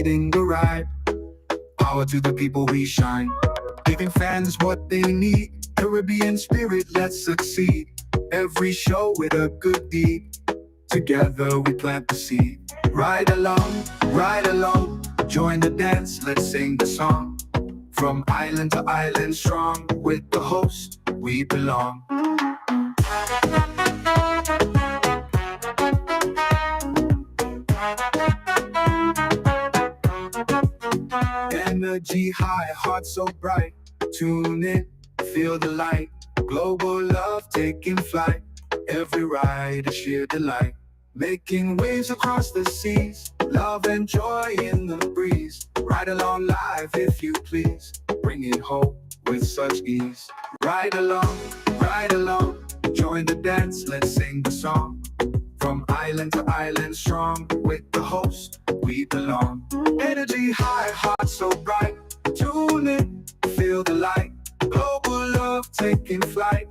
leading the ride. Power to the people we shine, giving fans what they need. Caribbean spirit, let's succeed. Every show with a good deed. Together we plant the seed. Ride along, join the dance, let's sing the song. From island to island strong, with the host we belong. Energy high, heart so bright. Tune in, feel the light. Global love taking flight. Every ride a sheer delight. Making waves across the seas. Love and joy in the breeze. Ride along live if you please. Bringing hope with such ease. Ride along, join the dance, let's sing the song. From island to island strong, with the host we belong. Energy high, heart so bright. Tune in, feel the light. Global love taking flight.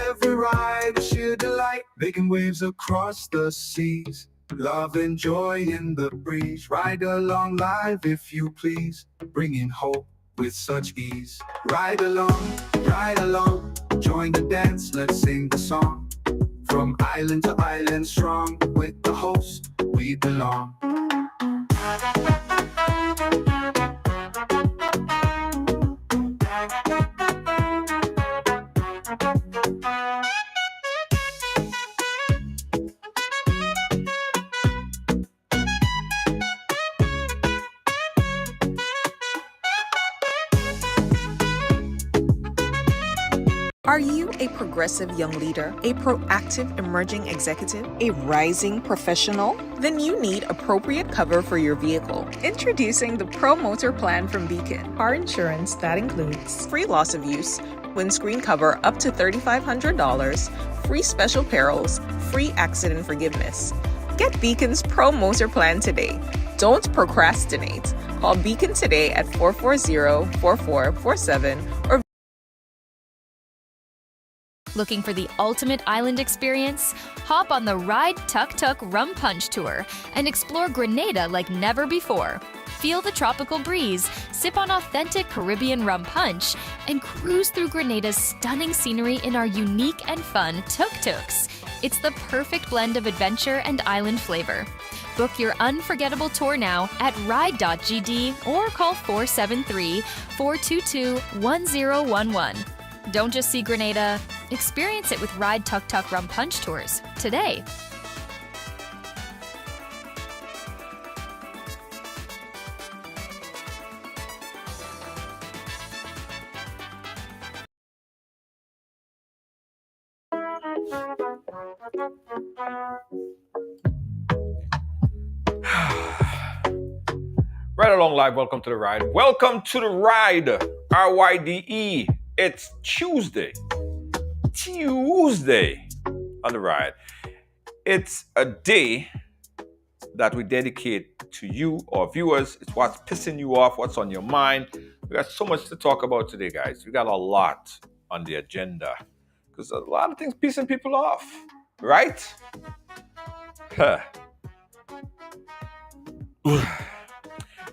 Every ride a sheer delight. Making waves across the seas. Love and joy in the breeze. Ride along live if you please. Bringing hope with such ease. Ride along, join the dance, let's sing the song. From island to island strong, with the host we belong. Are you a progressive young leader, a proactive emerging executive, a rising professional? Then you need appropriate cover for your vehicle. Introducing the Pro Motor Plan from Beacon. Car insurance that includes free loss of use, windscreen cover up to $3,500, free special perils, free accident forgiveness. Get Beacon's Pro Motor Plan today. Don't procrastinate. Call Beacon today at 440-4447 or Looking for the ultimate island experience? Hop on the Ride Tuk Tuk Rum Punch Tour and explore Grenada like never before. Feel the tropical breeze, sip on authentic Caribbean rum punch, and cruise through Grenada's stunning scenery in our unique and fun tuk-tuks. It's the perfect blend of adventure and island flavor. Book your unforgettable tour now at ride.gd or call 473-422-1011. Don't just see Grenada, experience it with Ride Tuk Tuk Rum Punch Tours today. Right along live, welcome to the ride. Welcome to the ride, R-Y-D-E. It's Tuesday on the ride. It's a day that we dedicate to you, our viewers. It's what's pissing you off, what's on your mind. We got so much to talk about today, guys. We got a lot on the agenda because a lot of things pissing people off, right? Huh.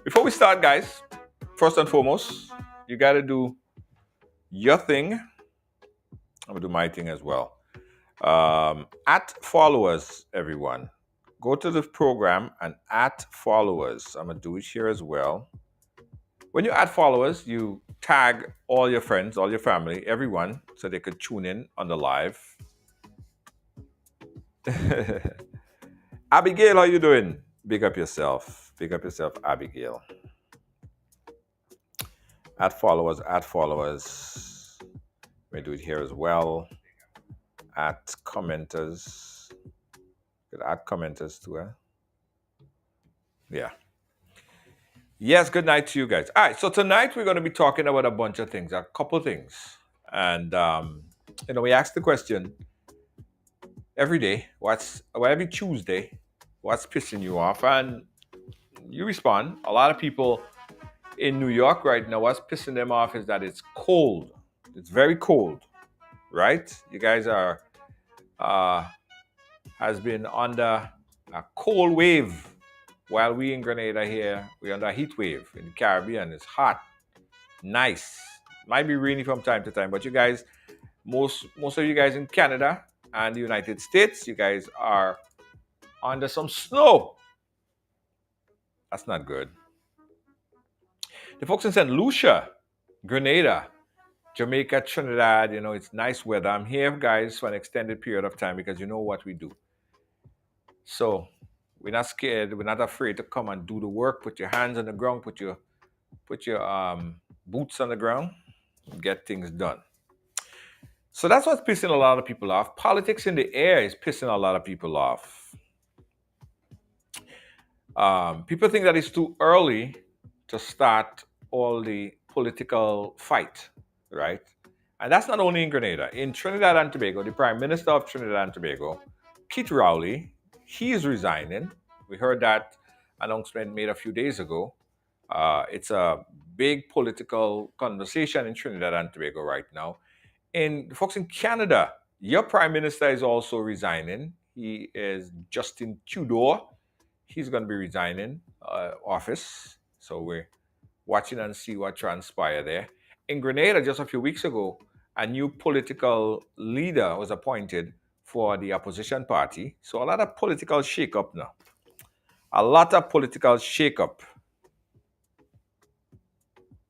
Before we start, guys, first and foremost, you got to do your thing. I'm going to do my thing as well. At followers, everyone. Go to the program and at followers. I'm going to do it here as well. When you add followers, you tag all your friends, all your family, everyone, so they could tune in on the live. Abigail, how you doing? Big up yourself. Big up yourself, Abigail. Add followers, add followers. Let me do it here as well. Add commenters. Could add commenters too, eh? Yeah. Yes, good night to you guys. All right, so tonight we're going to be talking about a bunch of things, a couple things. And, we ask the question every day, every Tuesday, what's pissing you off? And you respond. A lot of people in New York right now, what's pissing them off is that it's cold. It's very cold, right? You guys are, has been under a cold wave while we in Grenada here, we're under a heat wave. In the Caribbean, it's hot, nice. Might be rainy from time to time, but you guys, most of you guys in Canada and the United States, you guys are under some snow. That's not good. The folks in St. Lucia, Grenada, Jamaica, Trinidad, it's nice weather. I'm here, guys, for an extended period of time because you know what we do. So we're not scared. We're not afraid to come and do the work. Put your hands on the ground. Put your boots on the ground. And get things done. So that's what's pissing a lot of people off. Politics in the air is pissing a lot of people off. People think that it's too early to start all the political fight, right? And that's not only in Grenada. In Trinidad and Tobago, the Prime Minister of Trinidad and Tobago, Keith Rowley, he is resigning. We heard that announcement made a few days ago. It's a big political conversation in Trinidad and Tobago right now. And the folks in Canada, your Prime Minister is also resigning. He is Justin Trudeau. He's going to be resigning office. So we're watching and see what transpires there. In Grenada, just a few weeks ago, a new political leader was appointed for the opposition party. So a lot of political shake-up now. A lot of political shake-up.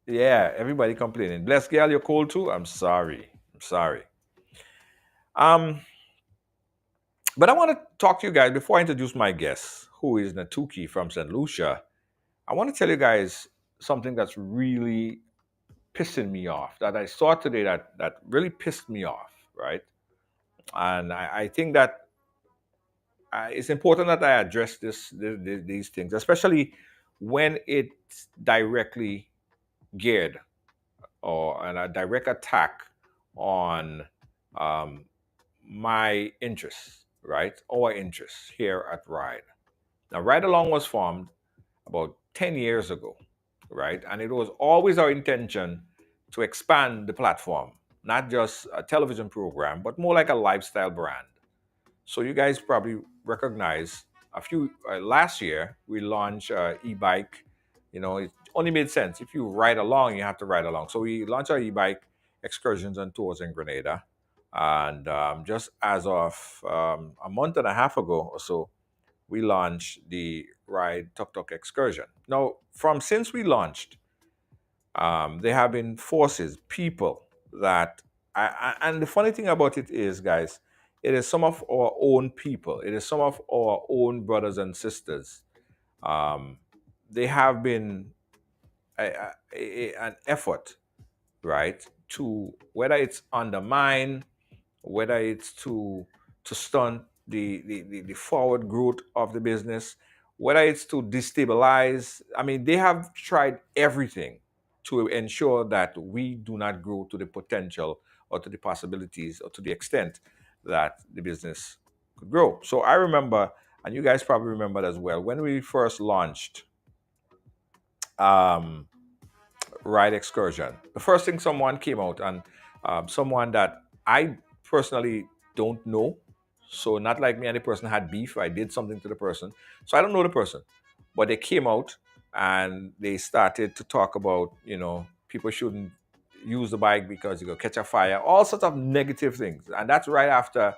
Yeah, everybody complaining. Bless girl, you're cold too? I'm sorry. But I want to talk to you guys before I introduce my guest, who is Natuki from St. Lucia. I want to tell you guys something that's really pissing me off, that I saw today that really pissed me off, right? And I think that it's important that I address these things, especially when it's directly geared or a direct attack on my interests, right? Our interests here at Ride. Now, Ride Along was formed about 10 years ago, right? And it was always our intention to expand the platform, not just a television program, but more like a lifestyle brand. So you guys probably recognize last year we launched e-bike. It only made sense. If you ride along, you have to ride along. So we launched our e-bike excursions and tours in Grenada. And just as of a month and a half ago or so, we launched the Ride Tuk Tuk excursion. Now, since we launched, there have been people that, and the funny thing about it is, guys, it is some of our own people. It is some of our own brothers and sisters. They have been an effort, right, to whether it's undermine, whether it's to stunt the forward growth of the business, whether it's to destabilize. I mean, they have tried everything to ensure that we do not grow to the potential or to the possibilities or to the extent that the business could grow. So I remember, and you guys probably remember as well, when we first launched Ride Excursion, the first thing someone came out, and someone that I personally don't know. So not like me and the person had beef. I did something to the person. So I don't know the person. But they came out and they started to talk about, people shouldn't use the bike because you go catch a fire, all sorts of negative things. And that's right after,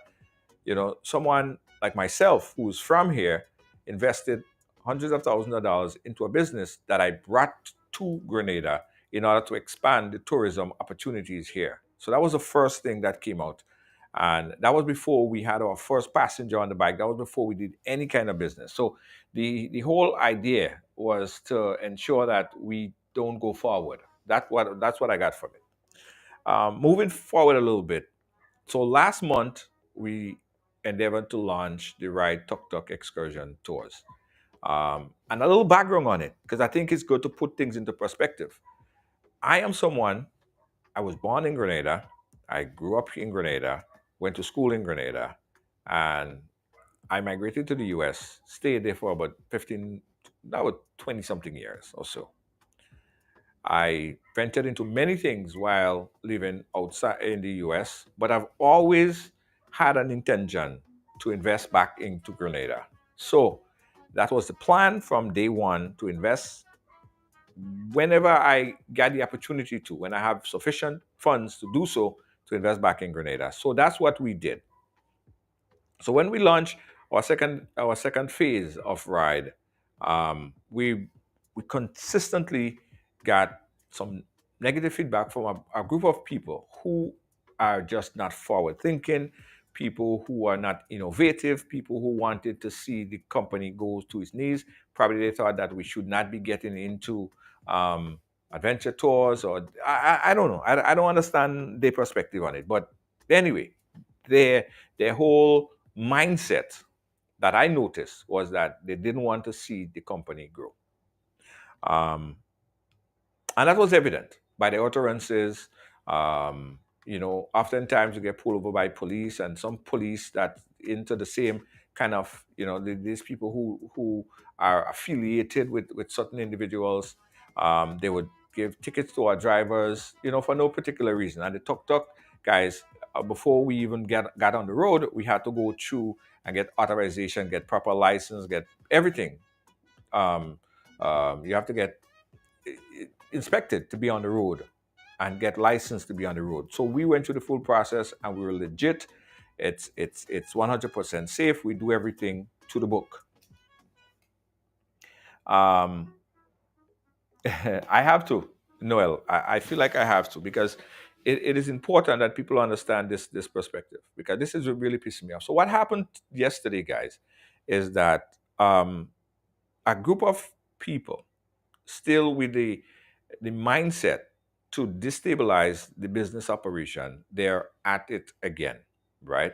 someone like myself who's from here invested hundreds of thousands of dollars into a business that I brought to Grenada in order to expand the tourism opportunities here. So that was the first thing that came out. And that was before we had our first passenger on the bike. That was before we did any kind of business. So the whole idea was to ensure that we don't go forward. That's what I got from it. Moving forward a little bit. So last month, we endeavored to launch the Ride Tuk Tuk excursion tours. And a little background on it, because I think it's good to put things into perspective. I was born in Grenada. I grew up in Grenada, went to school in Grenada, and I migrated to the US, stayed there for about 20 something years or so. I ventured into many things while living outside in the US, but I've always had an intention to invest back into Grenada. So That was the plan from day one, to invest whenever I get the opportunity to, when I have sufficient funds to do so, to invest back in Grenada. So that's what we did. So when we launched our second phase of Ride, we consistently got some negative feedback from a group of people who are just not forward thinking, people who are not innovative, people who wanted to see the company go to its knees. Probably they thought that we should not be getting into adventure tours, or I don't know. I don't understand their perspective on it. But anyway, their whole mindset that I noticed was that they didn't want to see the company grow. Um, and that was evident by the utterances. Oftentimes you get pulled over by police, and some police that into the same kind of, these people who are affiliated with certain individuals. They would give tickets to our drivers, for no particular reason. And the tuk-tuk guys, before we even got on the road, we had to go through and get authorization, get proper license, get everything. You have to get inspected to be on the road and get licensed to be on the road. So we went through the full process, and we were legit. It's 100% safe. We do everything to the book. I have to, Noel. I feel like I have to, because it is important that people understand this perspective, because this is what really pissing me off. So what happened yesterday, guys, is that a group of people, still with the mindset to destabilize the business operation, they're at it again, right?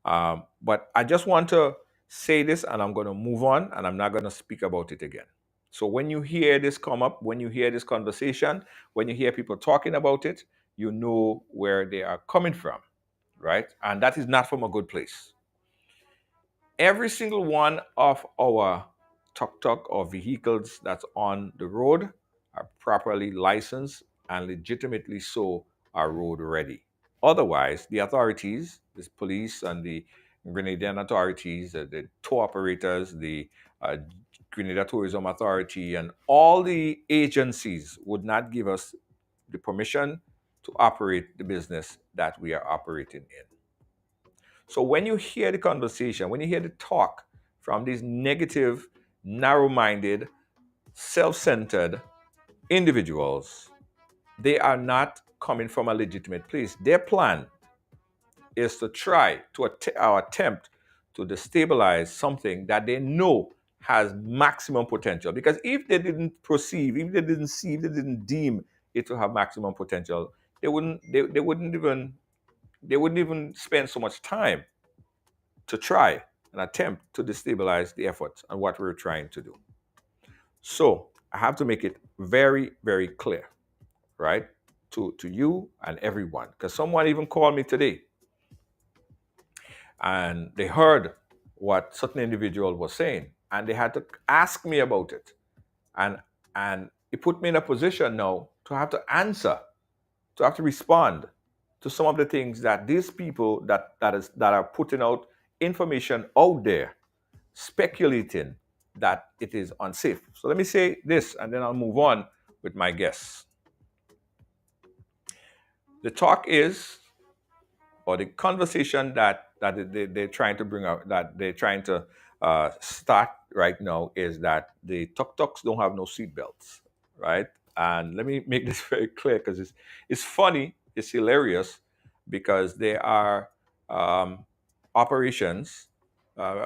But I just want to say this, and I'm going to move on, and I'm not going to speak about it again. So when you hear this come up, when you hear this conversation, when you hear people talking about it, you know where they are coming from, right? And that is not from a good place. Every single one of our tuk-tuk or vehicles that's on the road are properly licensed and legitimately so are road ready. Otherwise, the authorities, the police and the Grenadian authorities, the tour operators, the Grenada Tourism Authority, and all the agencies would not give us the permission to operate the business that we are operating in. So when you hear the conversation, when you hear the talk from these negative, narrow-minded, self-centered individuals, they are not coming from a legitimate place. Their plan is to try to attempt to destabilize something that they know has maximum potential. Because if they didn't perceive, if they didn't see, if they didn't deem it to have maximum potential, they wouldn't even spend so much time to try and attempt to destabilize the efforts and what we're trying to do. So I have to make it very, very clear, right, to you and everyone, because someone even called me today and they heard what certain individual was saying, and they had to ask me about it, and it put me in a position now to have to answer, to have to respond to some of the things that these people that are putting out information out there, speculating that it is unsafe. So let me say this, and then I'll move on with my guests. The talk is, or the conversation that they're trying to bring out, that they're trying to start right now, is that the tuk-tuks don't have no seat belts, right? And let me make this very clear, because it's funny, it's hilarious, because there are operations.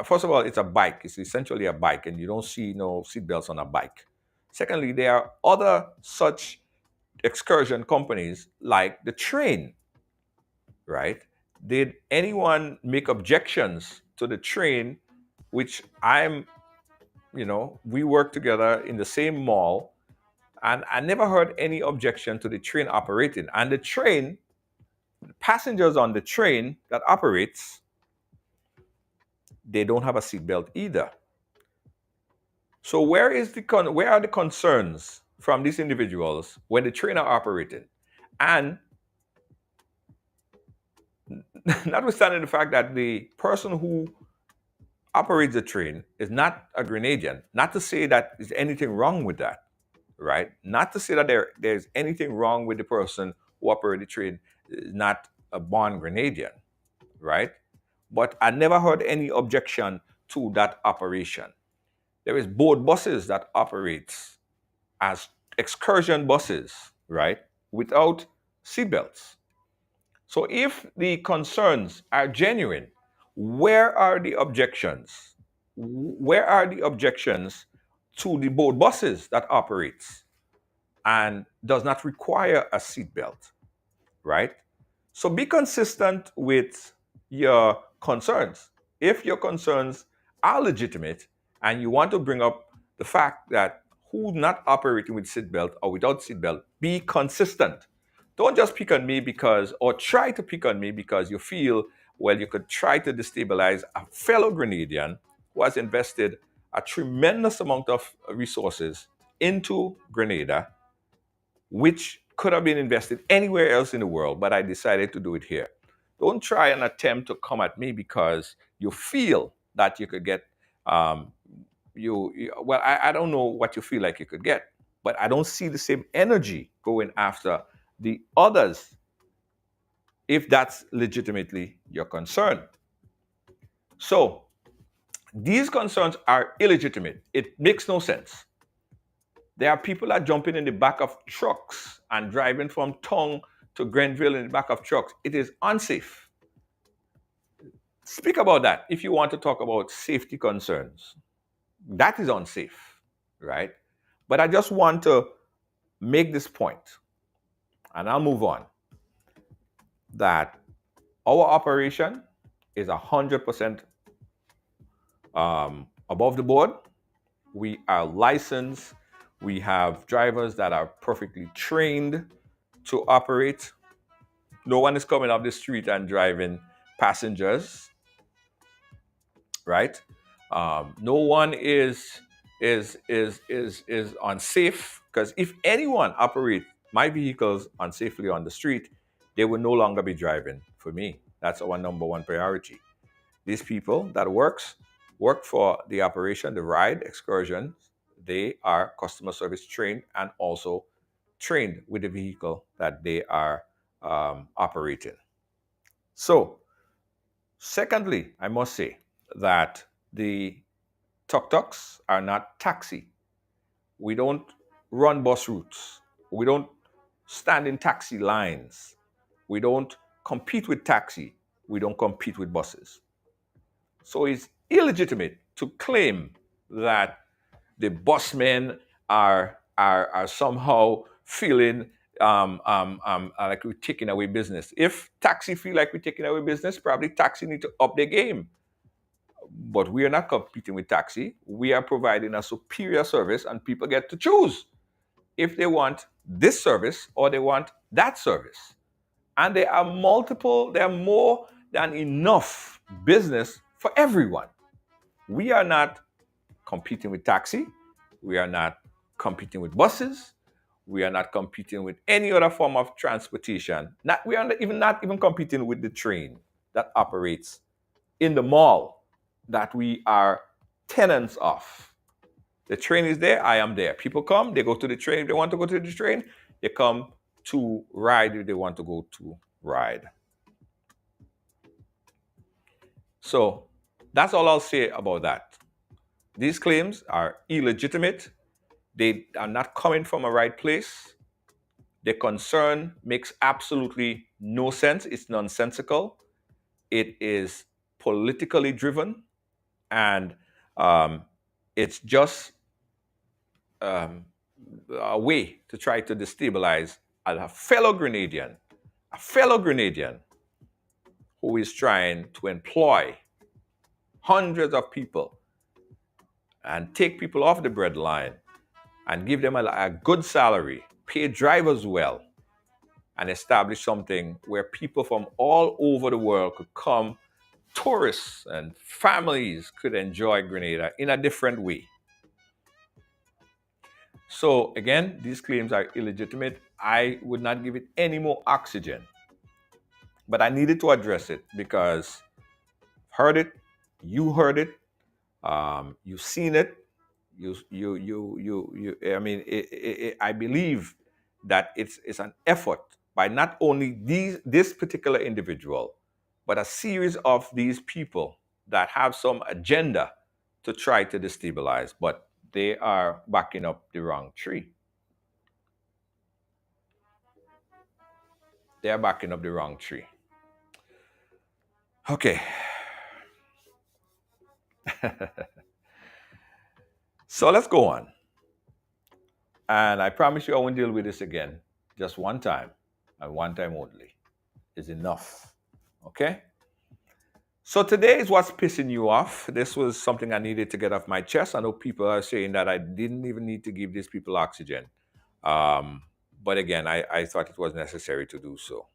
First of all, it's a bike. It's essentially a bike, and you don't see no seat belts on a bike. Secondly, there are other such excursion companies like the train, right? Did anyone make objections to the train, which we work together in the same mall, and I never heard any objection to the train operating. And the train, the passengers on the train that operates, they don't have a seatbelt either. So where are the concerns from these individuals when the train are operating? And notwithstanding the fact that the person who operates the train is not a Grenadian. Not to say that there's anything wrong with that, right? Not to say that there's anything wrong with the person who operates the train is not a born Grenadian, right? But I never heard any objection to that operation. There is board buses that operates as excursion buses, right, without seatbelts. So if the concerns are genuine, where are the objections? Where are the objections to the board buses that operates and does not require a seatbelt, right? So be consistent with your concerns. If your concerns are legitimate and you want to bring up the fact that who's not operating with seatbelt or without seatbelt, be consistent. Don't just pick on me because, or try to pick on me because you feel, well, you could try to destabilize a fellow Grenadian who has invested a tremendous amount of resources into Grenada, which could have been invested anywhere else in the world, but I decided to do it here. Don't try and attempt to come at me because you feel that you could get, well, I don't know what you feel like you could get, but I don't see the same energy going after the others if that's legitimately your concern. So these concerns are illegitimate. It makes no sense. There are people that jumping in the back of trucks and driving from Tongue to Grenville in the back of trucks. It is unsafe. Speak about that if you want to talk about safety concerns. That is unsafe, right? But I just want to make this point, and I'll move on, that our operation is 100% above the board. We are licensed. We have drivers that are perfectly trained to operate. No one is coming up the street and driving passengers, right? No one is unsafe, because if anyone operate my vehicles unsafely on the street, they will no longer be driving for me. That's our number one priority. These people that work for the operation, the ride excursion, they are customer service trained and also trained with the vehicle that they are operating. So, secondly, I must say that the tuk-tuks are not taxi. We don't run bus routes. We don't stand in taxi lines. We don't compete with taxi. We don't compete with buses. So it's illegitimate to claim that the busmen are somehow feeling like we're taking away business. If taxi feel like we're taking away business, probably taxi need to up their game. But we are not competing with taxi. We are providing a superior service, and people get to choose if they want this service or they want that service. And there are more than enough business for everyone. We are not competing with taxi. We are not competing with buses. We are not competing with any other form of transportation. We are not even competing with the train that operates in the mall that we are tenants of. The train is there, I am there. People come, they go to the train. If they want to go to the train, they come to ride if they want to go to ride. So that's all I'll say about that. These claims are illegitimate. They are not coming from a right place. The concern makes absolutely no sense. It's nonsensical. It is politically driven, and it's just a way to try to destabilize a fellow Grenadian who is trying to employ hundreds of people and take people off the breadline and give them a good salary, pay drivers well, and establish something where people from all over the world could come, tourists and families could enjoy Grenada in a different way. So again, these claims are illegitimate. I would not give it any more oxygen. But I needed to address it because I've heard it, you heard it, You've seen it. I mean, I believe that it's an effort by not only this particular individual, but a series of these people that have some agenda to try to destabilize, but they are backing up the wrong tree. They are backing up the wrong tree. Okay. So let's go on. And I promise you I won't deal with this again. Just one time, and one time only is enough. Okay? So today is what's pissing you off. This was something I needed to get off my chest. I know people are saying that I didn't even need to give these people oxygen. But again, I thought it was necessary to do so.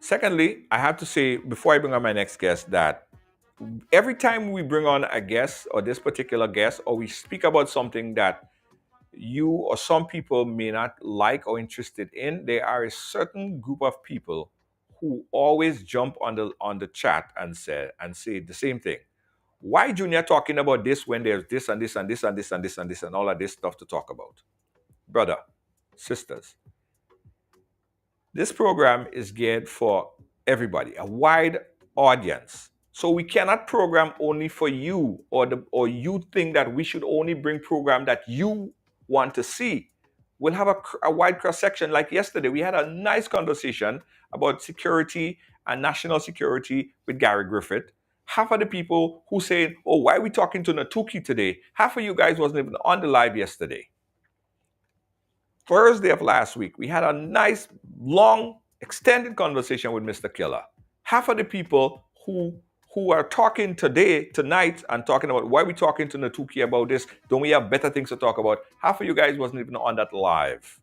Secondly, I have to say, before I bring on my next guest, that every time we bring on a guest or this particular guest, or we speak about something that you or some people may not like or interested in, there are a certain group of people who always jump on the chat and say the same thing. Why Junior talking about this when there's this and this and this and this and this and this and all of this stuff to talk about? Brother, sisters, this program is geared for everybody, a wide audience. So we cannot program only for you, or you think that we should only bring program that you want to see. We'll have a wide cross section. Like yesterday, we had a nice conversation about security and national security with Gary Griffith. Half of the people who said, "Oh, why are we talking to Natuki today?" Half of you guys wasn't even on the live yesterday. Thursday of last week, we had a nice, long, extended conversation with Mr. Killer. Half of the people who are talking tonight, and talking about why we talking to Natuki about this, don't we have better things to talk about? Half of you guys wasn't even on that live.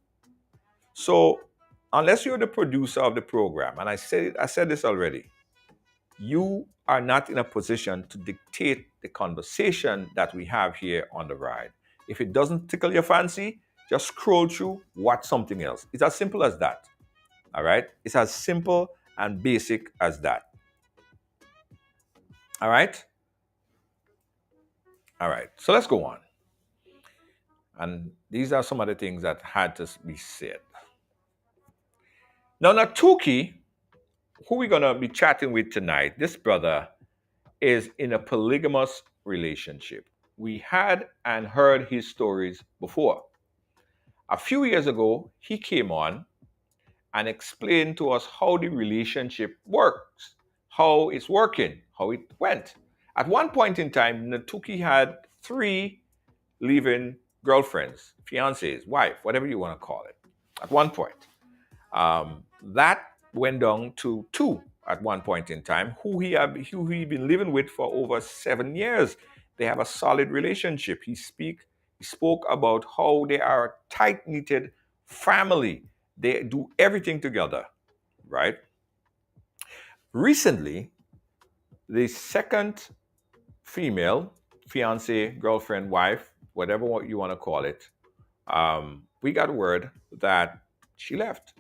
So unless you're the producer of the program, and I said this already, you are not in a position to dictate the conversation that we have here on the ride. If it doesn't tickle your fancy, just scroll through, watch something else. It's as simple as that. All right? It's as simple and basic as that. All right? All right. So let's go on. And these are some of the things that had to be said. Now, Natuki, who we're going to be chatting with tonight, this brother is in a polygamous relationship. We had and heard his stories before. A few years ago, he came on and explained to us how the relationship works, how it's working, how it went. At one point in time, Natuki had 3 live-in girlfriends, fiancés, wife, whatever you want to call it, at one point. That went down to 2 at one point in time, who he been living with for over 7 years. They have a solid relationship. He spoke about how they are a tight-knitted family. They do everything together, right? Recently, the second female, fiance, girlfriend, wife, whatever you want to call it, we got word that she left.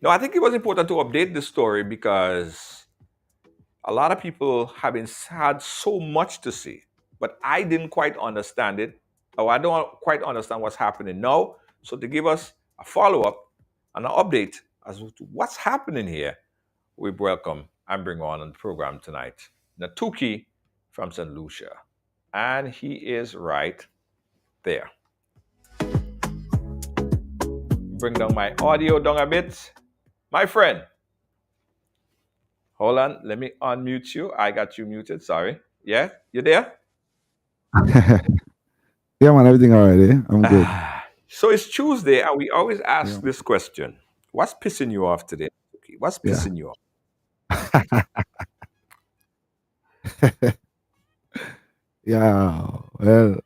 Now, I think it was important to update this story because a lot of people have had so much to say, but I didn't quite understand it, or I don't quite understand what's happening now. So to give us a follow-up and an update as to what's happening here, we welcome and bring on the program tonight Natuki from St. Lucia. And he is right there. Bring down my audio down a bit. My friend, hold on, let me unmute you. I got you muted, sorry. Yeah, you there? Yeah, man, everything all right, eh? I'm good. So it's Tuesday, and we always ask this question. What's pissing you off today? What's pissing you off? Yeah, well,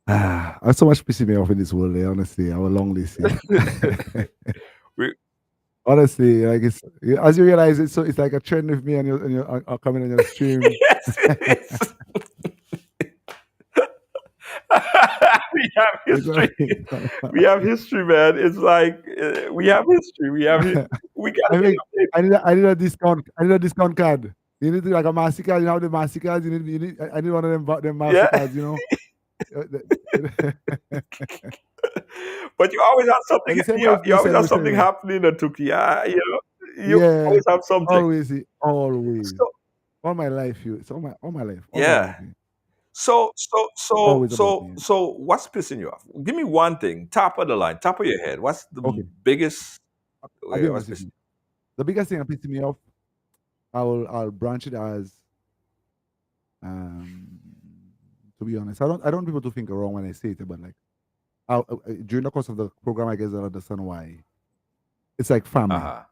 there's so much pissing me off in this world, eh, honestly. Our long list, yeah. Honestly, like it's as you realize, it's like a trend with me and you're coming on your stream. Yes, it is. We have history. We have history, man. It's like we have history. we gotta I get think updated. I need a discount. I need a discount card. You need to, like a Mastercard. You know the Mastercards. I need one of them Yeah. Mastercards. You know. But you always have something. And the same way You you always said have with something anyway. happening at Tuki. Yeah, you Yeah, always have something. always, always. So All my life, it's all my life. yeah. Always about me. So what's pissing you off? Give me one thing, top of the line, top of your head. What's the Okay, biggest? I'll be What's honest with pissing? you. The biggest thing that pisses me off, I'll branch it as um. To be honest, I don't want people to think wrong when I say it, but like during the course of the program, I guess I'll understand why. It's like Uh family. huh.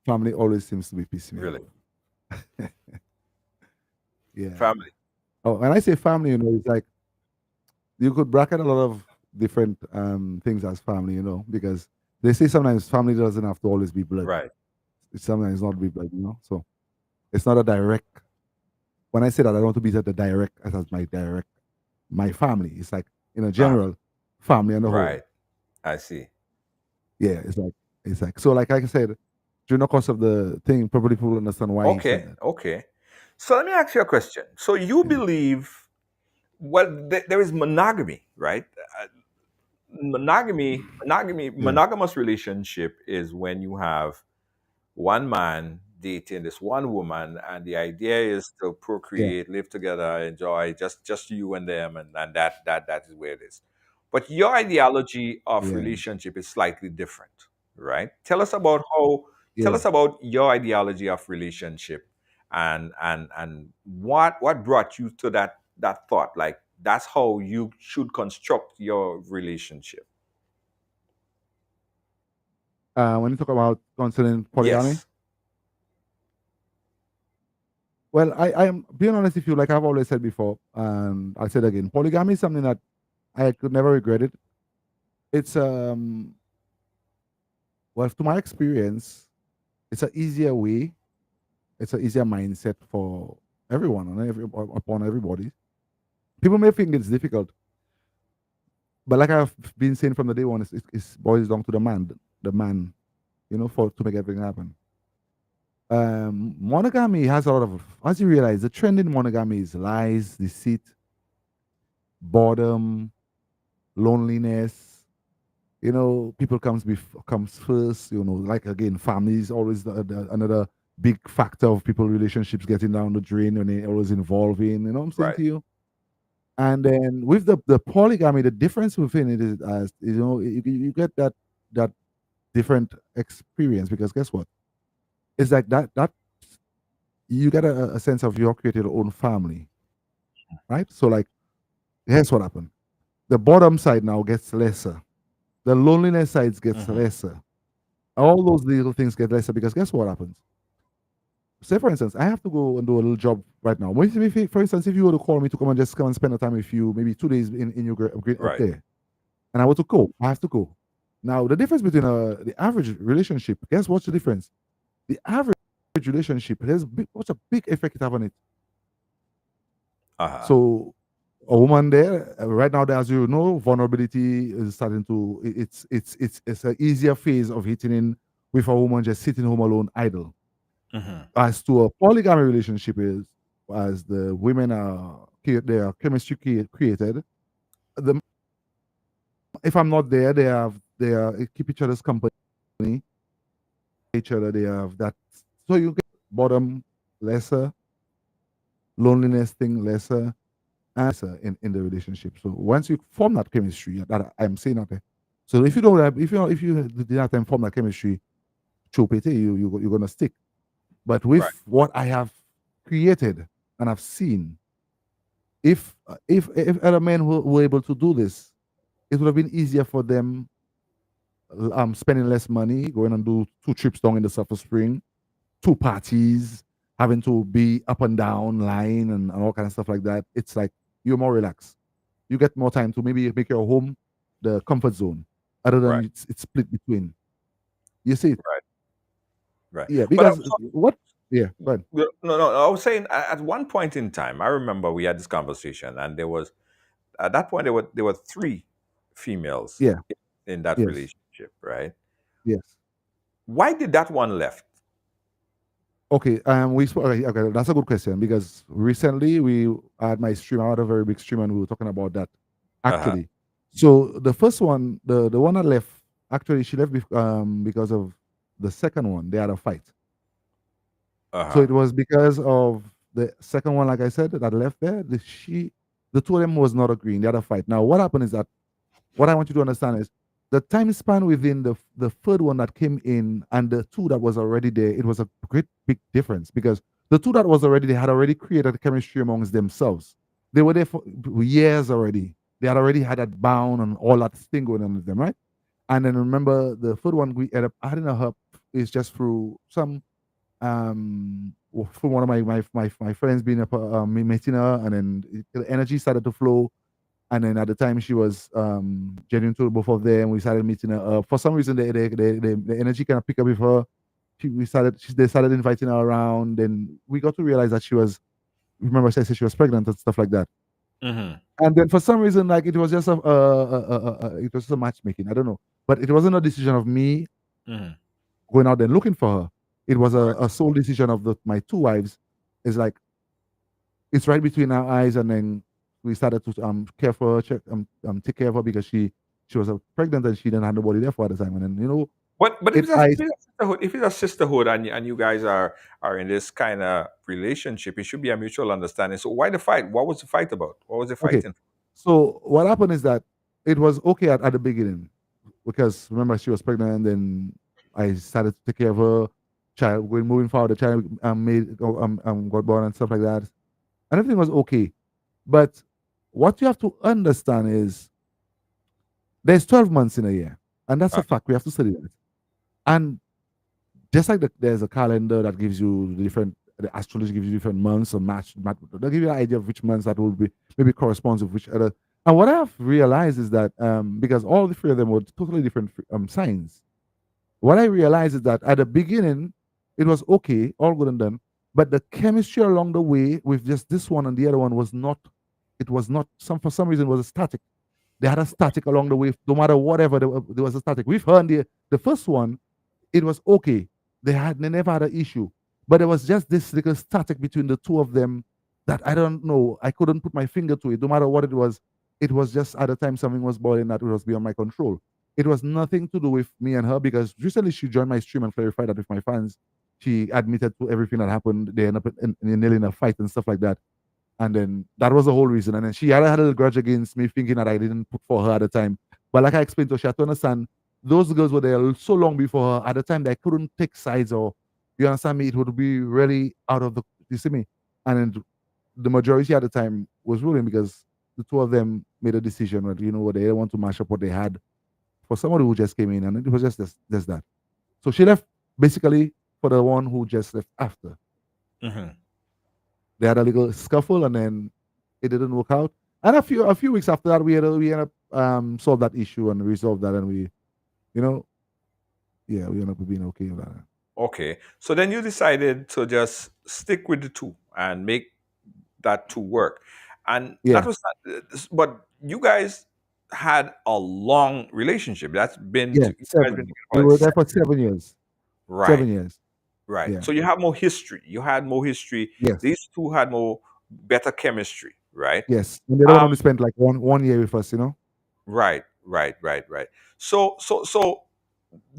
Family always seems to be pissing me Really, off. Yeah. family. Oh, when I say family, it's like you could bracket a lot of different things as family, because they say sometimes family doesn't have to always be blood. Right. It's sometimes not be blood. So it's not a direct. When I say that, I don't want to be at the direct as my family. It's like in a Uh, general family and the whole. right. I see. Yeah, it's like so. Like I said, during the course of the thing, probably people understand why he said Okay. that. Okay. So let me ask you a question. So you Yeah, believe, well, there is monogamy, right? Uh, yeah, monogamous relationship is when you have one man dating this one woman, and the idea is to yeah. procreate, live together, enjoy, just you and them, and that is where it is. But your ideology of Yeah, relationship is slightly different, right? Tell yeah. us about your ideology of relationship, and what brought you to that thought, like that's how you should construct your relationship. When you talk about concerning polygamy, Yes. well, I am being honest with you, like I've always said before, and I'll say it again. Polygamy is something that I could never regret it. It's well, to my experience, it's an easier way. It's an easier mindset for everyone and upon everybody. People may think it's difficult, but like I've been saying from the day one, it boils down to the man, for to make everything happen. Monogamy has a lot of, as you realize, the trend in monogamy is lies, deceit, boredom, loneliness. People comes first. Like again, family is always another big factor of people relationships getting down the drain when they always involving. You know what I'm saying Right. to you? And then with the polygamy, the difference within it is, as you get that different experience, because guess what? It's like that you get a sense of you created your own family, right? So like, here's what happened. The bottom side now gets lesser. The loneliness side gets Hmm. lesser. All those little things get lesser because guess what happens? Say for instance, I have to go and do a little job right now. For instance, if you were to call me to come and just come and spend a time with you, maybe 2 days in your up Right. there, and I were to go, I have to go. Now the difference between the average relationship, guess what's the difference? The average relationship has what's a big effect it have on it. Uh-huh. So a woman there right now, as you know, vulnerability is starting to. It's an easier phase of hitting in with a woman just sitting home alone, idle. Hmm. As to a polygamy relationship is, as the women are their chemistry created. The If I'm not there, they keep each other's company, each other. They have that, so you get bottom lesser, loneliness thing lesser, answer in the relationship. So once you form that chemistry, that I'm saying that. So if you don't have, if you did not form that chemistry, chupete, you're gonna stick. But Right. with what I have created and I've seen, if other men were able to do this, it would have been easier for them, spending less money, going and do 2 trips down in the Sulphur Spring, 2 parties, having to be up and down line and all kind of stuff like that. It's like you're more relaxed. You get more time to maybe make your home the comfort zone, other than Right. it's split between. You see it? Right. Right. Yeah, But because what? Yeah, but no. I was saying at one point in time, I remember we had this conversation, and there was at that point there were three females yeah, in that yes, relationship, right? yes, Why did that one left? Okay, we spoke. Okay, that's a good question because recently we had my stream. I had a very big stream, and we were talking about that Uh-huh. actually. So the first one, the one that left, actually she left because of the second one. They had a fight. So Uh-huh. it was because of the second one, like I said, that left there. The two of them was not agreeing. They had a fight. Now what happened is that what I want you to understand is the time span within the third one that came in and the two that was already there, it was a great big difference because the two that was already they had already created chemistry amongst themselves. They were there for years already. They had already had that bound and all that thing going on with them, right? And then remember the third one we ended up adding a hub is just through some from one of my friends being me meeting her, and then the energy started to flow, and then at the time she was genuine to both of them. We started meeting her. For some reason, the energy kind of picked up with her. They started inviting her around. Then we got to realize that she was. Remember, I said she was pregnant and stuff like that. Mm-hmm. And then for some reason, like it was just it was just a matchmaking. I don't know, but it wasn't a decision of me Mm-hmm. going out there looking for her. It was Right. a sole decision of my two wives. It's like it's right between our eyes, and then we started to care for her, take care of her because she was pregnant and she didn't have nobody there for at the time. And then But it I if it's a sisterhood and you guys are in this kind of relationship, it should be a mutual understanding. So why the fight? What was the fight about? What was the okay. fighting? So what happened is that it was okay at the beginning because remember she was pregnant, and I started to take care of her child. When moving forward, the child got born and stuff like that, and everything was okay. But what you have to understand is there's 12 months in a year, and that's a Uh, fact. We have to study that. And just like there's a calendar that gives you the astrology gives you different months or they'll give you an idea of which months that will be maybe corresponds with which other. And what I've realized is that because all the three of them were totally different signs, what I realized is that at the beginning it was okay, all good and done, but the chemistry along the way with just this one and the other one was not. It was not some for some reason it was a static. They had a static along the way, no matter whatever there was a static. With her and the first one, it was okay. They never had an issue. But there was just this little static between the two of them that I don't know. I couldn't put my finger to it. No matter what it was just at the time something was boiling that was beyond my control. It was nothing to do with me and her because recently she joined my stream and clarified that with my fans. She admitted to everything that happened. They ended up in a fight and stuff like that. And then that was the whole reason. And then she had a little grudge against me, thinking that I didn't put for her at the time. But like I explained to her, she had to understand those girls were there so long before her. At the time, they couldn't take sides, or you understand me, it would be really out of the you see me. And then the majority at the time was ruling because the two of them made a decision that what they didn't want to mash up what they had for somebody who just came in, and it was just that. So she left basically for the one who just left after. mhm. They had a little scuffle, and then it didn't work out. And a few weeks after that, we ended up solved that issue and resolved that, and you know, yeah, we ended up being okay with that. Okay. So then you decided to just stick with the two and make that two work. And that Yeah, was but you guys had a long relationship. yeah, You guys been 7. together We about were there for 7 years. right. 7 years. Right. Yeah. So you have more history. You had more history. Yes. These two had more better chemistry, right? Yes. And the other one Um, only spent like one year with us. right. So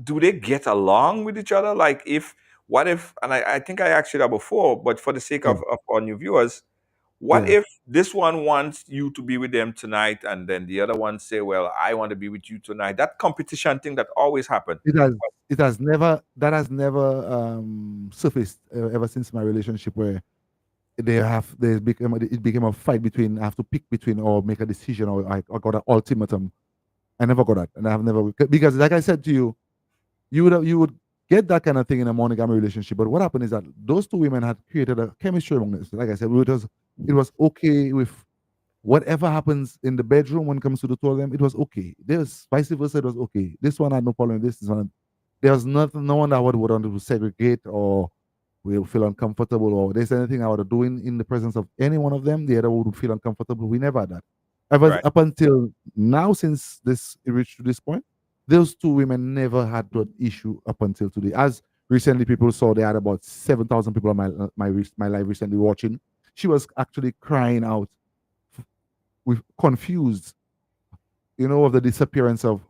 do they get along with each other? Like if what if and I think I asked you that before, but for the sake Yeah. of our new viewers, what Yeah. if this one wants you to be with them tonight and then the other one say, well, I want to be with you tonight? That competition thing that always happen. It has never that has never surfaced ever since my relationship where it became a fight between I have to pick between or make a decision, or I got an ultimatum. I never got that, and I have never because, like I said to you, you would get that kind of thing in a monogamy relationship. But what happened is that those two women had created a chemistry among us. Like I said, it was okay with whatever happens in the bedroom when it comes to the two of them. It was okay. There's vice versa. It was okay. This one had no problem with this one. There was nothing. No one that would want to segregate or will feel uncomfortable, or there's anything I would do in the presence of any one of them, the other would feel uncomfortable. We never had that. Ever Right. up until now, since this it reached to this point, Those two women never had that issue up until today. As recently people saw, they had about 7,000 people on my live recently watching. She was actually crying out with confused, of the disappearance of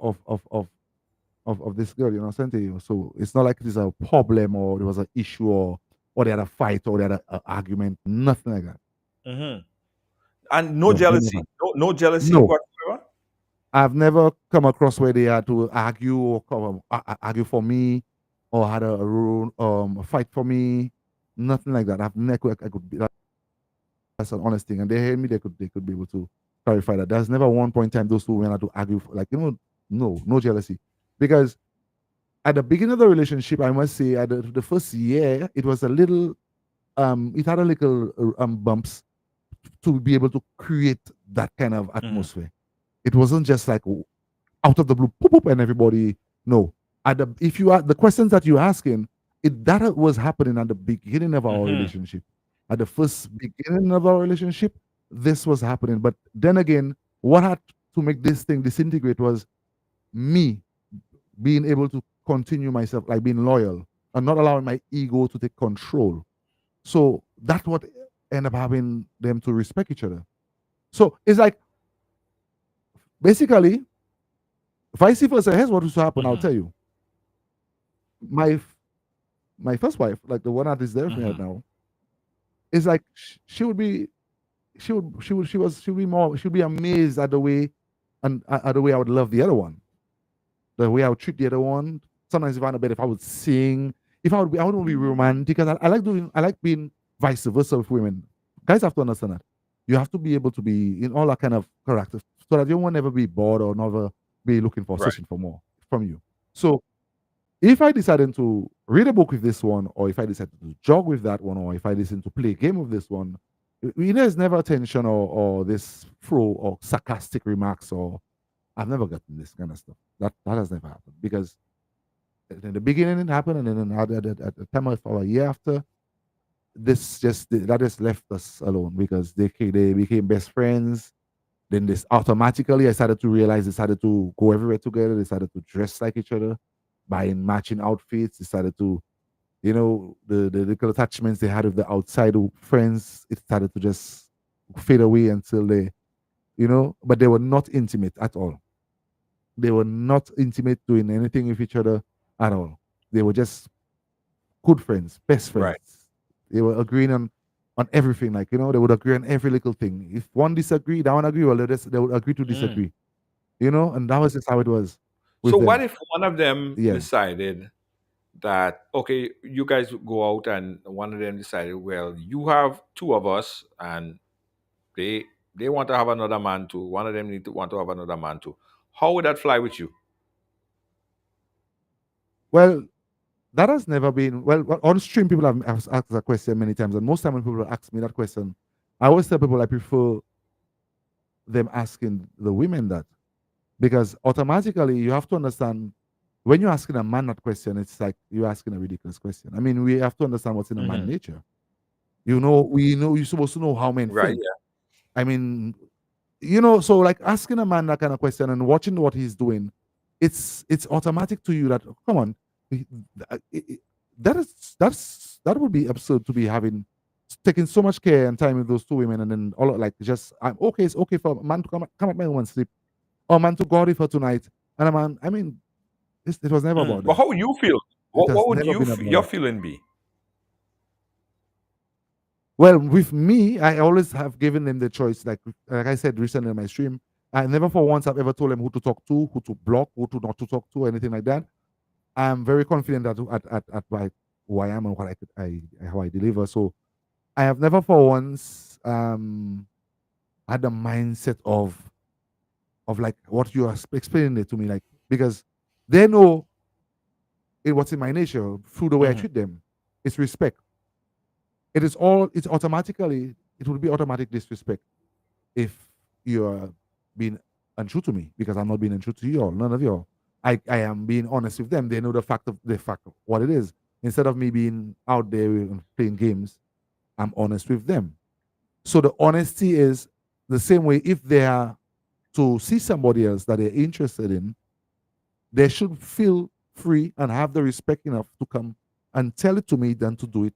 this girl, Sante. So it's not like it is a problem or there was an issue or they had a fight or they had an argument, nothing like that. Mm-hmm. And no No, they jealousy, never. no jealousy No, whatsoever. I've never come across where they had to argue or argue for me or had a fight for me. Nothing like that. I've never I could be that's an honest thing. And they heard me, they could be able to clarify that. There's never one point in time those two women had to argue for, like, no jealousy. Because at the beginning of the relationship, I must say, at the first year, it was a little it had a little bumps to be able to create that kind of atmosphere. It wasn't just like out of the blue, poop, poop, and everybody. No, if you are the questions that you're asking, that was happening at the beginning of our relationship. At the first beginning of our relationship, this was happening. But then again, what had to make this thing disintegrate was me being able to continue myself, like being loyal and not allowing my ego to take control. So that's what ended up having them to respect each other. So it's like basically, vice versa. Here's what used to happen. I'll tell you. My first wife, like the one that is there with me right now, is like she would be amazed at the way at the way I would love the other one, the way I would treat the other one. Sometimes if I'm in bed, if I would sing, I would be romantic, because I like being vice versa with women. Guys have to understand that you have to be able to be in all that kind of character, so that you won't never be bored or never be looking for searching for more from you. So if I decided to read a book with this one, or if I decided to jog with that one, or if I decided to play a game with this one, there's never tension or this fro or sarcastic remarks, or I've never gotten this kind of stuff. That has never happened, because in the beginning it happened, and then at the time of a year after, that just left us alone, because they became best friends. Then this automatically, I started to realize they started to go everywhere together. They started to dress like each other, buying matching outfits. They started to, the little attachments they had with the outside friends, it started to just fade away until but they were not intimate at all. They were not intimate doing anything with each other at all. They were just good friends, best friends. Right. They were agreeing on everything. Like, they would agree on every little thing. If one disagreed, that one agree, well, they would agree to disagree. And that was just how it was. So With what them. if one of them Yeah. decided that, okay, you guys go out, and one of them decided, well, you have two of us, and they want to have another man too. One of them want to have another man too. How would that fly with you? Well, that has never been on stream. People have asked that question many times, and most time when people ask me that question, I always tell people I prefer them asking the women that, because automatically you have to understand, when you're asking a man that question, it's like you're asking a ridiculous question. I mean, we have to understand what's in a man nature. You're supposed to know how men Right. think. Yeah. I mean, so like asking a man that kind of question and watching what he's doing, it's automatic to you that, oh, come on, that would be absurd to be taking so much care and time with those two women, and then all like just it's okay for a man to come at my woman sleep, or a man to go out with her tonight, and a man, I mean, it was never about But that. how would you feel? It has What would never been about your that. feeling be? Well, with me, I always have given them the choice. Like I said recently on my stream, I never for once have ever told them who to talk to, who to block, who to not to talk to, anything like that. I'm very confident that at who I am and what how I deliver. So I have never for once had the mindset of like what you are explaining it to me, like, because they know what's in my nature through the way I treat them. It's respect. It's automatically, it will be automatic disrespect if you are being untrue to me, because I'm not being untrue to you all, none of you all. I am being honest with them. They know the fact of what it is. Instead of me being out there and playing games, I'm honest with them. So the honesty is the same way. If they are to see somebody else that they're interested in, they should feel free and have the respect enough to come and tell it to me than to do it.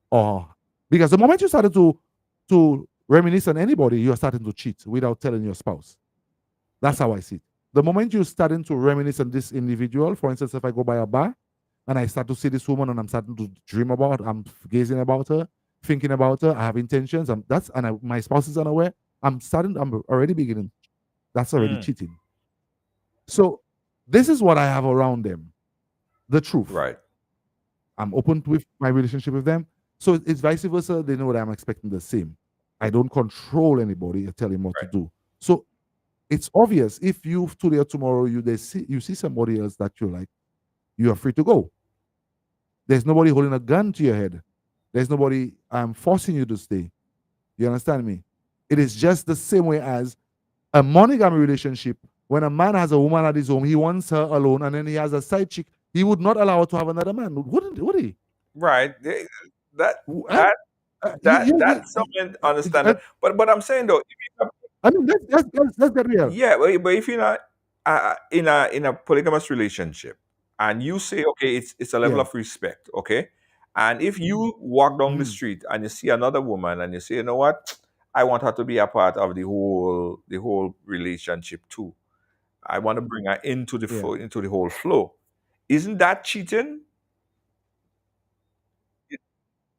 Or because the moment you started to reminisce on anybody, you're starting to cheat without telling your spouse. That's how I see it. The moment you're starting to reminisce on this individual, for instance, if I go by a bar and I start to see this woman and I'm starting to dream about, I'm gazing about her, thinking about her, I have intentions, my spouse is unaware, I'm already beginning. That's already cheating. So this is what I have around them. The truth. Right. I'm open with my relationship with them. So it's vice versa. They know that I'm expecting the same. I don't control anybody or tell him what to do. So it's obvious if you today or tomorrow you see somebody else that you like, you are free to go. There's nobody holding a gun to your head. There's nobody forcing you to stay. You understand me? It is just the same way as a monogamy relationship. When a man has a woman at his home, he wants her alone, and then he has a side chick. He would not allow her to have another man, would he? Right. That's something understandable. But I'm saying though, I mean, let's get real. yeah, but if you're not in a polygamous relationship and you say, okay, it's a level Yeah. of respect, okay, and if you walk down the street and you see another woman and you say, you know what, I want her to be a part of the whole relationship too. I want to bring her into the into the whole flow. Isn't that cheating?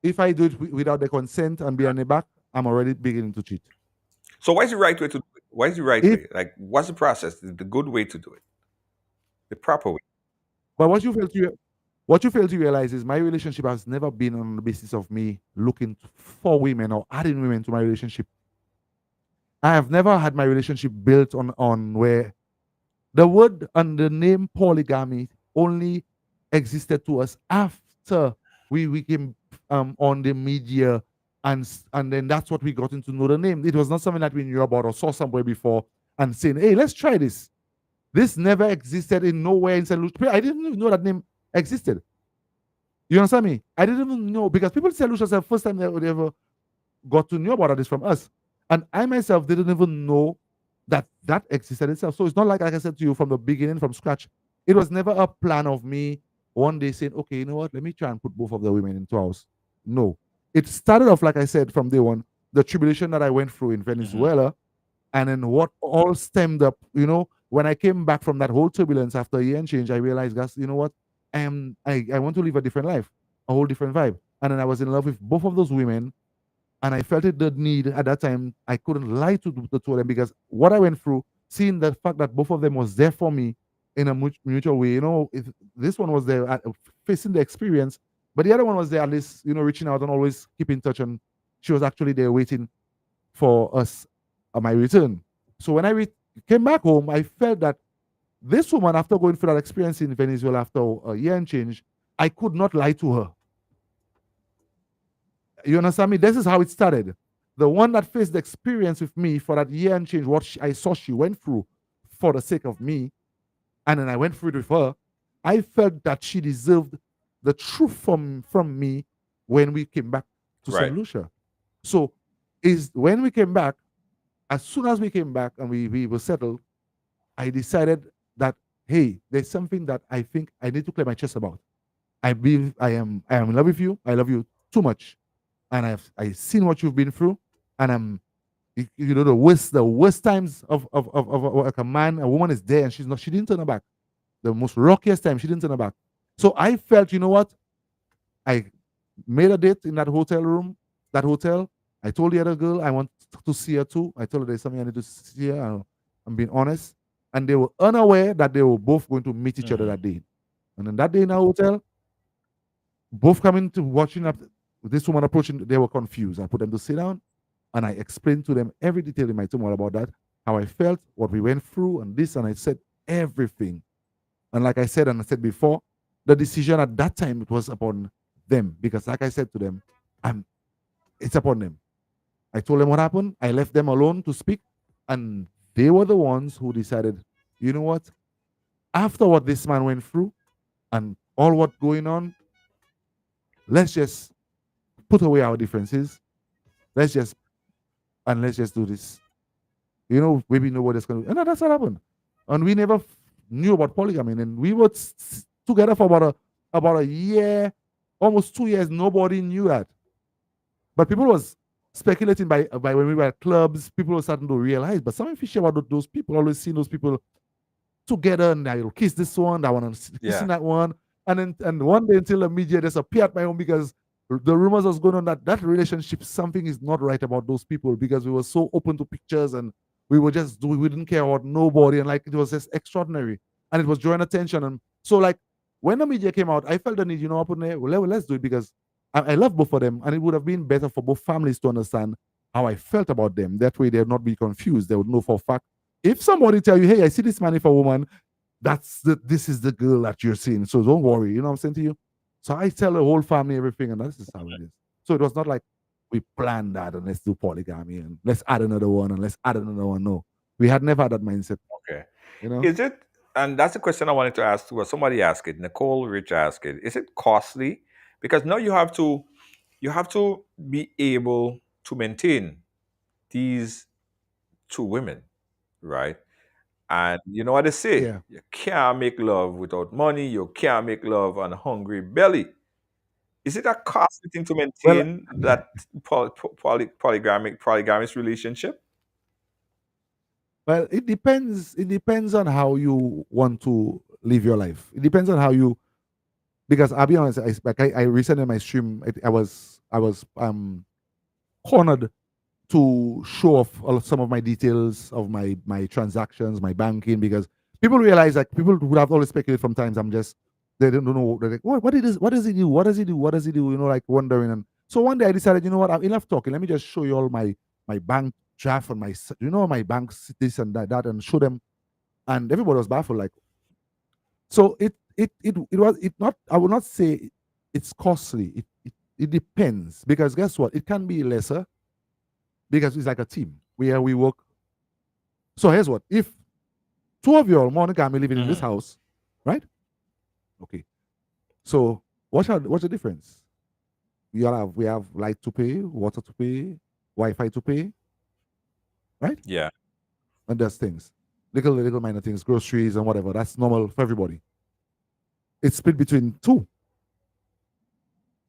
If I do it without the consent and behind the back, I'm already beginning to cheat. So why is the right way to do it? Why is the right way? Like, what's the process? The good way to do it? The proper way? But what you fail to realize is my relationship has never been on the basis of me looking for women or adding women to my relationship. I have never had my relationship built on where the word and the name polygamy only existed to us after we came on the media, and then that's what we got into know the name. It was not something that we knew about or saw somewhere before and saying, hey, let's try this. This never existed in nowhere in St. Lucia. I didn't even know that name existed. You understand me? I didn't even know, because people in St. Lucia the first time they ever got to know about this from us. And I myself didn't even know that existed itself. So it's not like I said to you from the beginning, from scratch. It was never a plan of me one day saying, okay, you know what, let me try and put both of the women into house. No. It started off, like I said, from day one, the tribulation that I went through in Venezuela, and then what all stemmed up, when I came back from that whole turbulence after a year and change, I realized, guys, you know what, I want to live a different life, a whole different vibe. And then I was in love with both of those women, and I felt the need at that time. I couldn't lie to the two of them, because what I went through, seeing the fact that both of them was there for me in a mutual way. This one was there facing the experience, but the other one was there at least, reaching out and always keep in touch. And she was actually there waiting for us at my return. So when I came back home, I felt that this woman, after going through that experience in Venezuela after a year and change, I could not lie to her. You understand me? This is how it started. The one that faced the experience with me for that year and change, what I saw she went through for the sake of me, and then I went through it with her, I felt that she deserved the truth from me when we came back to St. Lucia. So when we came back, as soon as we came back and we were settled, I decided that, hey, there's something that I think I need to clear my chest about. I believe I am in love with you. I love you too much. And I've seen what you've been through, and I'm, the worst times of like a woman is there, and she didn't turn her back. The most rockiest time, she didn't turn her back. So I felt, you know what? I made a date in that hotel room, that hotel. I told the other girl I want to see her too. I told her there's something I need to see her. I'm being honest. And they were unaware that they were both going to meet each other that day. And then that day in our hotel, both coming to watching up this woman approaching, they were confused. I put them to sit down, and I explained to them every detail in my tomorrow about that, how I felt, what we went through, and this, and I said everything. And like I said, and I said before, the decision at that time, it was upon them, because like I said to them, it's upon them. I told them what happened. I left them alone to speak, and they were the ones who decided, you know what? After what this man went through and all what's going on, let's just put away our differences. Let's just do this. Maybe nobody's going to. And that's what happened. And we never knew about polygamy, and we were together for about a year, almost 2 years. Nobody knew that, but people was speculating by when we were at clubs. People were starting to realize. But something fishy about those people. Always seeing those people together, and I'll kiss this one, that one, and kissing that one, and one day until the media just appeared at my home because the rumors was going on that relationship, something is not right about those people, because we were so open to pictures, and we didn't care about nobody, and like it was just extraordinary, and it was drawing attention. And so like when the media came out, I felt the need, up in there, well, let's do it, because I love both of them, and it would have been better for both families to understand how I felt about them. That way they'd not be confused. They would know for a fact. If somebody tell you, hey, I see this man for a woman, this is the girl that you're seeing. So don't worry, you know what I'm saying to you? So I tell the whole family everything, and this is how it is. So it was not like we planned that and let's do polygamy and let's add another one and let's add another one. No. We had never had that mindset. Okay. You know? Is it, and that's the question I wanted to ask too, or somebody asked it, Nicole Rich asked it, is it costly? Because now you have to be able to maintain these two women, right? And you know what they say? Yeah. You can't make love without money, you can't make love on a hungry belly. Is it a costly thing to Well, maintain that polygamous relationship? well, it depends. It depends on how you want to live your life. It depends on how you, because I'll be honest, I recently in my stream, I was cornered to show off some of my details of my transactions, my banking, because people realize, like, people would have always speculated from times. They don't know. They're like, what it is? What does he do? What does he do? What does he do? Like wondering. And so one day I decided, you know what? I'm enough talking. Let me just show you all my bank draft and my bank this and that and show them. And everybody was baffled. Like, so it not. I would not say it's costly. It depends, because guess what? It can be lesser, because it's like a team where we work. So here's what: if two of you are monogamy living in this house, right? Okay. So what's the difference? We have light to pay, water to pay, Wi-Fi to pay, right? Yeah. And there's things, little minor things, groceries and whatever. That's normal for everybody. It's split between two.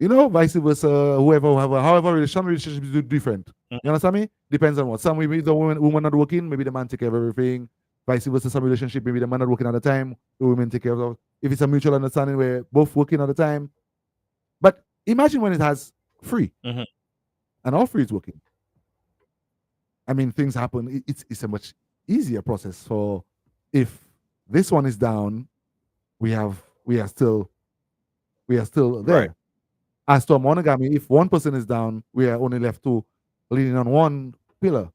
Vice versa. However, relationship is different. You understand me? Depends on what. Some maybe the woman not working, maybe the man take care of everything. Vice versa, some relationship, maybe the man not working at the time, the women take care of. If it's a mutual understanding where both working at the time. But imagine when it has free, and all free is working. I mean, things happen. It's a much easier process. For if this one is down, we are still there. Right. As to a monogamy, if one person is down, we are only left to leaning on one pillar.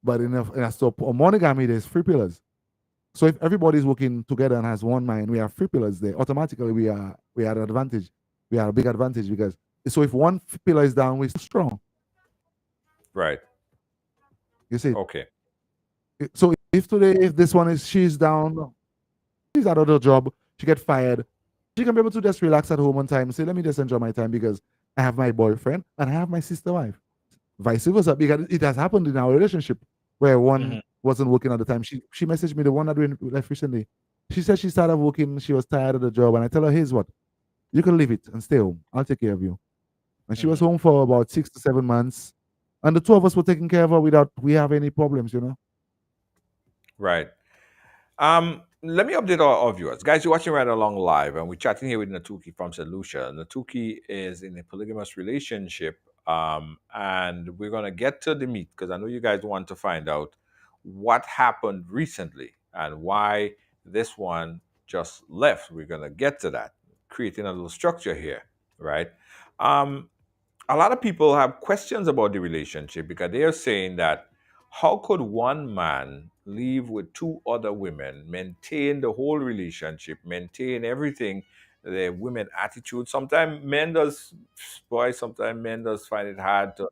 But as to a monogamy, there's three pillars. So if everybody's working together and has one mind, we have three pillars there. Automatically, we are at an advantage. We are a big advantage, because so if one pillar is down, we're strong. Right. You see? Okay. So if this one she's down, she's out of her job, she get fired, she can be able to just relax at home one time and say, let me just enjoy my time, because I have my boyfriend and I have my sister wife. Vice versa, because it has happened in our relationship where one wasn't working at the time. She messaged me, the one that we left recently. She said she started working, she was tired of the job, and I tell her, here's what, you can leave it and stay home. I'll take care of you. And she was home for about 6 to 7 months. And the two of us were taking care of her without we have any problems, Right. Let me update our viewers. Guys, you're watching Right Along Live, and we're chatting here with Natuki from St. Lucia. Natuki is in a polygamous relationship, and we're going to get to the meat, because I know you guys want to find out what happened recently and why this one just left. We're going to get to that, creating a little structure here, right? A lot of people have questions about the relationship, because they are saying that how could one man live with two other women, maintain the whole relationship, maintain everything, the women attitude? Sometimes men does, sometimes men does find it hard to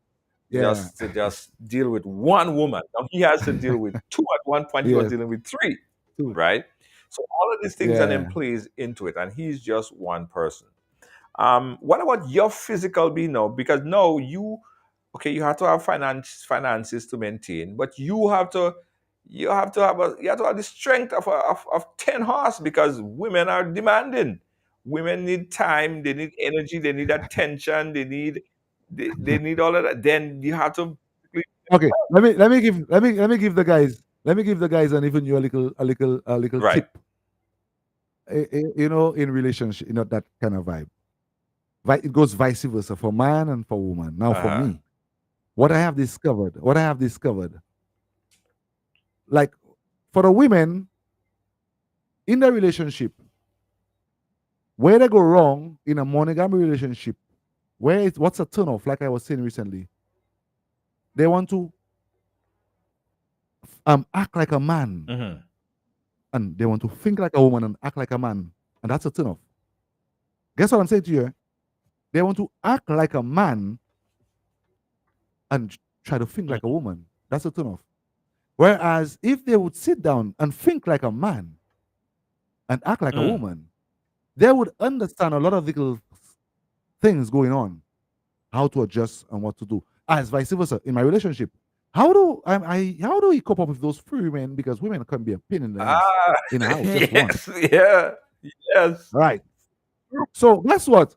Yeah. just deal with one woman. Now he has to deal with two. At one point, he was Yes. dealing with three, Two. right? So all of these things are then Yeah. plays into it, and he's just one person. What about your physical being now? Because now you have to have finances to maintain, but you have to you have to have the strength of 10 horse, because women are demanding. Women need time, they need energy, they need attention, they need all of that. Then you have to. Okay, let me give the guys and even you a little Right. tip. You know, in relationship, you know, that kind of vibe. It goes vice versa for man and for woman. Now for Uh-huh. me, what I have discovered, like for the women in the relationship, where they go wrong in a monogamy relationship, what's a turn off, like I was saying recently, they want to act like a man, Mm-hmm. and they want to think like a woman and act like a man, and that's a turn off. Guess what I'm saying to you? They want to act like a man and try to think like a woman. That's a turn off. Whereas if they would sit down and think like a man and act like a Mm. woman, they would understand a lot of little things going on, how to adjust and what to do. As vice versa in my relationship, how do how do we cope up with those three women? Because women can be a pain in the ass Ah, in a house, just one. yes, yeah, yes. Right. So guess what?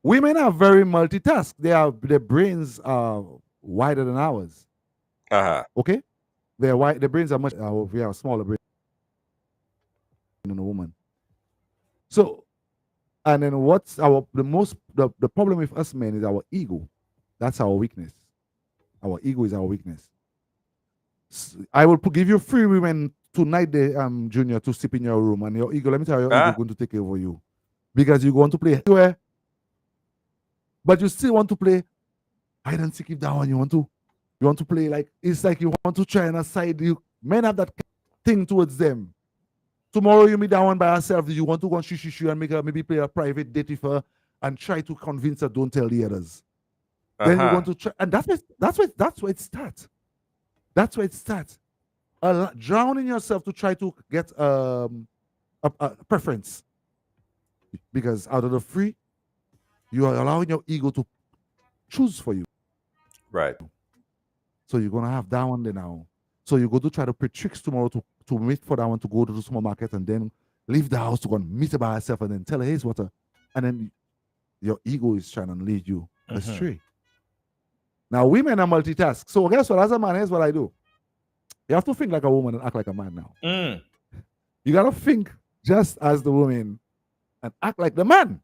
Women are very multitask. Their brains are wider than ours. Uh-huh. Okay, their brains are much. We have a smaller brain than a woman. So, and then what's the problem with us men is our ego. That's our weakness. Our ego is our weakness. I will give you three women tonight, Junior, to sleep in your room, and your ego. Let me tell you, your ego Ah, going to take over you because you want to play anywhere, but you still want to play hide and seek. If that one you want to play like it's like you want to try and aside. You men have that thing towards them. Tomorrow you meet that one by herself. You want to go and shoo and make her maybe play a private date with her and try to convince her don't tell the others. Then you uh-huh. want to try, and that's where it starts. That's where it starts. Drowning yourself to try to get a preference, because out of the three, you are allowing your ego to choose for you. Right. So you're gonna have that one there now. So you go to try to play tricks tomorrow to wait for that one to go to the supermarket and then leave the house to go and meet her by herself and then tell her, here's what her, and then your ego is trying to lead you astray. Now women are multitask. So guess what? As a man, here's what I do. You have to think like a woman and act like a man now. Mm. You gotta think just as the woman and act like the man.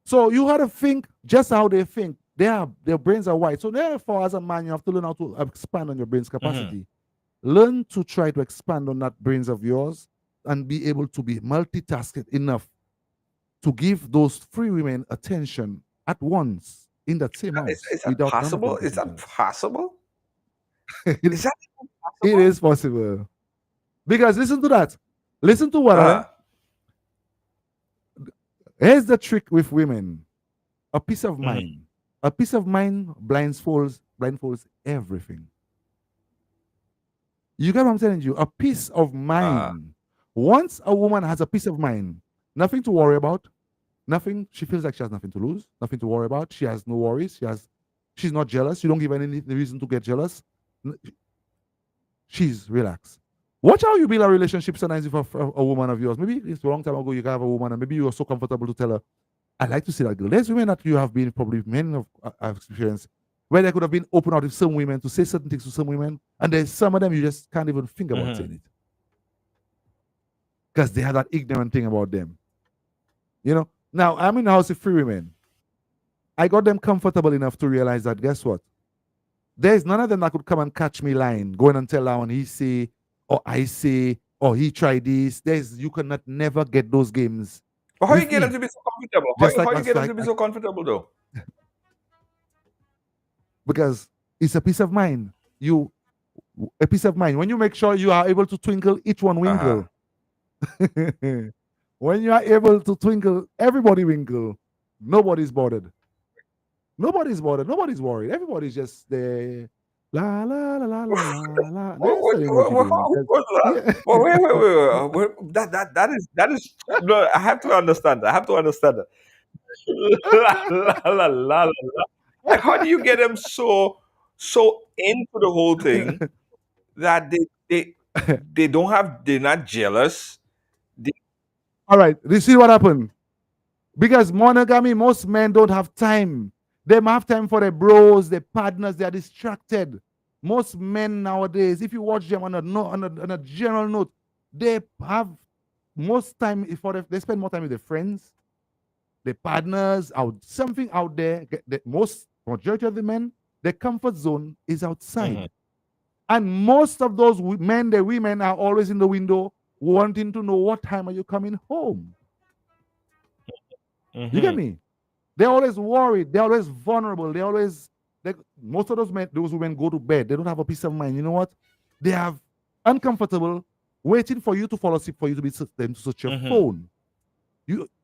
So you gotta think just how they think. Their brains are wide. So therefore, as a man, you have to learn how to expand on your brain's capacity. Learn to try to expand on that brains of yours and be able to be multitasked enough to give those three women attention at once in that same house Is that without none of them possible? Is getting that jealous. possible? It Is that even it possible? is possible. Because listen to that. Listen to what Uh-huh. here's the trick with women. A peace of Mhm. mind. A peace of mind blindfolds everything. You get what I'm telling you? A peace of mind. Once a woman has a peace of mind, nothing to worry about, nothing, she feels like she has nothing to lose, nothing to worry about. She has no worries. She's not jealous. You don't give any reason to get jealous. She's relaxed. Watch how you build a relationship sometimes with a woman of yours. Maybe it's a long time ago you have a woman and maybe you are so comfortable to tell her, I like to see that girl. There's women that you have been probably men of I've experienced where they could have been open out with some women to say certain things to some women, and there's some of them you just can't even think about saying it because they have that ignorant thing about them. You know. Now I'm in the house with three women. I got them comfortable enough to realize that guess what? There's none of them that could come and catch me lying, going and tell that one he say, or I say, or he tried this. You cannot never get those games But how you with get them me. to be so comfortable? Just like How you us, get them to be so comfortable though? because it's a peace of mind. A peace of mind. When you make sure you are able to twinkle, each one winkle. When you are able to twinkle, everybody winkle. Nobody's bothered. Nobody's bothered. Nobody's worried. Everybody's just there. La la la la la la la. They just tell you what you're doing. What's that? Yeah. Well, wait. That is no. I have to understand that. I have to understand that. La, la, la, la, la. Like, how do you get them so into the whole thing that they don't have, they're not jealous. All right, this is what happened. Because monogamy, most men don't have time. They have time for their bros, their partners. They are distracted. Most men nowadays, if you watch them on a general note, they have most time they spend more time with their friends, their partners, out something out there. The most majority of the men, their comfort zone is outside. And most of those men, the women are always in the window wanting to know what time are you coming home. You get me? They're always worried. They're always vulnerable. Most of those women go to bed. They don't have a peace of mind. You know what? They have uncomfortable waiting for you to fall asleep for you to be them to search your phone.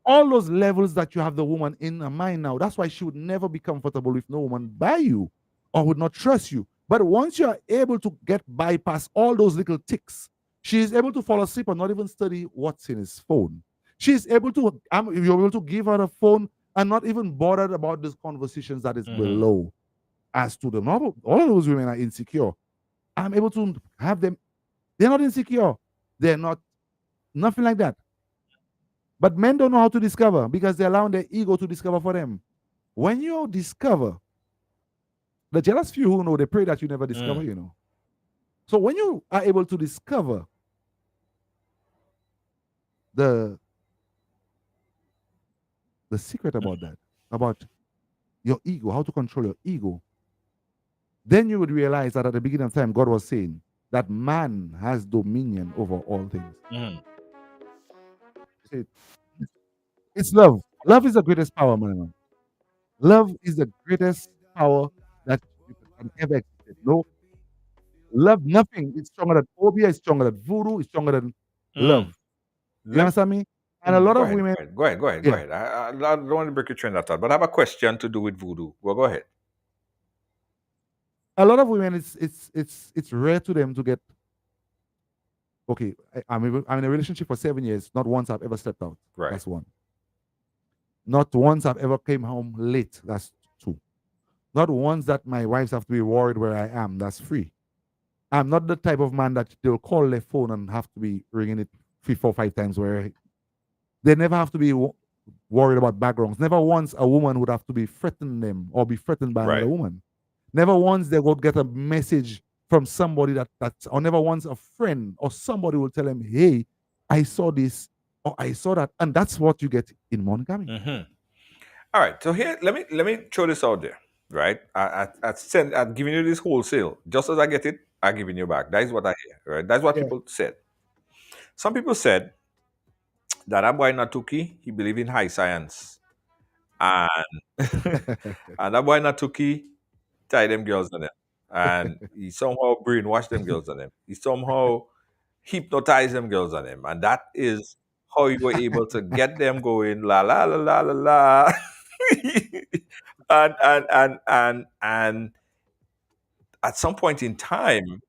All those levels that you have the woman in her mind now. That's why she would never be comfortable with no woman by you or would not trust you. But once you are able to get bypass all those little ticks, she is able to fall asleep and not even study what's in his phone. She's able to, you're able to give her the phone and not even bothered about these conversations that is below. As to them, all of those women are insecure. I'm able to have them. They're not insecure. They're not, nothing like that. But men don't know how to discover because they allow their ego to discover for them. When you discover, the jealous few who know, they pray that you never discover, you know. So when you are able to discover the secret about that, about your ego, how to control your ego, then you would realize that at the beginning of time, God was saying that man has dominion over all things. It's love. Love is the greatest power, man. Love is the greatest power that you can ever experience. No, love, nothing is stronger than phobia, is stronger than voodoo, is stronger than love. You understand me? And a lot of women. Go ahead. I don't want to break your train of thought, but I have a question to do with voodoo. Well, go ahead. A lot of women, it's rare to them to get. Okay, I'm in a relationship for 7 years. Not once I've ever stepped out. Right. That's one. Not once I've ever came home late. That's two. Not once that my wives have to be worried where I am. That's three. I'm not the type of man that they'll call their phone and have to be ringing it 3, 4, 5 times. Where they never have to be worried about backgrounds. Never once a woman would have to be threatening them or be threatened by another woman. Never once they would get a message from somebody or never once a friend or somebody will tell them, hey, I saw this or I saw that. And that's what you get in monogamy. All right. So here, let me throw this out there. Right. I've given you this wholesale. Just as I get it, I'm giving you back. That is what I hear. Right. That's what people said. Some people said that boy Natuki, he believed in high science. And and that boy Natuki tie them girls on him. And he somehow brainwashed them girls on him. He somehow hypnotized them girls on him. And that is how you were able to get them going la la la la la la. and at some point in time,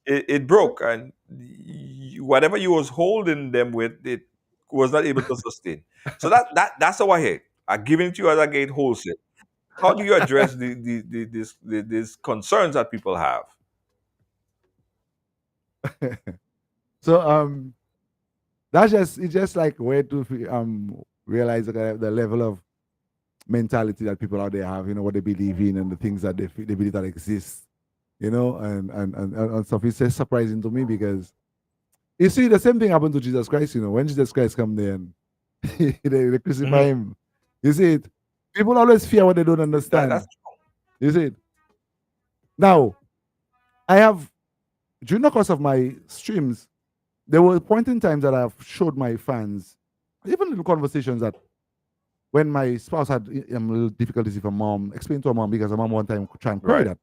it broke, and whatever you was holding them with, it was not able to sustain. So that's how I hate. I giving it to you as I get wholesale. How do you address these concerns that people have? So it's just like where to realize the level of mentality that people out there have, you know, what they believe in and the things that they believe that exist, you know, and stuff. It's just surprising to me because you see the same thing happened to Jesus Christ, you know, when Jesus Christ come there and they crucify him. You see it? People always fear what they don't understand. That's You see it? Now, I have, during the course of my streams, there were point in times that I've showed my fans, even little conversations that when my spouse had little difficulties with her mom, explain to her mom because her mom one time tried and query that.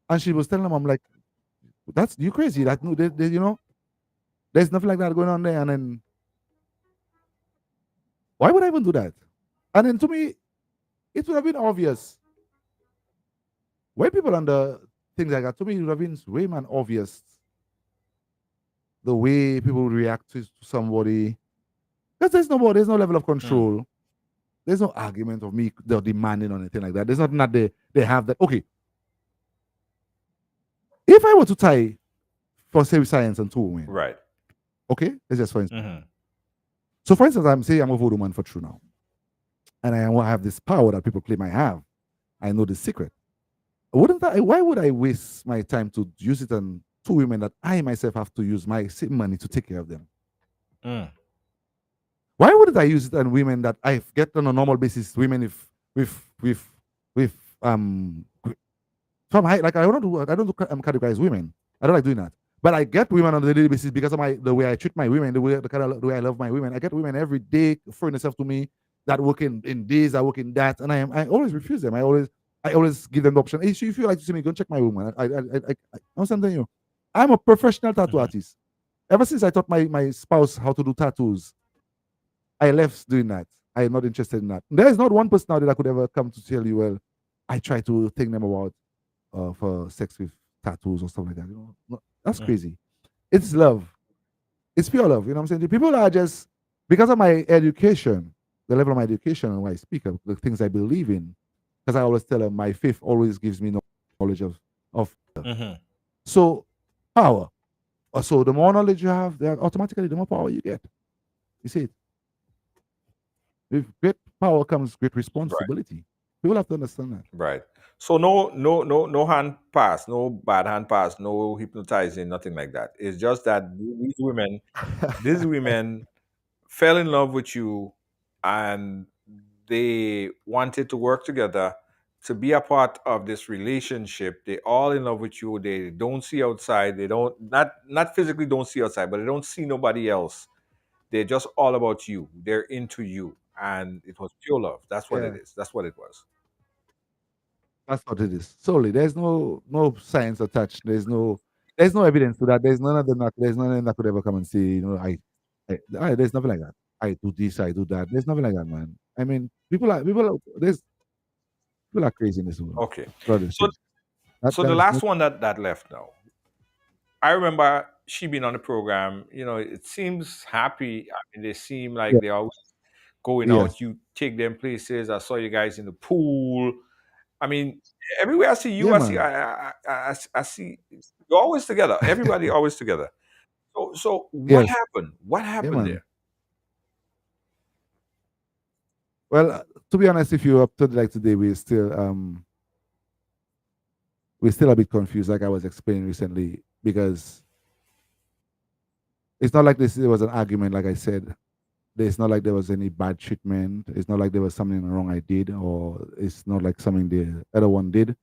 And she was telling her mom, like, that's you crazy. That no, you know, there's nothing like that going on there. And then why would I even do that? And then to me, it would have been obvious. When people under things like that, to me, it would have been way man obvious. The way people would react to somebody. Because there's no level of control. There's no argument of me they're demanding or anything like that. There's nothing that they have that. Okay. If I were to tie, for say, science and two women, Right. okay, let's just for instance. Mm-hmm. So, for instance, I'm saying I'm a voodoo man for true now, and I have this power that people claim I have. I know the secret. Wouldn't I? Why would I waste my time to use it on two women that I myself have to use my same money to take care of them? Mm. Why wouldn't I use it on women that I get on a normal basis? Women if with from high, like I don't do categorize women. I don't like doing that. But I get women on a daily basis because of the way I treat my women, the way I love my women. I get women every day throwing themselves to me that work in this, I work in that, and I always refuse them. I always give them the option. Hey, so if you like to see me, go check my woman. I'm telling you, I'm a professional tattoo Mhm. artist. Ever since I taught my spouse how to do tattoos, I left doing that. I am not interested in that. There is not one person out there that could ever come to tell you, well, I try to think them about for sex with tattoos or something like that. No, that's Mm. crazy. It's love. It's pure love. You know what I'm saying? The people are just because of my education, the level of my education and what I speak of, the things I believe in. Because I always tell them my faith always gives me knowledge of Mhm. so power. So the more knowledge you have, then automatically the more power you get. You see it? With great power comes great Right. responsibility. People have to understand that. Right. So no hand pass, no bad hand pass, no hypnotizing, nothing like that. It's just that these women fell in love with you and they wanted to work together to be a part of this relationship. They all in love with you. They don't see outside. They don't not physically don't see outside, but they don't see nobody else. They're just all about you. They're into you. And it was pure love. That's what it Yeah. is. That's what it was. That's what it is. Solely. There's no science attached. There's no evidence to that. There's none of them that could ever come and say, there's nothing like that. I do this, I do that. There's nothing like that, man. I mean, people are crazy in this world. Okay. God is So serious. That so the there's no last one that left now. I remember she being on the program, it seems happy. I mean, they seem yeah, like they're always going yes. out. You take them places. I saw you guys in the pool. I mean, everywhere I see you, Yeah, I see man. I see you're always together. Everybody always together. So what Yes. happened? What Yeah, happened man. there? Well, to be honest, if you're up to like today, we're still a bit confused, like I was explaining recently, because it's not like this. It was an argument, like I said. It's not like there was any bad treatment. It's not like there was something wrong I did, or it's not like something the other one did.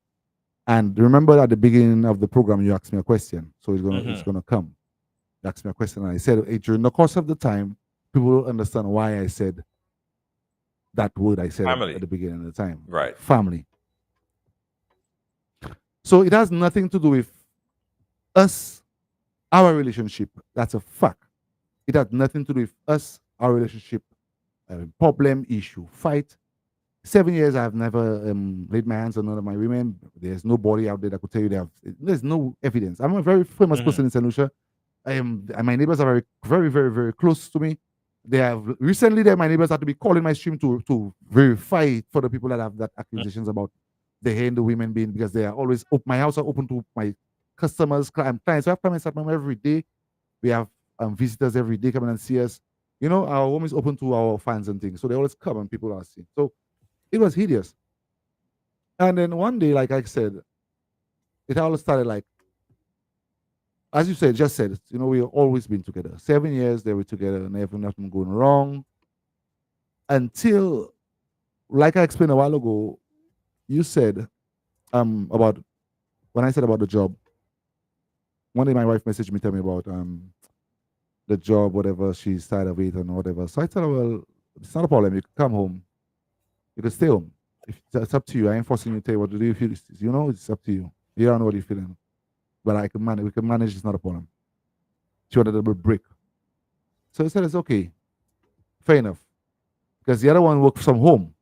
And remember, at the beginning of the program, you asked me a question, so it's Hmm. gonna come. You asked me a question, and I said during the course of the time, people will understand why I said that word I said at Family, the beginning of the time, right? family. So it has nothing to do with us, our relationship. That's a fact. It has nothing to do with us, our relationship, problem, issue, fight. 7 years, I've never laid my hands on none of my women. There's nobody out there that could tell you there's no evidence. I'm a very famous Hmm. person in St. Lucia. And my neighbors are very, very, very, very close to me. They have recently my neighbors had to be calling my stream to verify it for the people that have that accusations about the hair and the women being, because they are always my house are open to my customers, clients. We have clients at home every day. We have visitors every day coming and see us. Our home is open to our fans and things. So they always come and people are seeing. So it was hideous. And then one day, like I said, it all started like, as you said, just said, we've always been together. 7 years they were together, never nothing going wrong until, like I explained a while ago, you said about when I said about the job. One day my wife messaged me, tell me about the job, whatever she's tired of it and whatever. So I told her, well, it's not a problem. You can come home. You can stay home. If it's up to you. I ain't forcing you to tell you what to do. If it's up to you. You don't know what you're feeling. But I can manage. We can manage. It's not a problem. She wanted a little break. So I said, it's okay. Fair enough. Because the other one works from home.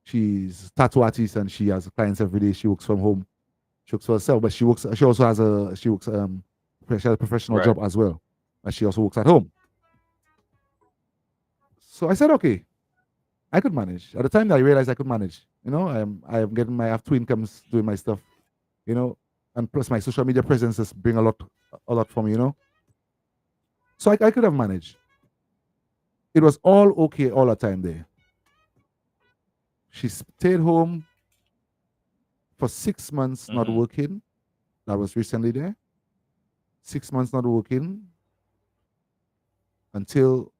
She's a tattoo artist and she has clients every day. She works from home. She works for herself, but she also she has a professional Right. job as well. And she also works at home. So I said, okay, I could manage. At the time that I realized I could manage, I have two incomes doing my stuff, you know. and plus my social media presence just bring a lot for me, you know. So I could have managed. It was all okay all the time there. She stayed home for 6 months not working. That was recently there. 6 months not working until,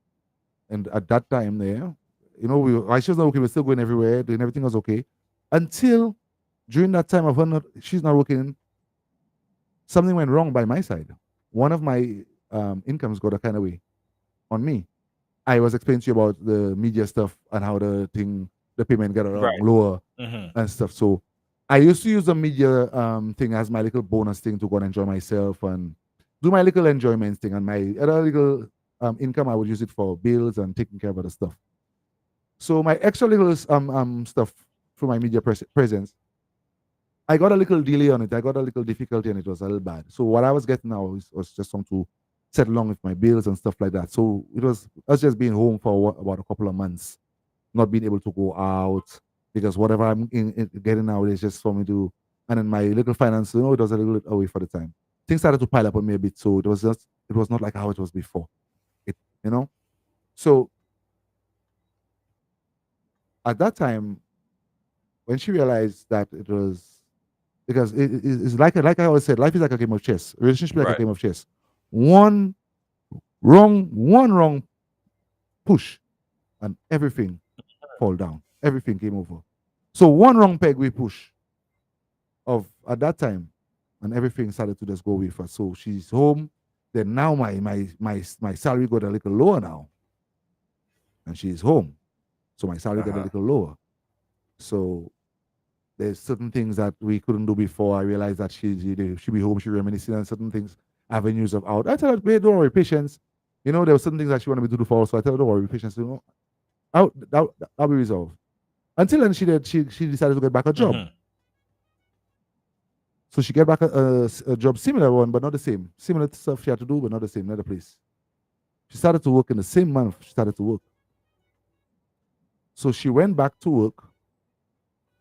and at that time there, you know, she was not working, we were still going everywhere, doing everything was okay. Until during that time of her she's not working, something went wrong by my side. One of my incomes got a kind of way on me. I was explaining to you about the media stuff and how the payment got lower and stuff. So I used to use the media thing as my little bonus thing to go and enjoy myself and do my little enjoyment thing. And my other little income, I would use it for bills and taking care of other stuff. So my extra little stuff through my media presence, I got a little delay on it. I got a little difficulty and it was a little bad. So what I was getting now was just something to settle along with my bills and stuff like that. So it was us just being home for about a couple of months, not being able to go out because whatever I'm getting now is just for me to, and then my little finance, you know, it was a little bit away for the time. Things started to pile up on me a bit. So it was not like how it was before, you know? So at that time, when she realized that it was, because it's like I always said, life is like a game of chess. Relationship is like a game of chess. One wrong push, and everything fall down. Everything came over. So one wrong peg we push at that time, and everything started to just go with her. So she's home. Then now my salary got a little lower now, and she's home. So my salary got a little lower. So there's certain things that we couldn't do before. I realized that she be home, she reminiscing on certain things, avenues of out. I tell her, don't worry, patience. You know, there were certain things that she wanted me to do for her. So I tell her, don't worry, patience. You know, that'll be resolved. Until then, she decided to get back a job. So she get back a job, similar one, but not the same. Similar stuff she had to do, but not the same, another place. She started to work in the same month she started to work. So she went back to work.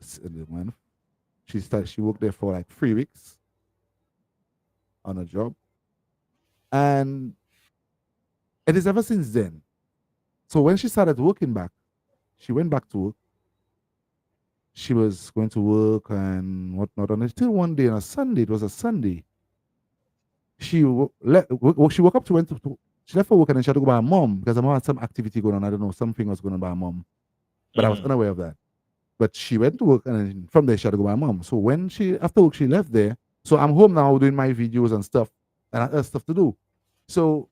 She worked there for like 3 weeks on a job, and it is ever since then. So when she started working back, she went back to work. She was going to work and whatnot, and until one day on a Sunday, it was a Sunday. She woke up she left for work and then she had to go by her mom because her mom had some activity going on. I don't know, something was going on by her mom, but I was unaware of that. But she went to work and then from there she had to go by her mom. So when after work she left there. So I'm home now doing my videos and stuff, and I had stuff to do. So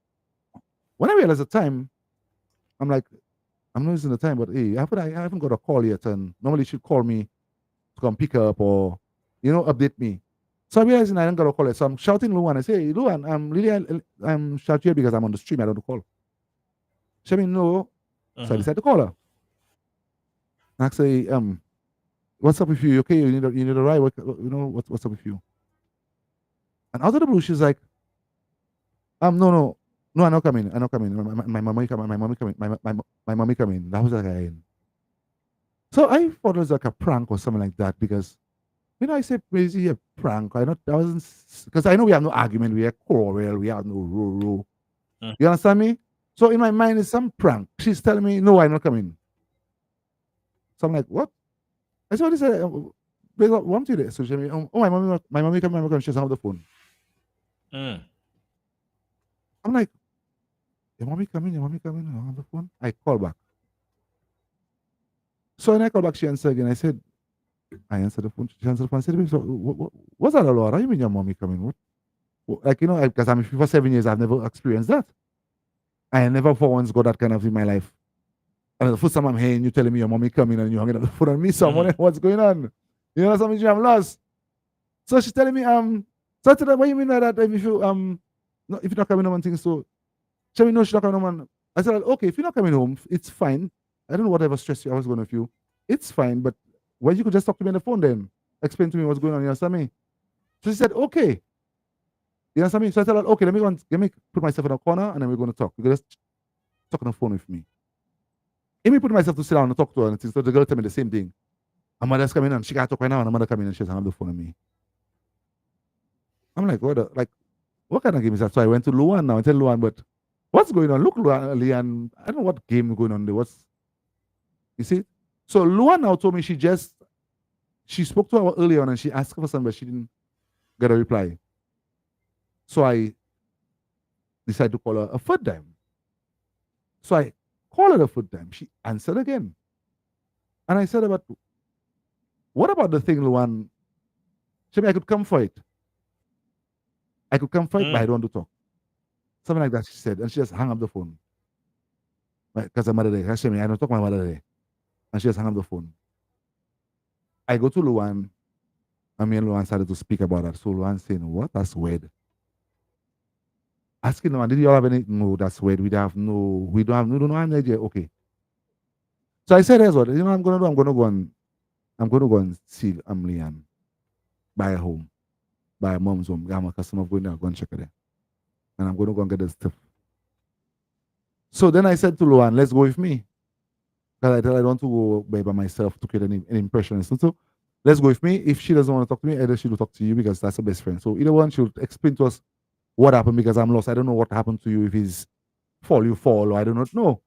when I realized the time, I'm like, I'm not using the time, but hey, I haven't got a call yet, and normally she'd call me to come pick up or, you know, update me. So I realized I haven't got a call yet. So I'm shouting Luan. I say, hey, Luan, I'm shouting here because I'm on the stream. I don't call. She said, no. So I decided to call her. And I say, what's up with you? Okay, you need a ride. What's up with you? And out of the blue, she's like, no, I'm not coming. I'm not coming. My mommy coming. My mommy coming. That was like so I thought it was like a prank or something like that because, you know, I said crazy a prank. I wasn't, because I know we have no argument, we have quarrel, we have no rule. You understand me? So in my mind, it's some prank. She's telling me, no, I'm not coming. So I'm like, what? I said, what is that? What do you do? So she said, oh, my mommy coming. She doesn't have the phone. I'm like, your mommy coming? I don't have the phone. I call back. So when I call back, she answered again. I said, I answered the phone. She answered the phone. I said to me, so what's that all about? How you mean your mommy coming? What? Like, you know, because I'm for 7 years, I've never experienced that. I never for once got that kind of in my life. And the first time I'm hearing you telling me your mommy coming and you hanging up the phone on me, someone, what's going on? You know, something I'm lost. So she's telling me, so I said, what do you mean by that? If you're not coming home and things, so she said, no, she's not coming home. And I said, okay, if you're not coming home, it's fine. I don't know whatever stress I was going with you. It's fine, but why you could just talk to me on the phone then? Explain to me what's going on, you understand me? So she said, okay. You understand me? So I said, okay, let me put myself in a corner and then we're going to talk. You're just talk on the phone with me. Let me put myself to sit down and talk to her and so the girl tell me the same thing. Her mother's coming in, she got to talk right now, and her mother coming in and she doesn't have the phone on me. I'm like, what kind of game is that? So I went to Luan now and tell Luan, but what's going on? Look, Luan, Leanne, I don't know what game going on there. You see? So Luan now told me she spoke to her earlier on and she asked for something, but she didn't get a reply. So I decided to call her a third time. So I called her a third time. She answered again. And I said, what about the thing, Luan? She said, I could come for it. But I don't want to talk. Something like that, she said. And she just hung up the phone. Because her mother there. I said, I don't talk to my mother there. And she just hung up the phone. I go to Luan. And me and Luan started to speak about that. So Luan saying, what? That's weird. Asking Luan, did you all have any? No, that's weird. We don't have no idea. Okay. So I said, here's what, I'm gonna do. I'm gonna go and see Leanne. Buy a home. Buy a mom's home. I'm a customer going there, go and check it there. And I'm gonna go and get the stuff. So then I said to Luan, let's go with me. Because I don't want to go by myself to create an impression. So let's go with me. If she doesn't want to talk to me, either she will talk to you because that's her best friend. So either one, she'll explain to us what happened because I'm lost. I don't know what happened to you. If it's you fall, or I do not know.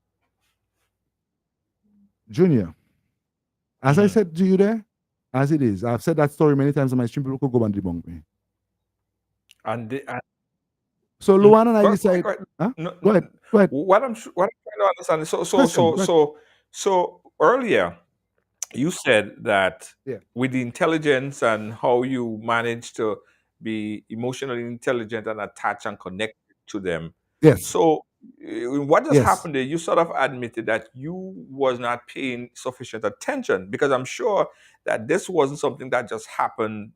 Junior, as I said to you there, as it is, I've said that story many times on my stream. People could go and debunk me. So Luan and I decided. Go ahead. What I'm trying to understand. So earlier, you said that with the intelligence and how you manage to be emotionally intelligent and attach and connect to them. Yes. So what just happened there? You sort of admitted that you was not paying sufficient attention because I'm sure that this wasn't something that just happened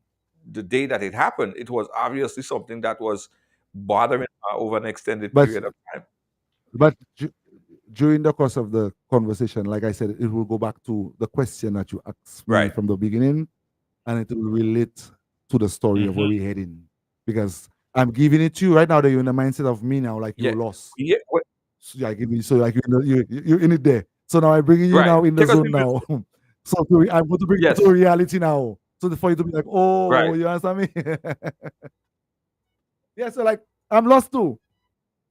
the day that it happened. It was obviously something that was bothering her over an extended period of time. But during the course of the conversation, like I said, it will go back to the question that you asked me from the beginning, and it will relate to the story of where we're heading. Because I'm giving it to you right now that you're in the mindset of me now, like you're lost. Yeah. So I give you, so like you're in it there. So now I'm bringing you now in the zone now. So I'm going to bring you to reality now. So for you to be like, oh, you understand me? Yeah, so like I'm lost too.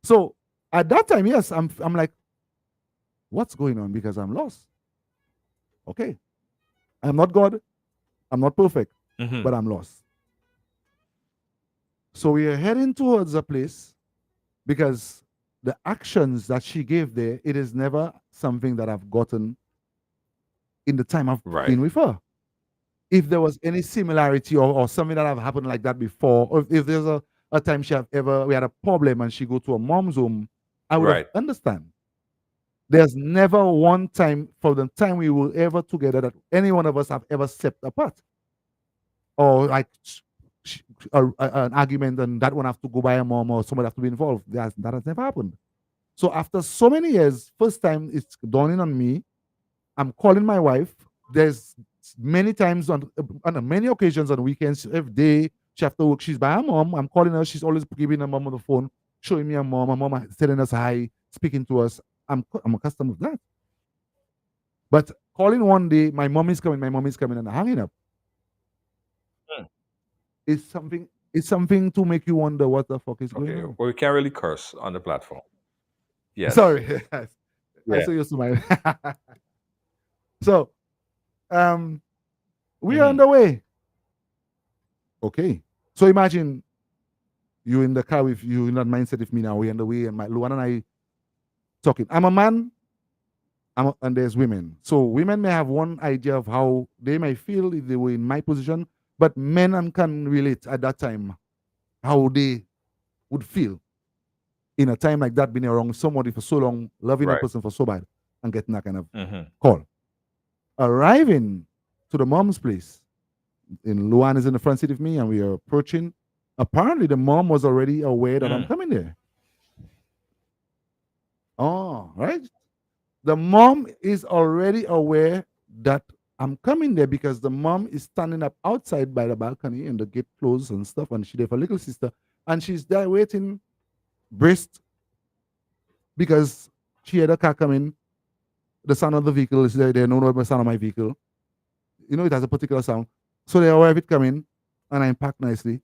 So at that time, yes, I'm like, what's going on? Because I'm lost. Okay. I'm not God. I'm not perfect, but I'm lost. So we are heading towards a place because the actions that she gave there, it is never something that I've gotten in the time I've been with her. If there was any similarity or something that have happened like that before, or if there's a time we had a problem and she go to a mom's home, I would have understand. There's never one time for the time we were ever together that any one of us have ever stepped apart. Or like an argument and that one have to go by a mom or somebody have to be involved. That has never happened. So after so many years, first time it's dawning on me, I'm calling my wife. There's many times on many occasions on weekends, every day she have to work, she's by her mom. I'm calling her, she's always giving her mom on the phone, showing me her mom. Her mom is telling us hi, speaking to us. I'm accustomed to that. But calling one day, my mom is coming, and hanging up. It's something to make you wonder what the fuck is going on. Well, we can't really curse on the platform. Yes. Sorry. I so used to my So we are on the way. Okay. So imagine you in the car with you in that mindset with me now. We're on the way, and my Luan and I talking. I'm a man, and there's women. So women may have one idea of how they might feel if they were in my position, but men can relate at that time how they would feel in a time like that, being around somebody for so long, loving a person for so bad, and getting that kind of call. Arriving to the mom's place, in Luan is in the front seat with me, and we are approaching. Apparently, the mom was already aware that I'm coming there. Oh, right. The mom is already aware that I'm coming there because the mom is standing up outside by the balcony and the gate closed and stuff, and she's there for little sister, and she's there waiting, braced, because she had a car coming. The sound of the vehicle is there. They know the sound of my vehicle. You know, it has a particular sound. So they aware of it coming, and I'm packed nicely.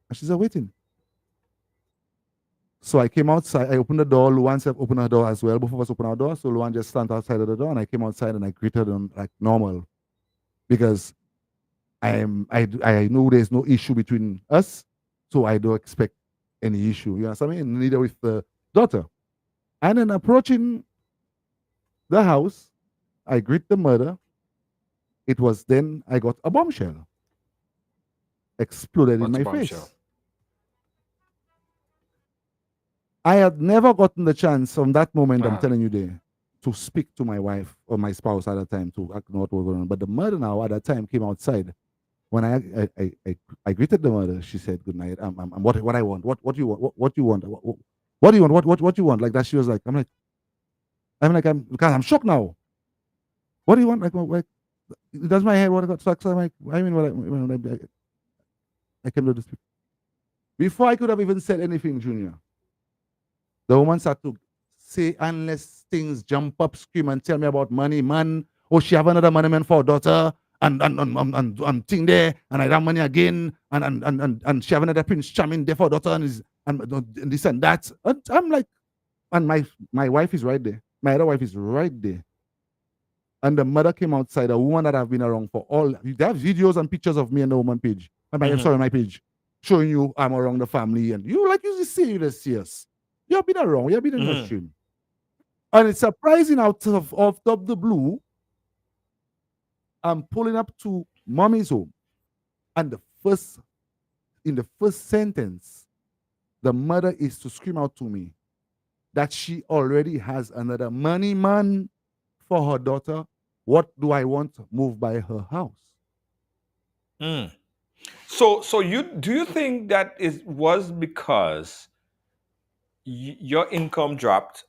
And she said, waiting. So I came outside. I opened the door. Luan said, open her door as well. Both of us opened our door. So Luan just stand outside of the door, and I came outside and I greeted them like normal, because I know there's no issue between us, so I don't expect any issue. You know what I mean? Neither with the daughter. And then approaching the house, I greet the mother. It was then I got a bombshell exploded in What's my the bombshell? face. I had never gotten the chance from that moment, I'm telling you there, to speak to my wife or my spouse at the time to know what was going on. But the mother now at that time came outside. When I greeted the mother, she said, "Good night. What I want. What you want? What you want? What do you want? What you want?" Like that. She was like, because I'm shocked now. What do you want? Like that's my head. What I got stuck. So I'm like, I mean, I can do this. Before I could have even said anything, Junior, the woman started to say unless things jump up, scream, and tell me about money, man. Oh, she have another money man for her daughter, and thing there, and I have money again, and she have another prince charming there for her daughter, and this and that. And I'm like, and my wife is right there. My other wife is right there. And the mother came outside, a woman that I've been around for all. They have videos and pictures of me and the woman page. Sorry, my page, showing you I'm around the family, and you see you just see us. You've been around, you've been in the stream. And it's surprising out of the blue. I'm pulling up to mommy's home. And in the first sentence, the mother is to scream out to me that she already has another money man for her daughter. What do I want moved by her house? So do you think that was because your income dropped?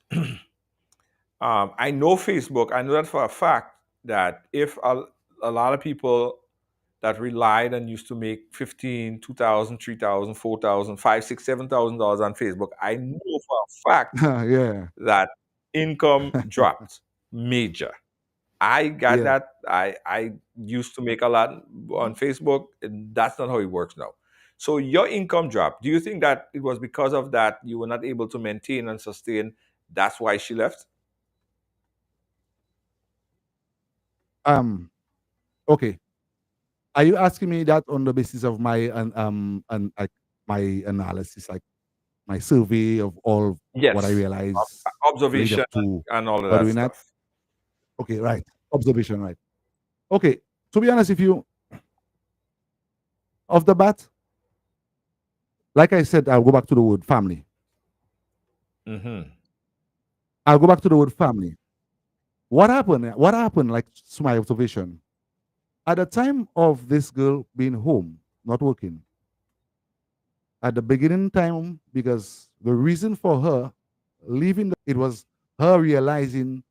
I know Facebook. I know that for a fact that if a lot of people that relied and used to make $15,000, $2,000, $3,000, $4,000, $5,000, $6,000, $7,000 on Facebook, I know for a fact Yeah. that income dropped major. I got Yeah. that. I used to make a lot on Facebook, and that's not how it works now. So your income dropped. Do you think that it was because of that you were not able to maintain and sustain? That's why she left? Okay. Are you asking me that on the basis of my like my analysis, like my survey of all what I Yes. realized lead Observation up to and all of her that doing that? stuff. Okay, right. Observation, right. Okay. To be honest with you, off the bat, like I said, I'll go back to the word family. I'll go back to the word family. What happened? What happened, like to my observation? At the time of this girl being home, not working, at the beginning time, because the reason for her leaving, it was her realizing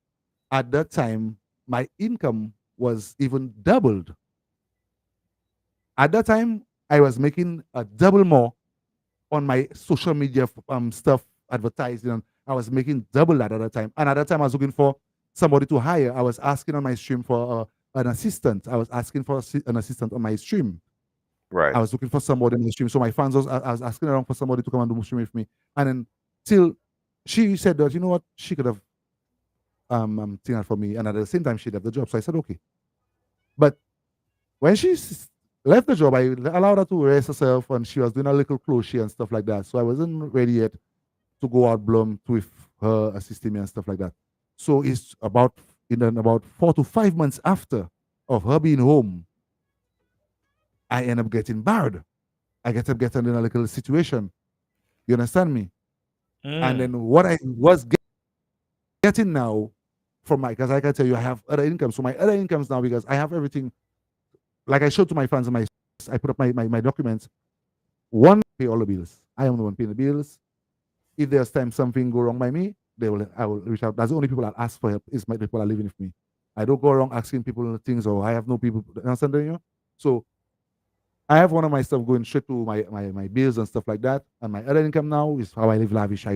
at that time my income was even doubled. At that time, I was making a double more on my social media stuff, advertising, and I was making double that at that time. And at that time, I was looking for somebody to hire. I was asking on my stream for an assistant. I was asking for an assistant on my stream. Right. I was looking for somebody in the stream. So my fans I was asking around for somebody to come and do stream with me. And then till she said that, you know what, she could have taken that for me. And at the same time, she left the job. So I said, okay. But when she left the job, I allowed her to rest herself, and she was doing a little crochet and stuff like that. So I wasn't ready yet to go out blunt with her assisting me and stuff like that. So it's about 4 to 5 months after of her being home, I end up getting barred. I get up getting in a little situation. You understand me? And then what I was getting now from because like I tell you, I have other income. So my other incomes now, because I have everything, like I showed to my fans, and I put up my documents. One, pay all the bills. I am the one paying the bills. If there's time something go wrong by me, I will reach out. That's the only people I'll ask for help is my people are living with me. I don't go around asking people things, or I have no people. Understand you? So I have one of my stuff going straight to my bills and stuff like that. And my other income now is how I live lavish.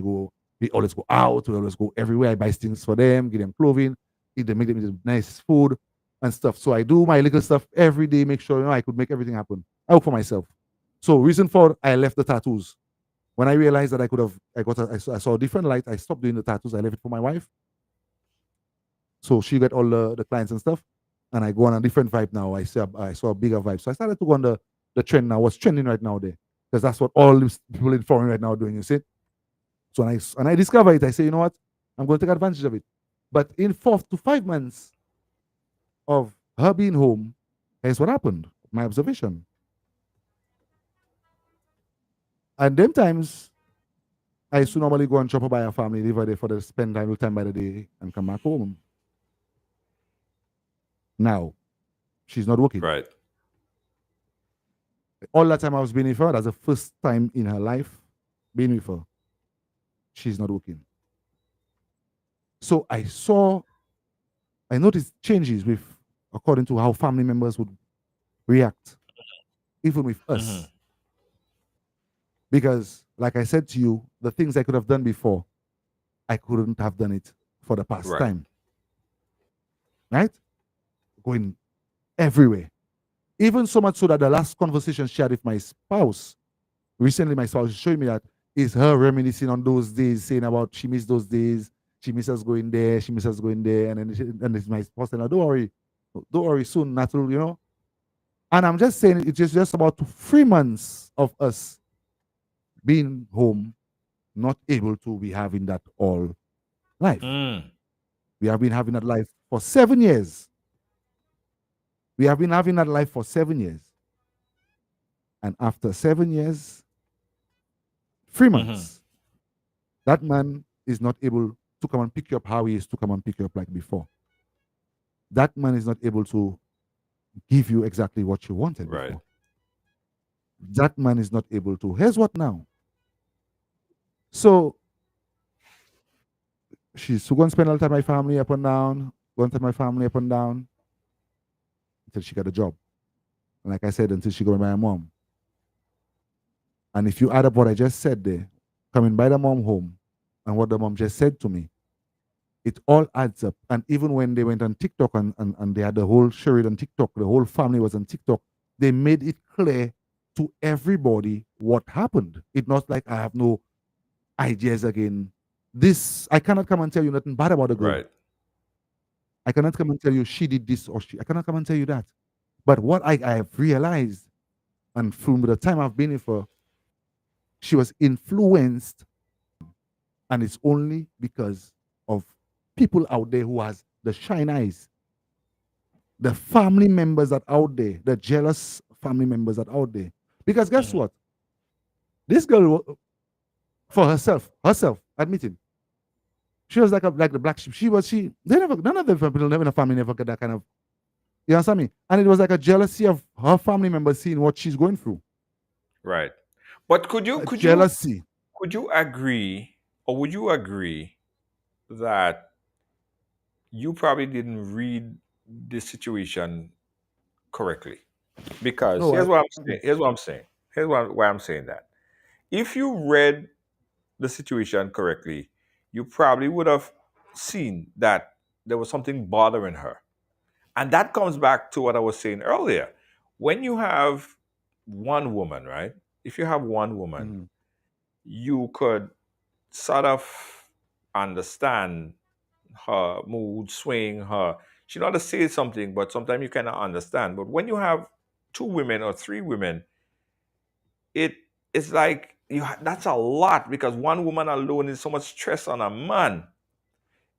We always go out, we always go everywhere. I buy things for them, give them clothing, make them nice food and stuff. So I do my little stuff every day, make sure I could make everything happen. I work for myself. So reason for I left the tattoos. When I realized that I saw a different light, I stopped doing the tattoos. I left it for my wife. So she got all the clients and stuff. And I go on a different vibe now. I saw a bigger vibe. So I started to go on the trend now. What's trending right now there? Because that's what all these people in foreign right now are doing, you see? So when I discover it, I say, you know what? I'm going to take advantage of it. But in 4 to 5 months of her being home, here's what happened. My observation. And them times, I used to normally go and chop by her family, live there for the spend time by the day, and come back home. Now, she's not working. Right. All that time I was being with her, that's the first time in her life being with her. She's not working. So I noticed changes according to how family members would react, even with us. Because, like I said to you, the things I could have done before, I couldn't have done it for the past time. Right? Going everywhere. Even so much so that the last conversation she had with my spouse, recently my spouse showing me that is her reminiscing on those days, saying about she missed those days, she misses going there, she misses going there, and then it's my spouse saying, don't worry, soon, natural, you know. And I'm just saying it's just about 3 months of us being home, not able to be having that all life. We have been having that life for 7 years. We have been having that life for 7 years. And after 7 years, 3 months, that man is not able to come and pick you up how he used to come and pick you up like before. That man is not able to give you exactly what you wanted before. That man is not able to. Here's what now. So she's going to spend all the time with my family up and down, going to my family up and down until she got a job. And like I said, until she got by my mom. And if you add up what I just said there, coming by the mom home and what the mom just said to me, it all adds up. And even when they went on TikTok and they had the whole charade on TikTok, the whole family was on TikTok, they made it clear to everybody what happened. It's not like I have no ideas again. I cannot come and tell you nothing bad about the girl. I cannot come and tell you she did this or I cannot come and tell you that. But what I have realized, and from the time I've been with her, she was influenced, and it's only because of people out there who has the shine eyes, the family members that out there, the jealous family members that out there. Because guess what? This girl, for herself, admitting, she was like the black sheep. None of the people in the family never get that kind of, you understand me? And it was like a jealousy of her family members seeing what she's going through. Right. But could you agree, or would you agree that you probably didn't read the situation correctly? Because here's what I'm saying. Here's why I'm saying that. If you read the situation correctly, you probably would have seen that there was something bothering her. And that comes back to what I was saying earlier. When you have one woman, right? If you have one woman, you could sort of understand her mood swing, she know how to say something, but sometimes you cannot understand. But when you have 2 women or 3 women, it's like that's a lot, because one woman alone is so much stress on a man.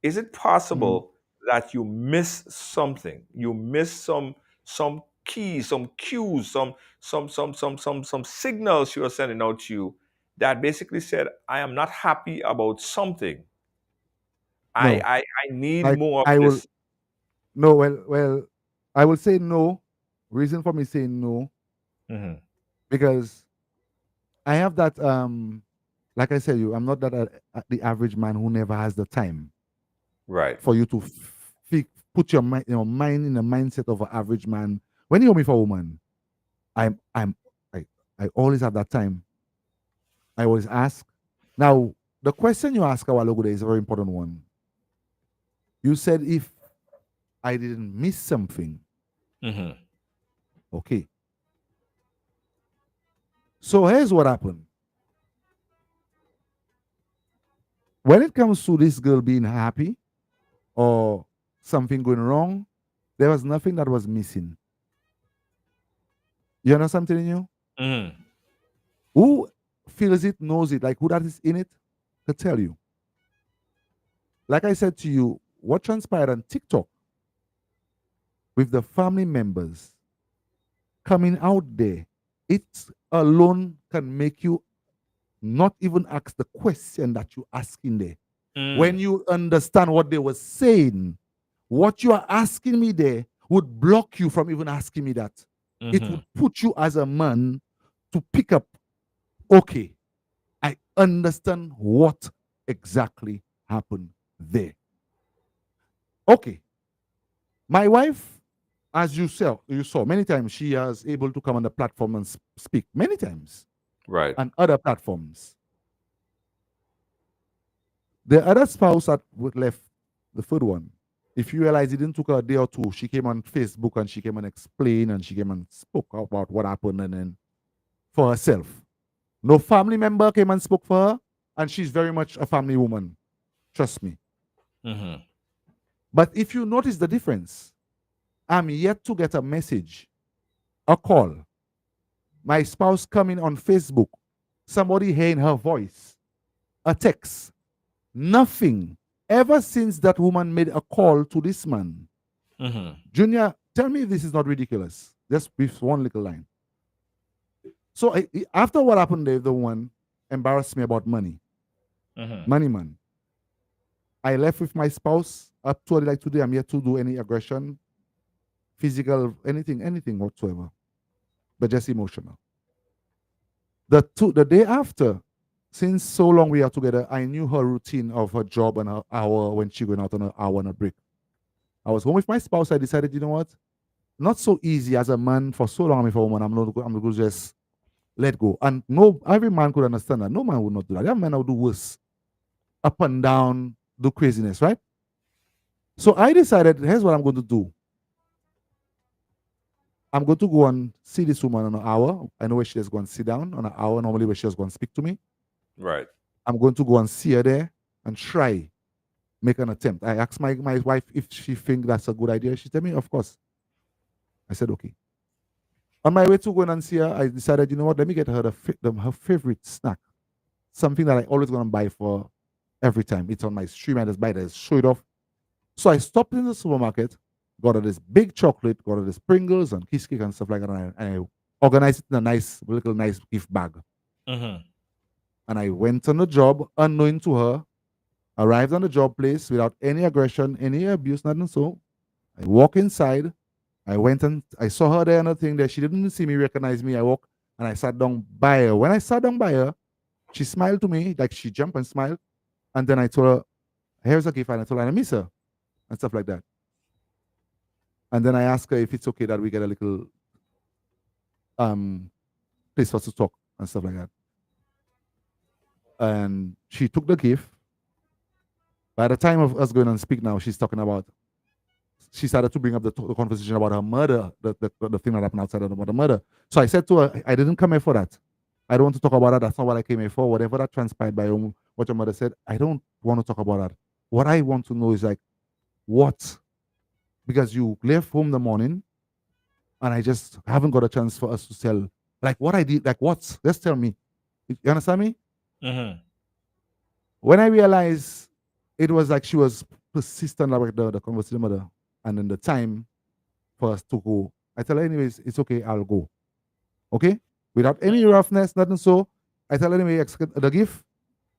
Is it possible that you miss something? You miss some keys, some cues, some signals she was sending out to you that basically said, I am not happy about something. No. I need more of this. No, well, I will say no. Reason for me saying no, because I have that, like I said, I'm not that the average man who never has the time, right, for you to put your mind in the mindset of an average man. When you hold me for a woman, I always have that time. I always ask. Now, the question you ask a while ago is a very important one. You said if I didn't miss something. Okay. So here's what happened. When it comes to this girl being happy or something going wrong, there was nothing that was missing. You know something in you? Mm. Who feels it, knows it, like who that is in it, to tell you. Like I said to you, what transpired on TikTok with the family members coming out there, it alone can make you not even ask the question that you're asking there. Mm. When you understand what they were saying, what you are asking me there would block you from even asking me that. It would put you as a man to pick up, okay, I understand what exactly happened there. Okay. My wife, as you saw many times, she is able to come on the platform and speak many times. Right. On other platforms. The other spouse that left, the third one, if you realize it didn't took her a day or two, she came on Facebook and she came and explained and she came and spoke about what happened and then for herself. No family member came and spoke for her, and she's very much a family woman. Trust me. But if you notice the difference, I'm yet to get a message, a call, my spouse coming on Facebook, somebody hearing her voice, a text, nothing. Ever since that woman made a call to this man. Junior, tell me if this is not ridiculous. Just with one little line. So after what happened there, the one embarrassed me about money. Money man. I left with my spouse up to like today. I'm yet to do any aggression, physical, anything whatsoever, but just emotional. The day after, since so long we are together, I knew her routine of her job and her hour when she went out on her hour on a break. I was home with my spouse. I decided, you know what? Not so easy as a man for so long. I'm with a woman. I'm not going to just let go. And no, every man could understand that. No man would not do that. Every man would do worse. Up and down, do craziness, right? So I decided, here's what I'm going to do. I'm going to go and see this woman on an hour. I know where she is going to sit down on an hour, normally where she is going to speak to me. Right. I'm going to go and see her there and try, make an attempt. I asked my wife if she think that's a good idea. She told me, of course. I said, okay. On my way to go and see her, I decided, you know what, let me get her her favorite snack. Something that I always going to buy for every time. It's on my stream. I just buy it, I just show it off. So I stopped in the supermarket, got her this big chocolate, got her this Pringles and kiss cake and stuff like that. And I organized it in a nice gift bag. And I went on the job, unknowing to her, arrived on the job place without any aggression, any abuse, nothing. So I walk inside. I went and I saw her there and a thing there. She didn't see me, recognize me. I walked and I sat down by her. When I sat down by her, she smiled to me, like she jumped and smiled. And then I told her, here's a gift. And I told her I miss her and stuff like that. And then I asked her if it's okay that we get a little place for us to talk and stuff like that. And she took the gift. By the time of us going and speak now, she started to bring up the conversation about her murder, the thing that happened outside about the murder. So I said to her, I didn't come here for that. I don't want to talk about that. That's not what I came here for. Whatever that transpired by what your mother said, I don't want to talk about that. What I want to know is like, what? Because you left home in the morning and I just haven't got a chance for us to tell, like what I did, like what? Just tell me. You understand me? When I realized it was like she was persistent about the conversation with mother, and then the time for us to go, I tell her, anyways, it's okay, I'll go. Okay? Without any roughness, nothing. So I tell her, anyway, the gift,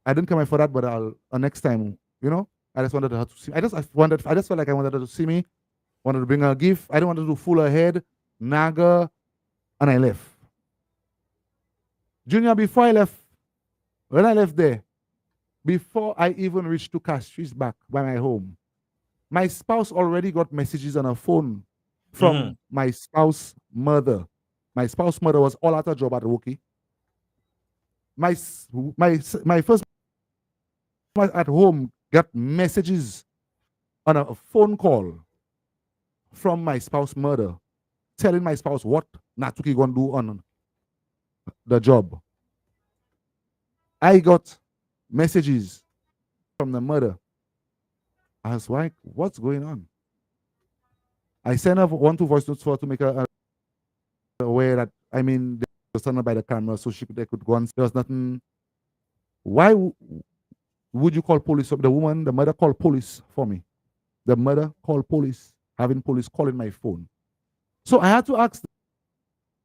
I didn't come here for that, but I'll next time, you know, I just wanted her to see me. I just felt like I wanted her to see me, wanted to bring her a gift. I didn't want to fool her head, nag her, and I left. Junior, before I left, when I left there, before I even reached to Castries back by my home, my spouse already got messages on her phone from my spouse's mother. My spouse's mother was all out of job at Wookie. My first at home got messages on a phone call from my spouse's mother telling my spouse what Natuki gonna do on the job. I got messages from the mother. I was like, what's going on? I sent her 1-2 voice notes for her to make her aware that, I mean, they was turned by the camera so they could go on. There was nothing. Why would you call police? The mother called police for me. The mother called police, having police calling my phone. So I had to ask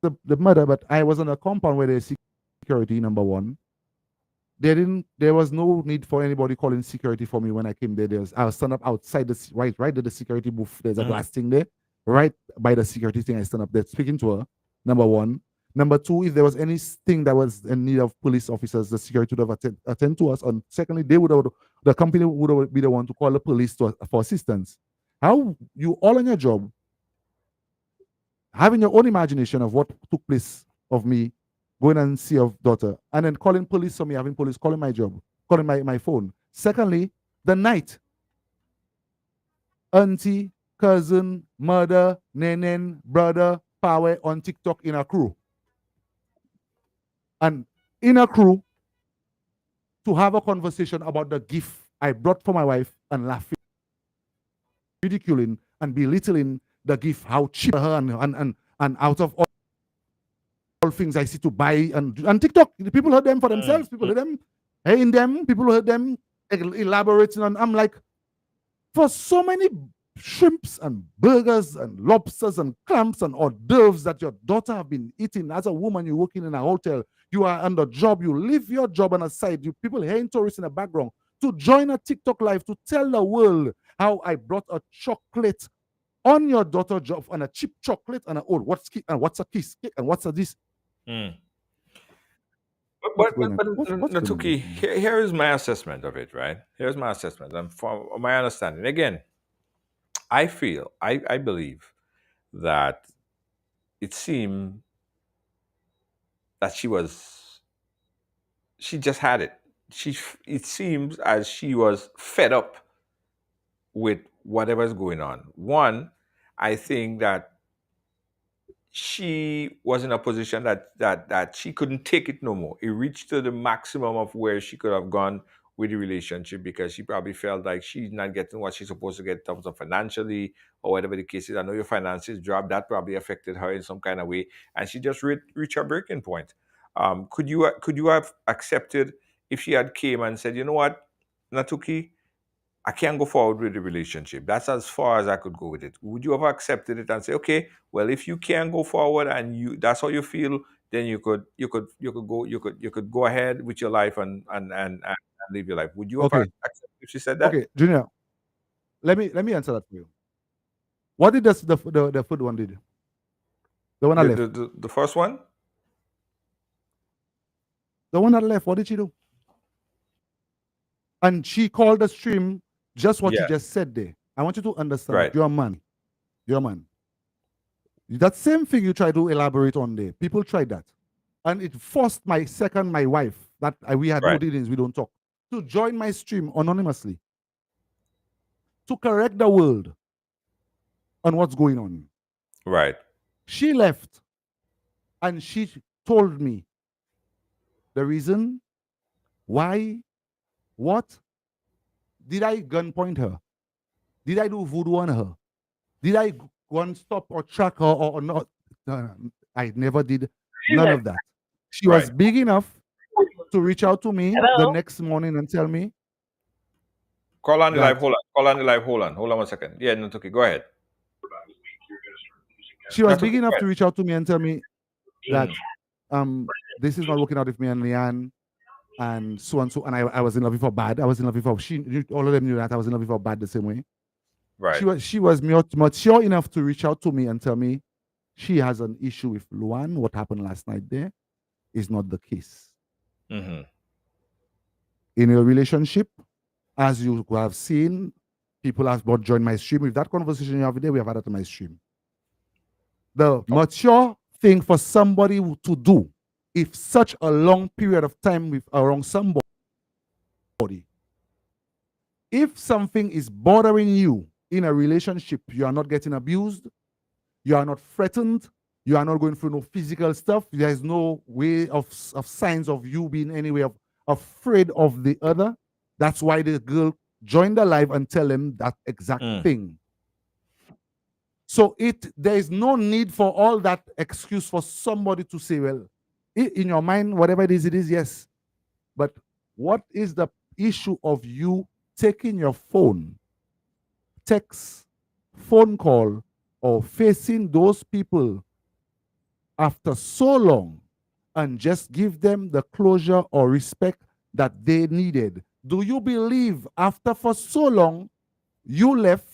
the mother, but I was on a compound where there's security, number one. There was no need for anybody calling security for me when I came there. I was stand up outside right at the security booth. There's a glass thing there, right by the security thing. I stand up there speaking to her. Number one. Number two, if there was anything that was in need of police officers, the security would have attend to us. And secondly, the company would be the one to call the police for assistance. How you all on your job, having your own imagination of what took place of me going and see your daughter, and then calling police on me, having police calling my job, calling my phone. Secondly, the night, auntie, cousin, mother, nenen, brother, power on TikTok in a crew. And in a crew, to have a conversation about the gift I brought for my wife and laughing, ridiculing, and belittling the gift, how cheap her and out of all things I see to buy and TikTok, people heard them for themselves. People heard them, in them. People heard them elaborating on. I'm like, for so many shrimps and burgers and lobsters and clams and hors d'oeuvres that your daughter have been eating as a woman, you're working in a hotel, you are on the job, you leave your job on the side, you people hearing tourists in the background to join a TikTok live to tell the world how I brought a chocolate on your daughter's job and a cheap chocolate and what's a kiss and what's a this. But Natuki, here is my assessment of it, right? Here's my assessment. And from my understanding, again, I believe that it seemed that she just had it. It seems as she was fed up with whatever's going on. One, I think that she was in a position that she couldn't take it no more. It reached to the maximum of where she could have gone with the relationship because she probably felt like she's not getting what she's supposed to get in terms of financially or whatever the case is. I know your finances dropped. That probably affected her in some kind of way. And she just reached her breaking point. Could you have accepted if she had came and said, you know what, Natuki, I can't go forward with the relationship. That's as far as I could go with it. Would you have accepted it and say, okay, well, if you can't go forward and that's how you feel, then you could go ahead with your life and live your life. Would you have accepted if she said that? Okay, Junior, let me answer that for you. What did the food one did? The one that left. The first one? The one that left, what did she do? And she called the stream just what you just said there. I want you to understand. Right. You're a man. You're a man. That same thing you try to elaborate on there. People tried that. And it forced my wife, that we had no dealings, we don't talk, to join my stream anonymously. To correct the world on what's going on. Right. She left and she told me the reason why. What? Did I gunpoint her? Did I do voodoo on her? Did I go and stop or track her or not? I never did none of that. She was big enough to reach out to me the next morning and tell me. Call on the live. Hold on. Call on the live. Hold on 1 second. Yeah, Natuki, go ahead. She was big enough to reach out to me and tell me that this is not working out with me and Leanne. And so and so, and I was in love with her bad. I was in love with her. All of them knew that I was in love with her bad the same way. Right. She was mature enough to reach out to me and tell me she has an issue with Luan. What happened last night there is not the case. Mm-hmm. In a relationship, as you have seen, people have both joined my stream. With that conversation you have there, we have had it on my stream. The mature thing for somebody to do, if such a long period of time with around somebody, if something is bothering you in a relationship, you are not getting abused, you are not threatened, You are not going through no physical stuff. There's no way of signs of you being any way of afraid of the other. That's why the girl joined the live and tell him that exact thing. So there is no need for all that excuse for somebody to say, well, in your mind, whatever it is, yes. But what is the issue of you taking your phone, text, phone call, or facing those people after so long and just give them the closure or respect that they needed? Do you believe after for so long you left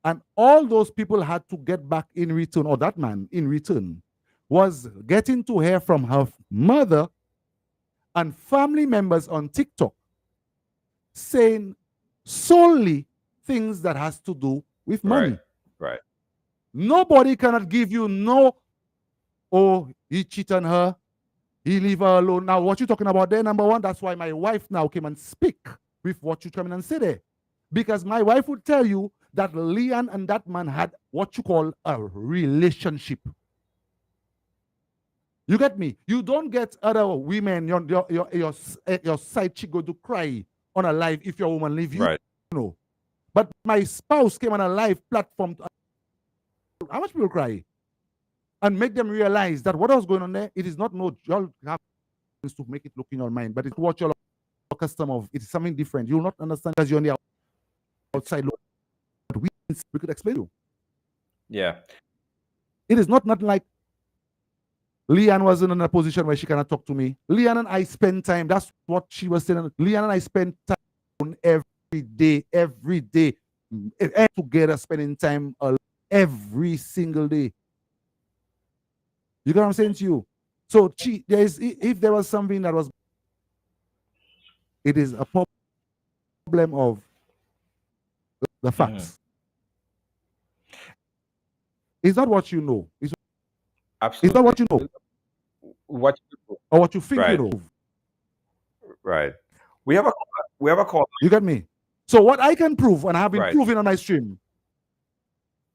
and all those people had to get back in return, or that man in return was getting to hear from her mother and family members on TikTok saying solely things that has to do with money? Right. Nobody cannot give you no, oh, he cheated on her, he leave her alone. Now, what you talking about there, number one, that's why my wife now came and speak with what you come in and say there. Because my wife would tell you that Leon and that man had what you call a relationship. You get me? You don't get other women, your side chick go to cry on a live if your woman leave you. Right. No. But my spouse came on a live platform. How much people cry? And make them realize that what was going on there, it is not no, y'all have to make it look in your mind, but it's what you're accustomed of. It is something different. You'll not understand because you're on the outside. But we could explain to you. Yeah. It is not like Leanne wasn't in a position where she cannot talk to me. Leanne and I spend time. That's what she was saying. Leanne and I spend time every day, together, spending time every single day. You get what I'm saying to you? So if there was something that was, it is a problem of the facts. It's not what you know. Absolutely. It's not what you know. What you know. Or what you think you know. Right. We have a call. You get me? So what I can prove, and I have been proving on my stream,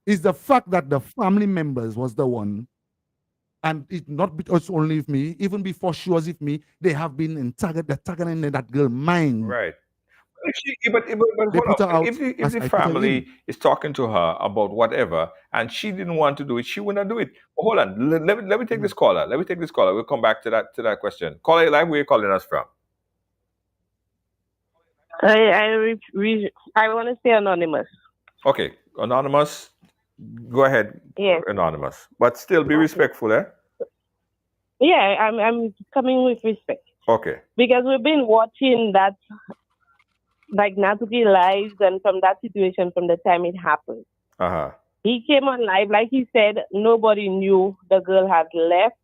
is the fact that the family members was the one, and it's not because only with me, even before she was with me, they have been targeting that girl's mind. Right. But hold on. If the family is talking to her about whatever and she didn't want to do it, she would not do it. But hold on. Let me take this caller. We'll come back to that question. Caller, live, where are you calling us from? I want to stay anonymous. Okay, anonymous. Go ahead. Yes. Anonymous, but still be respectful, eh? Yeah, I'm coming with respect. Okay. Because we've been watching that, like Natuki lives, and from that situation, from the time it happened. He came on live, like he said, nobody knew the girl had left.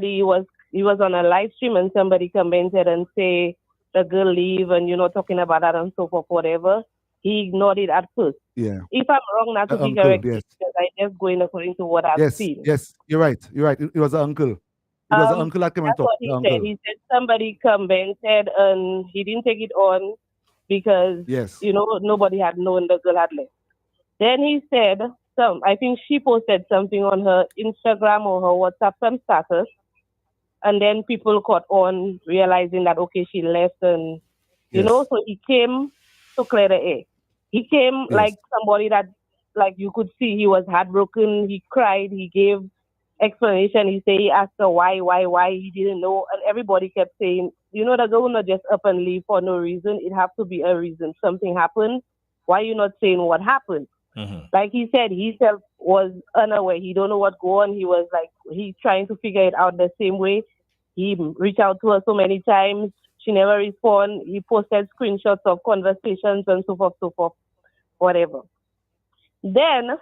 He was on a live stream, and somebody commented and say the girl leave, and talking about that and so forth, whatever. He ignored it at first. Yeah. If I'm wrong, not to be correct, because I just going according to what I've seen. Yes, you're right. It was an uncle. It was an uncle that came and talked. That's what he said. He said somebody commented and he didn't take it on because nobody had known the girl had left. Then he said I think she posted something on her Instagram or her WhatsApp, some status, and then people caught on realizing that she left, and so he came to clear the air. He came like somebody that, like, you could see he was heartbroken. He cried. He gave explanation. He asked her why. He didn't know, and everybody kept saying, the girl will not just up and leave for no reason. It have to be a reason. Something happened. Why you not saying what happened? Like he said, he self was unaware. He don't know what go on. He was like, he's trying to figure it out the same way. He reached out to her so many times. She never responded. He posted screenshots of conversations and so forth, whatever. Then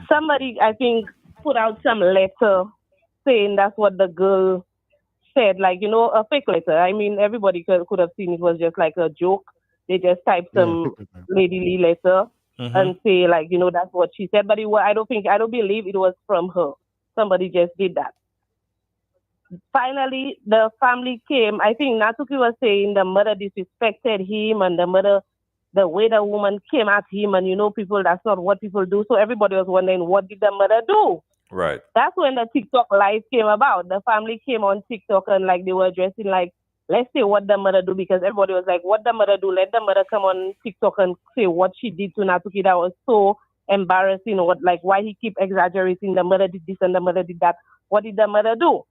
somebody, I think, put out some letter saying that's what the girl said, like, a fake letter. I mean, everybody could have seen it was just like a joke. They just typed some ladyly letter and say, like, that's what she said. But I don't believe it was from her. Somebody just did that. Finally, the family came. I think Natuki was saying the mother disrespected him, and the the way the woman came at him, and people, that's not what people do. So everybody was wondering, what did the mother do? Right. That's when the TikTok live came about. The family came on TikTok and like they were addressing like, let's say what the mother do, because everybody was like, what the mother do? Let the mother come on TikTok and say what she did to Natuki. That was so embarrassing. What, like, why he keep exaggerating? The mother did this and the mother did that. What did the mother do?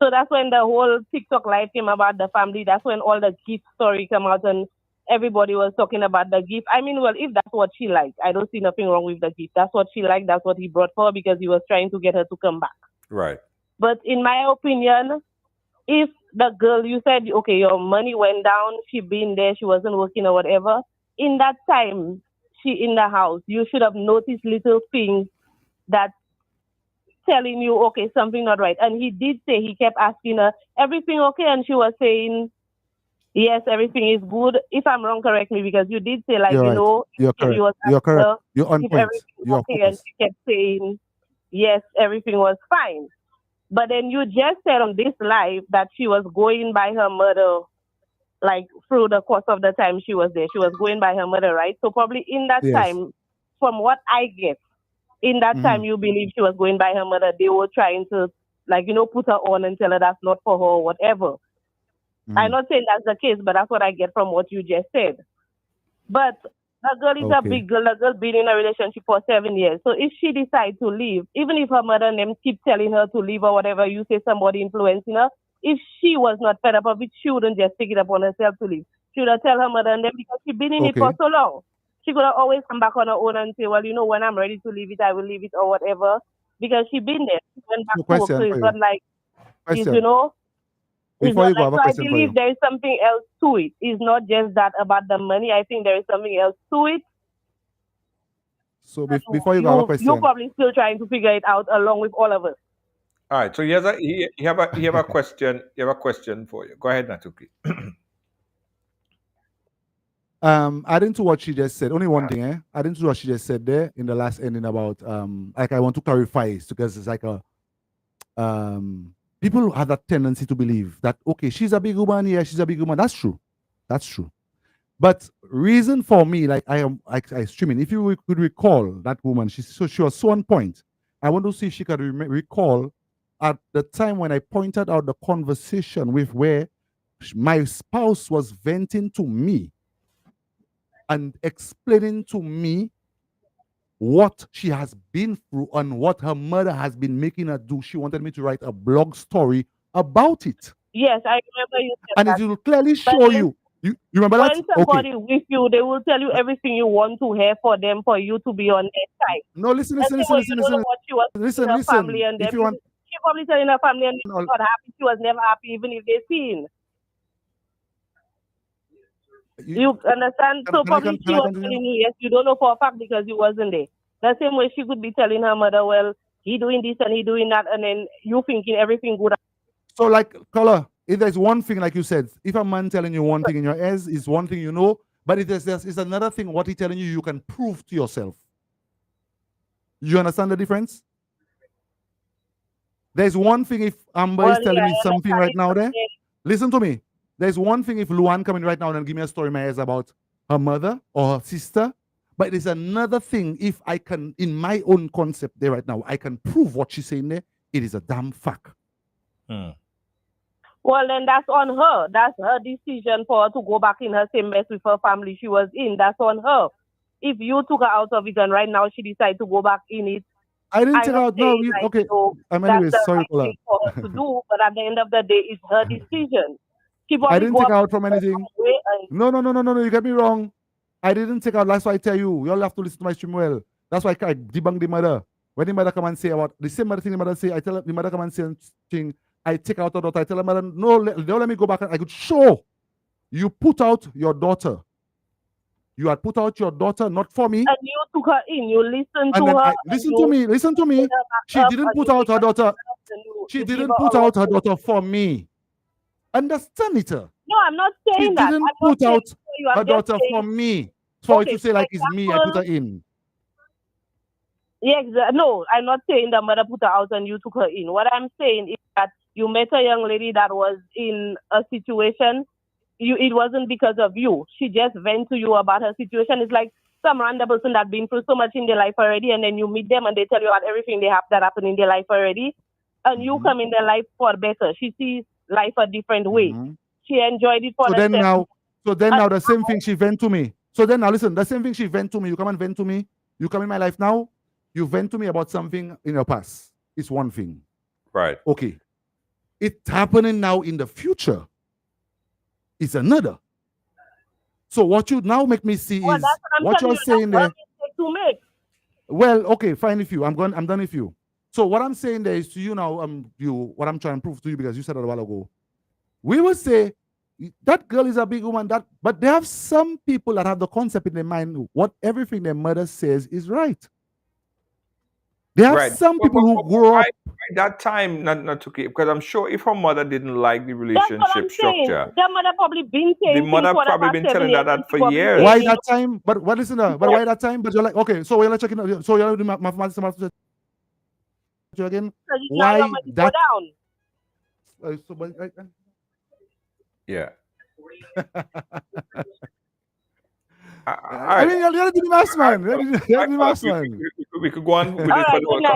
So that's when the whole TikTok live came about the family. That's when all the gift story came out and everybody was talking about the gift. I mean, well, if that's what she liked, I don't see nothing wrong with the gift. That's what she liked. That's what he brought for her because he was trying to get her to come back. Right. But in my opinion, if the girl, you said, okay, your money went down, she been there, she wasn't working or whatever, in that time, she in the house, you should have noticed little things that telling you, okay, something not right. And he did say, he kept asking her, everything okay? And she was saying, yes, everything is good. If I'm wrong, correct me, because you did say, like, You're right. You're correct. You're correct. Her, You're on point. You're okay, and she kept saying, yes, everything was fine. But then you just said on this live that she was going by her mother, like through the course of the time she was there. She was going by her mother, right? So probably in that time, from what I get, in that time you believe she was going by her mother, they were trying to, like, put her on and tell her that's not for her or whatever. I'm not saying that's the case, but that's what I get from what you just said. But the girl is a big girl. The girl been in a relationship for 7 years. So if she decides to leave, even if her mother and them keep telling her to leave or whatever, you say somebody influencing her, if she was not fed up of it, she wouldn't just take it upon herself to leave. She would have tell her mother and them because she's been in it for so long. She could have always come back on her own and say, well, when I'm ready to leave it, I will leave it or whatever. Because she's been there. She went back to work. So it's not like, Before you go, I have a question I believe there is something else to it. It's not just that about the money. I think there is something else to it. So before you go, I have a question. You're probably still trying to figure it out along with all of us. All right. So he have a question. He have a question for you. Go ahead, Natuki. Adding to what she just said, only one thing, adding to what she just said there in the last ending about like I want to clarify because it's like a people have that tendency to believe that, okay, she's a big woman, yeah, she's a big woman. That's true. That's true. But reason for me, like I streaming, if you could recall that woman, she was so on point. I want to see if she could recall at the time when I pointed out the conversation with where my spouse was venting to me and explaining to me what she has been through and what her mother has been making her do. She wanted me to write a blog story about it. Yes, I remember you said and that. It will clearly show you. You remember when that? When somebody with you, they will tell you everything you want to hear for them, for you to be on their side. No, listen. If you want, she probably telling her family and they're not happy. She was never happy, even if they seen. You understand? So probably she was telling you, yes, you don't know for a fact because you wasn't there. The same way she could be telling her mother, well, he doing this and he doing that, and then you thinking everything good. So like, Color, if there's one thing, like you said, if a man telling you one thing in your ears is one thing you know, but if there's another thing, what he's telling you, you can prove to yourself. You understand the difference? There's one thing if Amber is telling me something right now there. Listen to me. There's one thing if Luan coming right now and give me a story in my ears about her mother or her sister. But there's another thing if I can, in my own concept there right now, I can prove what she's saying there. It is a damn fact. Well, then that's on her. That's her decision for her to go back in her same mess with her family she was in. That's on her. If you took her out of it and right now she decided to go back in it, I didn't take her out. No, okay. Anyways, sorry, right for her to do, but at the end of the day, it's her decision. I didn't take her out from anything. No. You get me wrong. I didn't take out. That's why I tell you. You all have to listen to my stream well. That's why I debunk the mother. When the mother come and say about the same mother thing the mother say, I tell the mother come and say thing. I take out her daughter. I tell her mother, no, don't let me go back. I could show you put out your daughter. You had put out your daughter, not for me. And you took her in. You listened to her. Listen to me. She didn't put out her daughter. She didn't put out her daughter for me. Understand it? No, I'm not saying that. She didn't put out her daughter for me. For you to say like it's me, I put her in. Yeah, no, I'm not saying the mother put her out and you took her in. What I'm saying is that you met a young lady that was in a situation it wasn't because of you. She just went to you about her situation. It's like some random person that been through so much in their life already, and then you meet them and they tell you about everything that happened in their life already, and you come in their life for better. She sees life a different way. She enjoyed it for so then now the same thing she vent to me. So then now listen, the same thing she vent to me. You come and vent to me. You come in my life now. You vent to me about something in your past. It's one thing. Right. Okay. It's happening now in the future. It's another. So what you now make me see is what you're saying there. Well, okay, fine with you. I'm done with you. So what I'm saying there is to you now, what I'm trying to prove to you, because you said it a while ago. We will say that girl is a big woman, but they have some people that have the concept in their mind what everything their mother says is right. There are some people who grow up at that time, not to keep, because I'm sure if her mother didn't like the relationship structure, the mother probably been saying the mother probably been telling that for years. Why that time? But what listen, but why that time? But you're like, okay, so you're like checking. So you're doing mathematics again. Why that? Yeah. I mean, you're the mass man. You're the mass man. We could go on with this.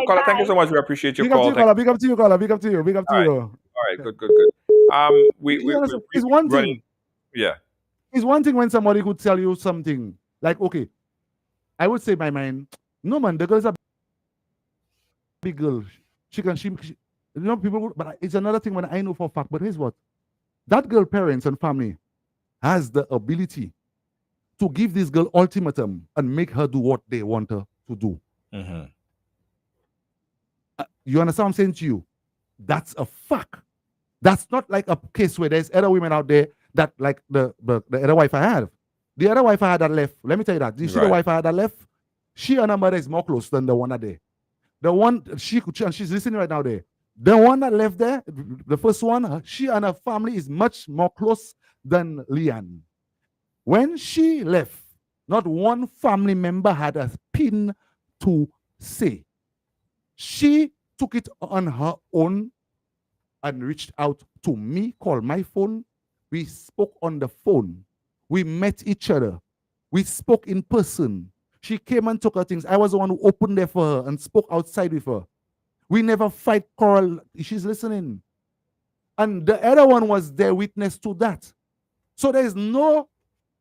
Caller, thank you so much. We appreciate your call. Big up to you, caller. Big up to you. Big up to you. All right, good. It's one thing. Yeah. It's one thing when somebody could tell you something like, okay, I would say in my mind, no man, the girl is a big girl. She people. But it's another thing when I know for a fact. But here's what: that girl, parents and family, has the ability to give this girl ultimatum and make her do what they want her to do. You understand what I'm saying to you? That's a fact. That's not like a case where there's other women out there that like the other wife I had. The other wife I had that left. Let me tell you that. You see the wife I had that left? She and her mother is more close than the one that there. The one and she's listening right now there. The one that left there, the first one, she and her family is much more close than Leanne. When she left, not one family member had a pin to say. She took it on her own and reached out to me, called my phone. We spoke on the phone. We met each other. We spoke in person. She came and took her things. I was the one who opened there for her and spoke outside with her. We never fight, quarrel. She's listening. And the other one was their witness to that. So there is no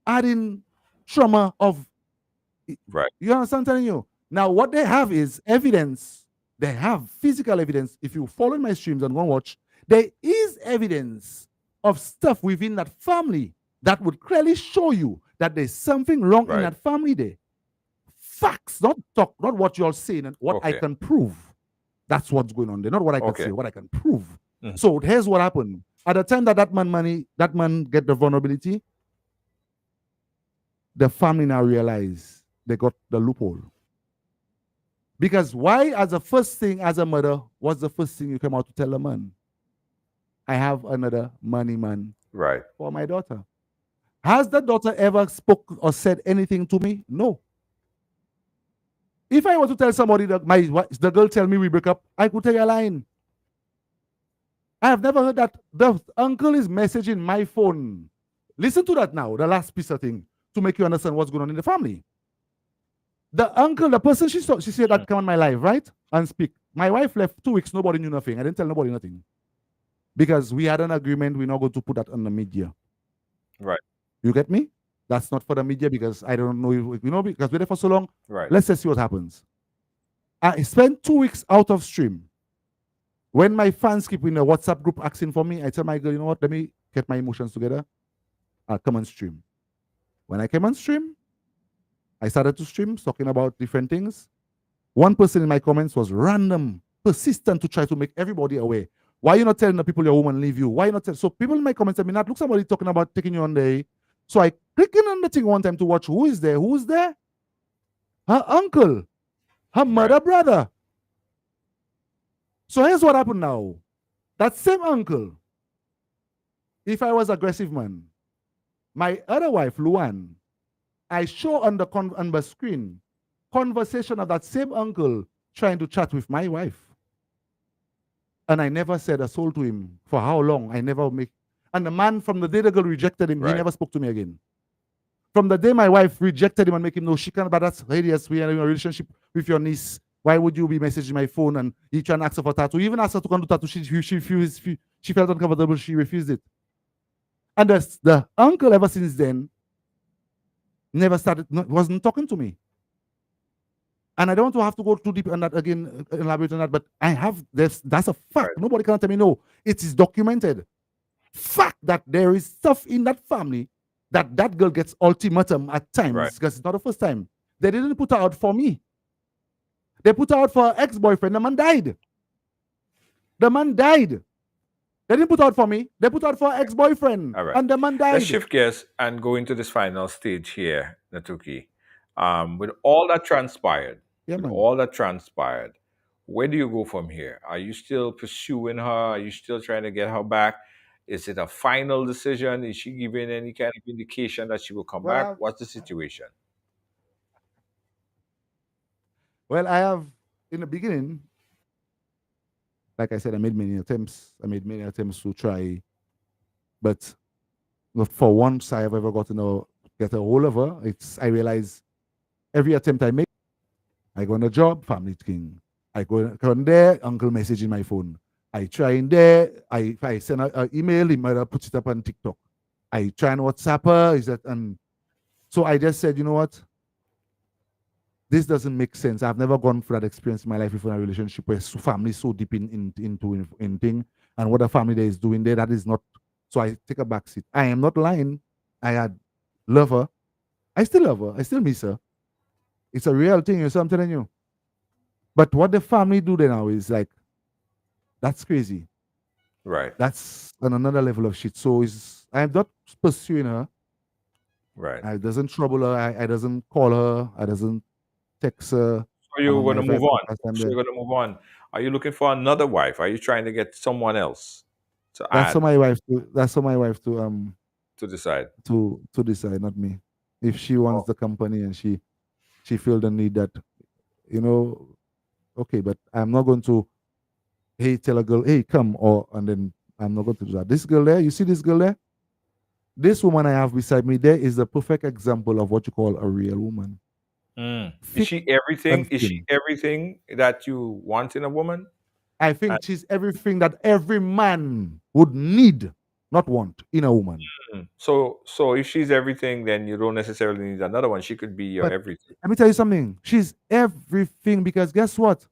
adding trauma of, you understand what I'm telling you? Now what they have is evidence. They have physical evidence. If you follow my streams and go and watch, there is evidence of stuff within that family that would clearly show you that there's something wrong in that family there. Facts, not what you're saying and what I can prove. That's what's going on there. Not what I can say, what I can prove. So here's what happened. At the time that man get the vulnerability, the family now realize they got the loophole. Because why, as the first thing, as a mother, what's the first thing you come out to tell a man? I have another money man for my daughter. Has the daughter ever spoke or said anything to me? No. If I were to tell somebody that the girl tell me we break up, I could tell you a line. I have never heard that the uncle is messaging my phone. Listen to that now, the last piece of thing, to make you understand what's going on in the family. The uncle, the person she said that come on my live, right? And speak. My wife left 2 weeks, nobody knew nothing. I didn't tell nobody nothing. Because we had an agreement, we're not going to put that on the media. Right. You get me? That's not for the media because I don't know, because we're there for so long. Right. Let's just see what happens. I spent 2 weeks out of stream. When my fans keep in a WhatsApp group asking for me, I tell my girl, you know what, let me get my emotions together. I'll come on stream. When I came on stream, I started to stream, talking about different things. One person in my comments was random, persistent to try to make everybody aware. Why are you not telling the people your woman leave you? Why you not tell? So people in my comments said, look, somebody talking about taking you on the. So I clicked on the thing one time to watch who is there. Who's there? Her uncle, her mother, brother. So here's what happened now. That same uncle, if I was aggressive man, my other wife, Luan, I show on the screen conversation of that same uncle trying to chat with my wife. And I never said a soul to him for how long. And the man, from the day the girl rejected him, he Right. never spoke to me again. From the day my wife rejected him and make him know she can't, but that's hideous. We are in a relationship with your niece. Why would you be messaging my phone? And he trying to ask her for tattoo. Even asked her to come do tattoo. She felt uncomfortable. She refused it. And the uncle, ever since then, wasn't talking to me. And I don't want to have to go too deep on that again, elaborate on that, but that's a fact. Right. Nobody can tell me no. It is documented. Fact that there is stuff in that family that girl gets ultimatum at times, because it's not the first time. They didn't put her out for me. They put her out for her ex-boyfriend. The man died. The man died. They didn't put her out for me. They put her out for her ex-boyfriend. All right. And the man died. Let's shift gears and go into this final stage here, Natuki. With all that transpired, where do you go from here? Are you still pursuing her? Are you still trying to get her back? Is it a final decision? Is she giving any kind of indication that she will come back? What's the situation? Well, I have, in the beginning, like I said, I made many attempts. To try. But for once I have ever gotten to get a hold of her, I realize every attempt I make, I go on a job, family thing. I go on there, uncle message in my phone. I try in there, if I send an email, he might have put it up on TikTok. I try and WhatsApp her, and so I just said, you know what? This doesn't make sense. I've never gone through that experience in my life with a relationship where family so deep into thing, and what a family there is doing there, that is not. So I take a back seat. I am not lying. I love her. I still love her. I still miss her. It's a real thing. So I'm telling you. But what the family do there now is like, that's crazy. Right. That's on another level of shit. So I'm not pursuing her. Right. I doesn't trouble her. I doesn't call her. I doesn't text her. So you're going to move on. Are you looking for another wife? Are you trying to get someone else to add? That's for my wife to decide. To decide, not me. If she wants the company and she feel the need that, okay, but I'm not going to, hey, tell a girl, hey, come, and then I'm not going to do that. This girl there, you see this girl there? This woman I have beside me there is the perfect example of what you call a real woman. Is she everything? Is she everything that you want in a woman? I think she's everything that every man would need, not want, in a woman. So if she's everything, then you don't necessarily need another one. She could be your everything. Let me tell you something. She's everything because guess what?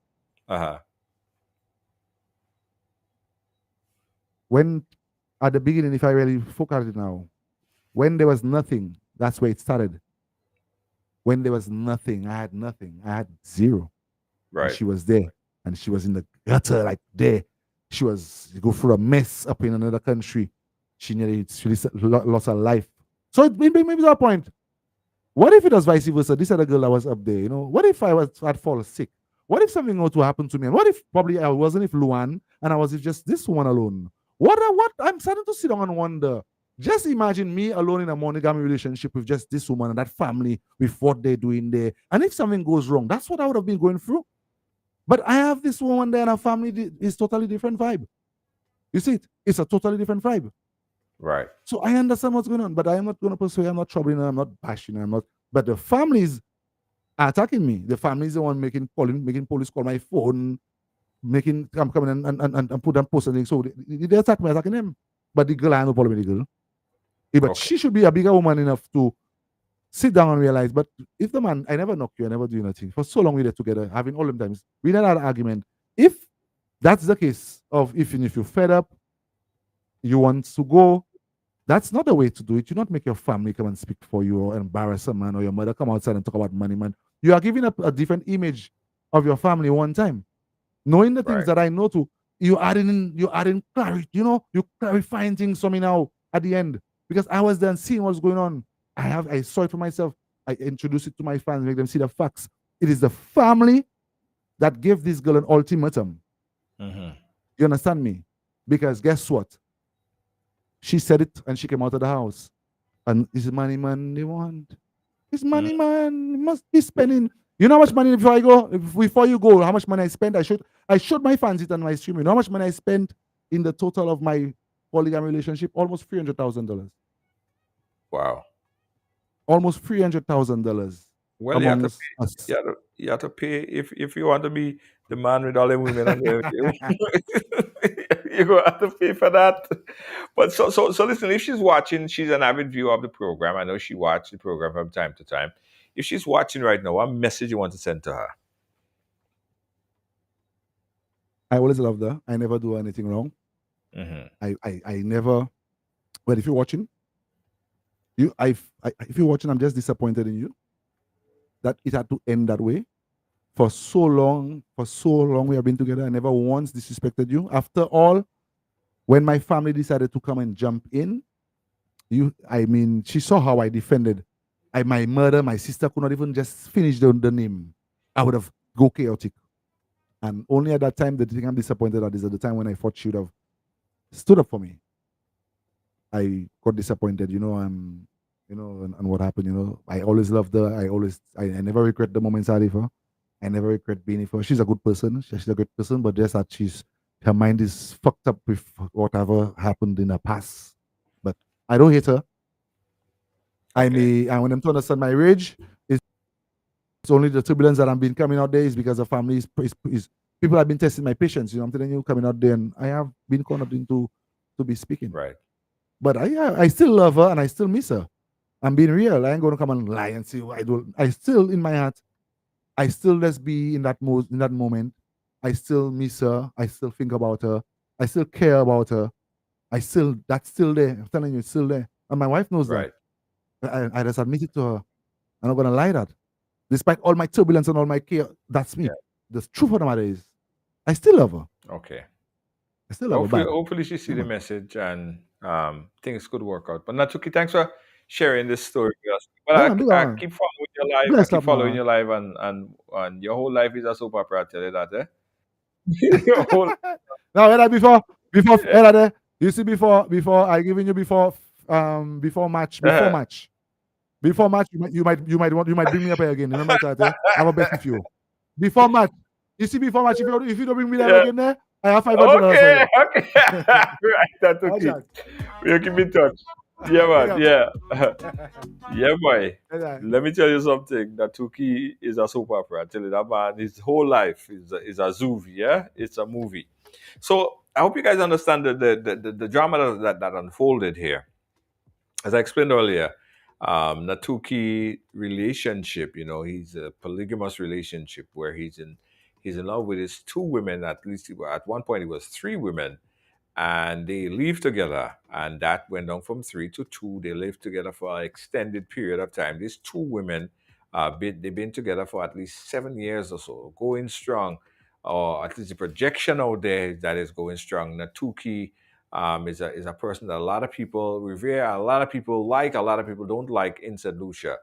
When at the beginning, if I really focus it now, when there was nothing, that's where it started. When there was nothing, I had nothing. I had zero. Right. And she was there. And she was in the gutter, like there. She go through a mess up in another country. She nearly lost her life. So it made me to a point. What if it was vice versa? This other girl that was up there, what if I'd fall sick? What if something were to happen to me? And what if probably I wasn't with Luan and I was with just this woman alone? What? I'm starting to sit down and wonder. Just imagine me alone in a monogamy relationship with just this woman and that family with what they're doing there. And if something goes wrong, that's what I would have been going through. But I have this woman there and her family is totally different vibe. You see it? It's a totally different vibe. Right. So I understand what's going on, but I am not going to pursue her. I'm not troubling her. I'm not bashing her. But the families are attacking me. The family is the one making police call my phone, I'm coming and put them post and things. So they attack me, attacking them. But the girl, I have no problem with the girl. But she should be a bigger woman enough to sit down and realize, but if the man, I never knock you, I never do nothing. For so long we were together, having all them times. We never had an argument. If that's the case of if you're fed up, you want to go, that's not the way to do it. You not make your family come and speak for you or embarrass a man or your mother come outside and talk about money, man. You are giving up a different image of your family one time. Knowing the things that I know too, you adding clarity, you're clarifying things for me now at the end. Because I was there and seeing what's going on. I saw it for myself. I introduced it to my fans, make them see the facts. It is the family that gave this girl an ultimatum. You understand me? Because guess what? She said it and she came out of the house. And it's money, man, they want. It's money, man. You must be spending. You know how much money before you go, how much money I spent? I showed my fans it on my stream. You know how much money I spent in the total of my polygamy relationship, almost $300,000. Wow. Almost $300,000. Well, you have to pay if you want to be the man with all the women on there. You're gonna have to pay for that. But so listen, if she's watching, she's an avid viewer of the program. I know she watches the program from time to time. If she's watching right now, what message you want to send to her? I always loved her. I never do anything wrong. I never. But if you're watching, if you're watching, I'm just disappointed in you that it had to end that way. For so long we have been together. I never once disrespected you. After all, when my family decided to come and jump in, she saw how I defended. My mother, my sister could not even just finish the name. I would have go chaotic. And only at that time, the thing I'm disappointed at is at the time when I thought she would have stood up for me. I got disappointed, and what happened, I always loved her. I never regret the moments I had with her. I never regret being with her. She's a good person. She's a great person, but just that her mind is fucked up with whatever happened in the past. But I don't hate her. Okay. I want them to understand my rage. It's only the turbulence that I've been coming out there is because of family. People have been testing my patience. I'm telling you, coming out there, and I have been called up to be speaking. Right. But I still love her and I still miss her. I'm being real. I ain't gonna come and lie and say I don't. I still in my heart. I still just be in that moment. I still miss her. I still think about her. I still care about her. That's still there. I'm telling you, it's still there. And my wife knows that. I just admit it to her. I'm not gonna lie that. Despite all my turbulence and all my care, that's me. Yeah. The truth of the matter is, I still love her. Okay. I still love her. Hopefully she see the message and things could work out. But Natuki, thanks for sharing this story with us. But I keep following your life. I keep following your life, and your whole life is a soap opera. I tell you that, Now, before, you see, before I giving you before match, you might bring me up here again. Remember that? I'm a best with you. Before match, if you don't bring me there again, there I have $500. Okay. Right, that okay. We'll keep in touch. Yeah, man. Yeah, boy. Let me tell you something. Natuki is a soap opera. I tell you that, man. His whole life is a zoovie. Yeah, it's a movie. So I hope you guys understand the drama that unfolded here. As I explained earlier, Natuki relationship. He's a polygamous relationship where he's in love with his two women. At least at one point, it was three women. And they live together, and that went down from 3 to 2. They lived together for an extended period of time. These two women, they've been together for at least 7 years or so, going strong, or at least the projection out there that is going strong. Natuki is a person that a lot of people revere, a lot of people like, a lot of people don't like in St. Lucia.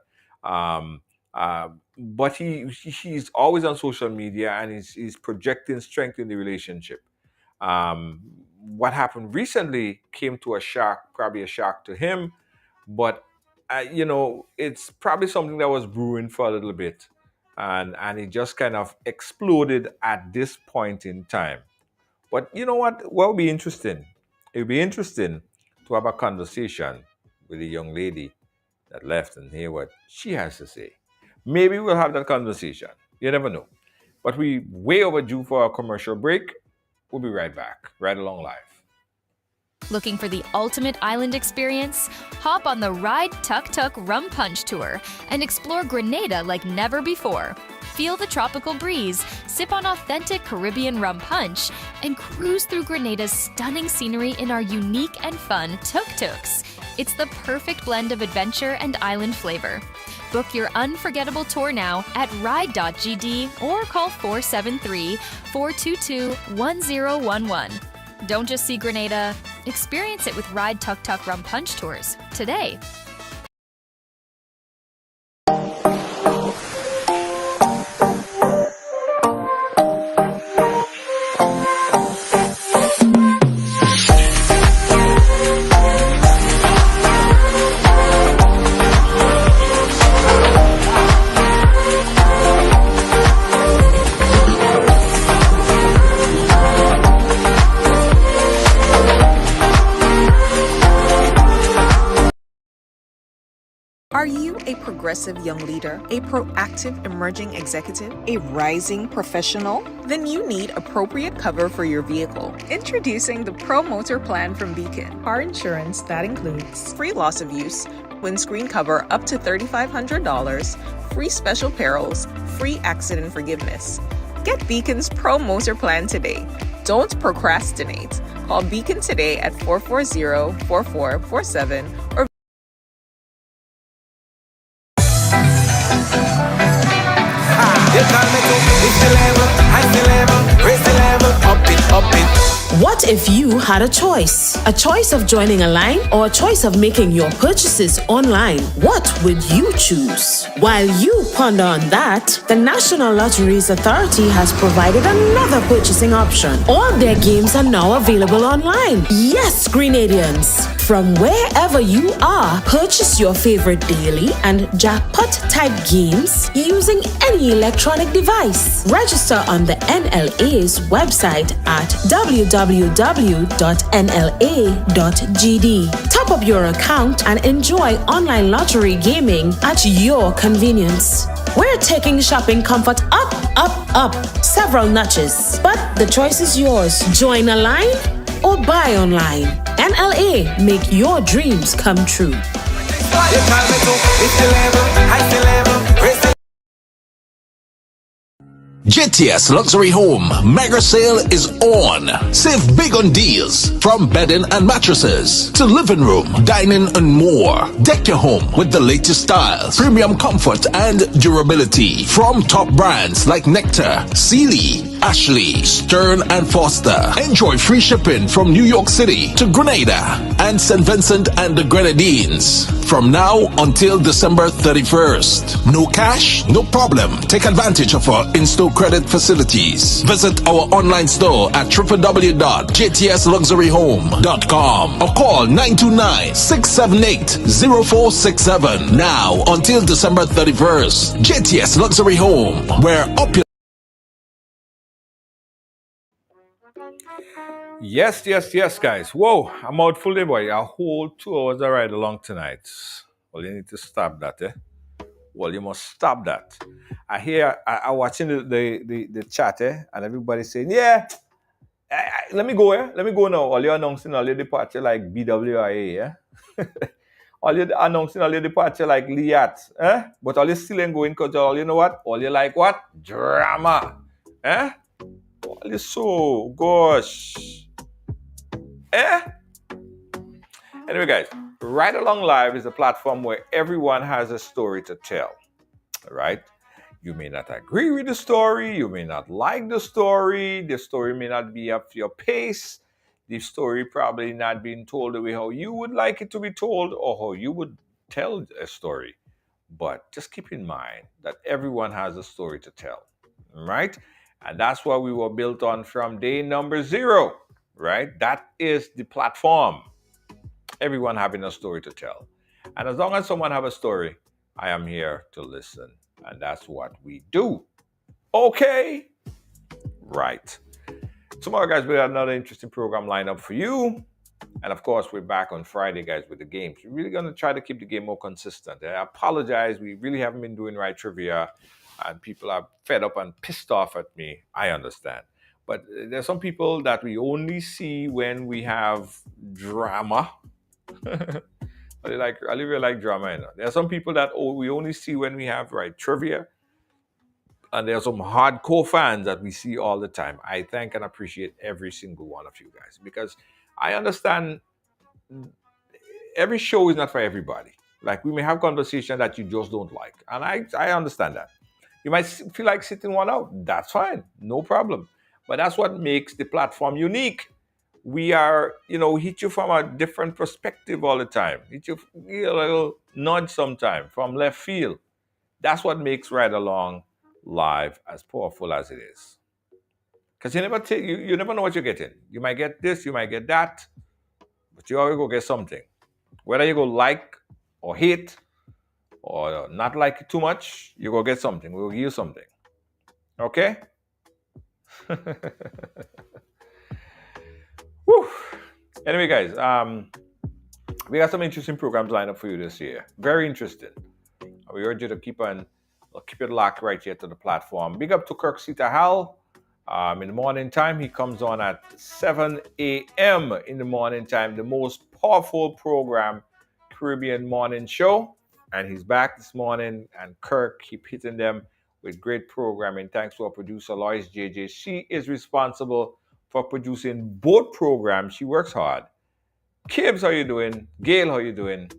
But he's always on social media, and he's projecting strength in the relationship. What happened recently came to probably a shock to him, but it's probably something that was brewing for a little bit, and it just kind of exploded at this point in time. But you know what would be interesting? It would be interesting to have a conversation with a young lady that left and hear what she has to say. Maybe we'll have that conversation. You never know. But we way overdue for a commercial break. We'll be right back, right along live. Looking for the ultimate island experience? Hop on the Ride Tuk Tuk Rum Punch Tour and explore Grenada like never before. Feel the tropical breeze, sip on authentic Caribbean rum punch, and cruise through Grenada's stunning scenery in our unique and fun tuk-tuks. It's the perfect blend of adventure and island flavor. Book your unforgettable tour now at ride.gd or call 473-422-1011. Don't just see Grenada, experience it with Ride Tuk Tuk Rum Punch Tours today. Are you a progressive young leader, a proactive emerging executive, a rising professional? Then you need appropriate cover for your vehicle. Introducing the Pro Motor Plan from Beacon. Car insurance that includes free loss of use, windscreen cover up to $3,500, free special perils, free accident forgiveness. Get Beacon's Pro Motor Plan today. Don't procrastinate. Call Beacon today at 440-4447 or What if you had a choice? A choice of joining a line or a choice of making your purchases online? What would you choose? While you ponder on that, the National Lotteries Authority has provided another purchasing option. All their games are now available online. Yes, Grenadians! From wherever you are, purchase your favorite daily and jackpot type games using any electronic device. Register on the NLA's website at www.nla.gd. Top up your account and enjoy online lottery gaming at your convenience. We're taking shopping comfort up, up, up several notches. But the choice is yours. Join a line or buy online. NLA, make your dreams come true. JTS Luxury Home Mega Sale is on. Save big on deals from bedding and mattresses to living room, dining and more. Deck your home with the latest styles, premium comfort and durability from top brands like Nectar, Sealy, Ashley, Stern and Foster. Enjoy free shipping from New York City to Grenada and St. Vincent and the Grenadines from now until December 31st. No cash? No problem. Take advantage of our in-store credit facilities. Visit our online store at www.jtsluxuryhome.com or call 929-678-0467 now until December 31st. JTS Luxury Home, where opulence. Yes, guys. Whoa, I'm out full day, boy. A whole 2 hours of ride along tonight. Well, you need to stop that, eh? Well, you must stop that. I watching the chat, eh? And everybody saying, yeah, let me go, eh? Let me go now. All you announcing all your departure like BWIA, eh? All you announcing all your departure like Liat, eh? But all you still ain't going because all you know what? All you like what? Drama, eh? All you so, gosh. Eh? Anyway, guys, Right Along Live is a platform where everyone has a story to tell. All right? You may not agree with the story, you may not like the story may not be up to your pace, the story probably not being told the way how you would like it to be told or how you would tell a story. But just keep in mind that everyone has a story to tell, right? And that's what we were built on from day number 0, right? That is the platform. Everyone having a story to tell. And as long as someone have a story, I am here to listen. And that's what we do. Okay? Right. Tomorrow, guys, we have another interesting program lined up for you. And of course, we're back on Friday, guys, with the games. We're really going to try to keep the game more consistent. I apologize. We really haven't been doing right trivia. And people are fed up and pissed off at me. I understand. But there's some people that we only see when we have drama. I really like drama. You know? There are some people that we only see when we have right trivia. And there are some hardcore fans that we see all the time. I thank and appreciate every single one of you guys. Because I understand every show is not for everybody. Like, we may have conversation that you just don't like. And I understand that. You might feel like sitting one out. That's fine. No problem. But that's what makes the platform unique. We are, hit you from a different perspective all the time. Hit you a little nudge sometime from left field. That's what makes Ride Along Live as powerful as it is. Because you never know what you're getting. You might get this, you might get that, but you always go get something. Whether you go like or hate or not like it too much, you go get something. We'll give you something. Okay? Whew. Anyway, guys, We got some interesting programs lined up for you this year. Very interesting. We urge you to keep it locked right here to the platform. Big up to Kirk Sita Hal. In the morning time, he comes on at 7 a.m. in the morning time, the most powerful program, Caribbean Morning Show. And he's back this morning, and Kirk keep hitting them with great programming. Thanks to our producer, Lois JJ. She is responsible for producing both programs. She works hard. Kibbs, how you doing? Gail, how you doing?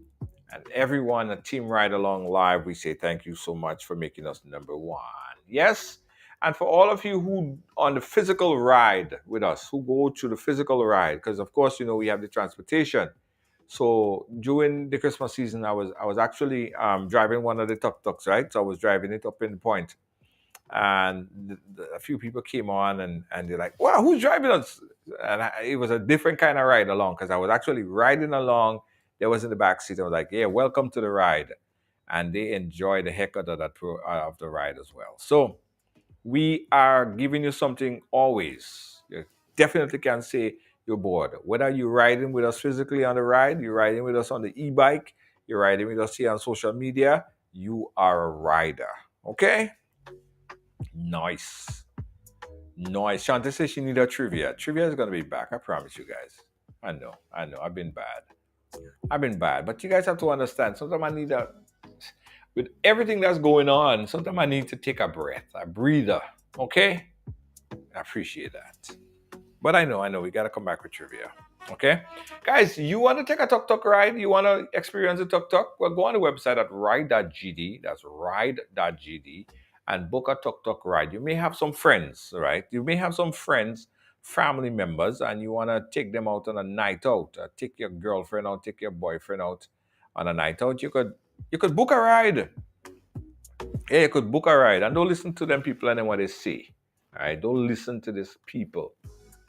And everyone at Team Ride Along Live, we say thank you so much for making us number one. Yes? And for all of you who on the physical ride with us, who go to the physical ride, because of course, we have the transportation. So during the Christmas season, I was actually driving one of the tuk-tuks, right? So I was driving it up in the point. And a few people came on and they're like, wow, who's driving us? And it was a different kind of ride along because I was actually riding along. They was in the back seat. I was like, yeah, welcome to the ride. And they enjoyed the heck out of of the ride as well. So we are giving you something always. You definitely can say you're bored. Whether you're riding with us physically on the ride, you're riding with us on the e-bike, you're riding with us here on social media, you are a rider. Okay? Nice. Shanta says she needs a trivia. Trivia is going to be back. I promise you guys. I know. I've been bad. But you guys have to understand. Sometimes I need with everything that's going on, sometimes I need to take a breath, a breather. Okay? I appreciate that. But I know. We got to come back with trivia. Okay? Guys, you want to take a tuk-tuk ride? You want to experience a tuk-tuk? Well, go on the website at ride.gd. That's ride.gd. And book a tuk-tuk ride. You may have some friends, right? You may have some friends, family members, and you want to take them out on a night out. Take your girlfriend out, take your boyfriend out on a night out. You could book a ride. Yeah, you could book a ride. And don't listen to them people and then what they say. All right? Don't listen to these people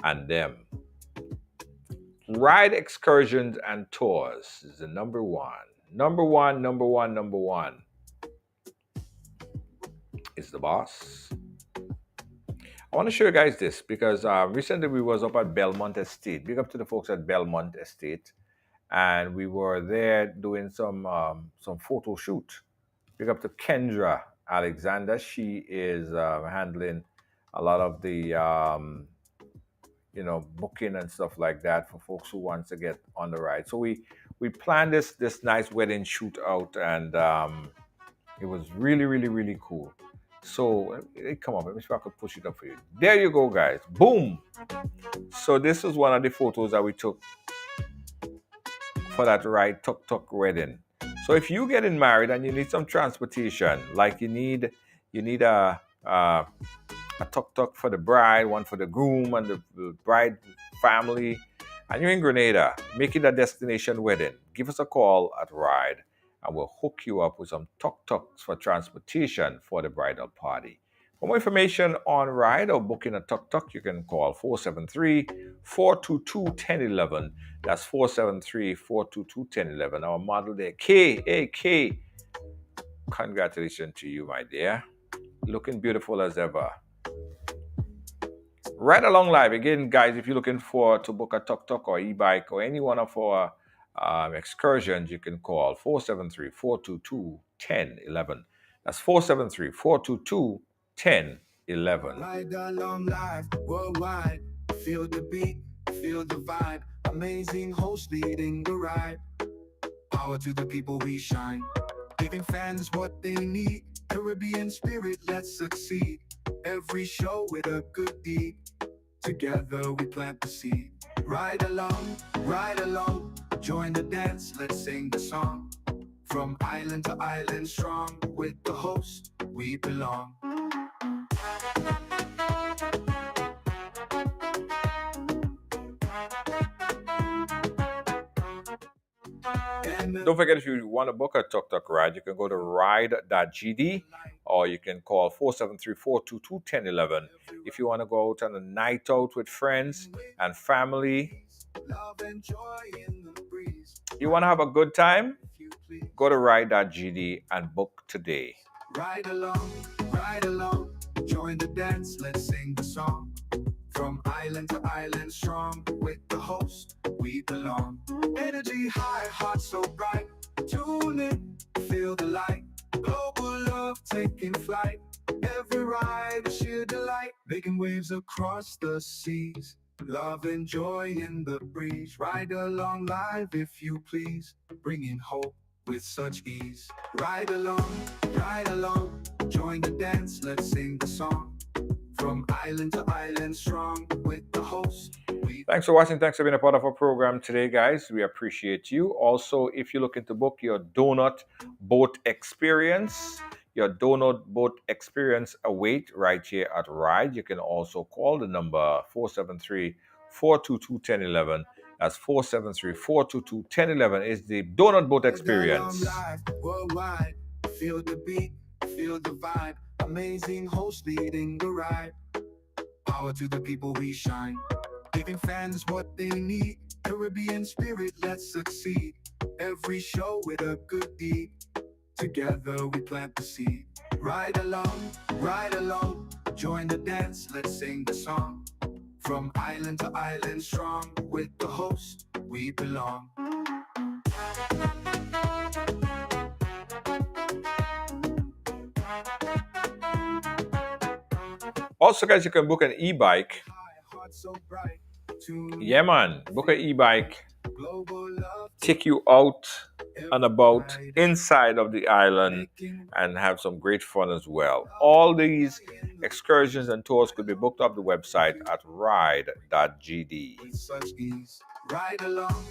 and them. Ride excursions and tours is the number one. Number one is the boss. I want to show you guys this because recently we was up at Belmont Estate. Big up to the folks at Belmont Estate. And we were there doing some photo shoot. Big up to Kendra Alexander. She is handling a lot of the booking and stuff like that for folks who want to get on the ride. So we planned this nice wedding shoot out, and it was really, really, really cool. So come on, let me see if I could push it up for you. There you go, guys. Boom. So this is one of the photos that we took for that ride tuk-tuk wedding. So if you're getting married and you need some transportation, like you need a tuk-tuk for the bride, one for the groom and the bride family, and you're in Grenada, making a destination wedding, give us a call at Ride, and we'll hook you up with some tuk-tuks for transportation for the bridal party. For more information on Ride or booking a tuk-tuk, you can call 473-422-1011. That's 473-422-1011. Our model there, K. Congratulations to you, my dear. Looking beautiful as ever. Ride Along Live. Again, guys, if you're looking to book a tuk-tuk or e-bike or any one of our excursions, you can call 473-422-1011. That's 473-422-1011. Ride Along Live, worldwide. Feel the beat, feel the vibe. Amazing host leading the ride. Power to the people we shine. Giving fans what they need. Caribbean spirit, let's succeed. Every show with a good deed. Together we plant the seed. Ride along, join the dance, let's sing the song. From island to island strong, with the host we belong. Don't forget, if you want to book a tuk-tuk ride, you can go to ride.gd or you can call 473-422-1011. If you want to go out on a night out with friends and family, you want to have a good time, go to ride.gd and book today. Ride along, join the dance, let's sing the song. From island to island strong, with the host, we belong. Energy high, heart so bright. Tune in, feel the light. Global love taking flight. Every ride a sheer delight. Making waves across the seas. Love and joy in the breeze. Ride along live if you please. Bringing hope with such ease. Ride along, join the dance, let's sing the song. From island to island strong, with the host. Thanks for watching. Thanks for being a part of our program today, guys. We appreciate you. Also, if you're looking to book your donut boat experience, your donut boat experience await right here at Ride. You can also call the number 473-422-1011. That's 473-422-1011 is the donut boat experience. Worldwide, feel the beat, feel the vibe. Amazing host leading the ride. Power to the people, we shine. Giving fans what they need. Caribbean spirit, let's succeed. Every show with a good deed. Together we plant the seed. Ride along, join the dance, let's sing the song. From island to island strong, with the host, we belong. Also, guys, you can book an e-bike. Yeah, man, book an e-bike. Take you out and about inside of the island and have some great fun as well. All these excursions and tours could be booked off the website at ride.gd. Ride along,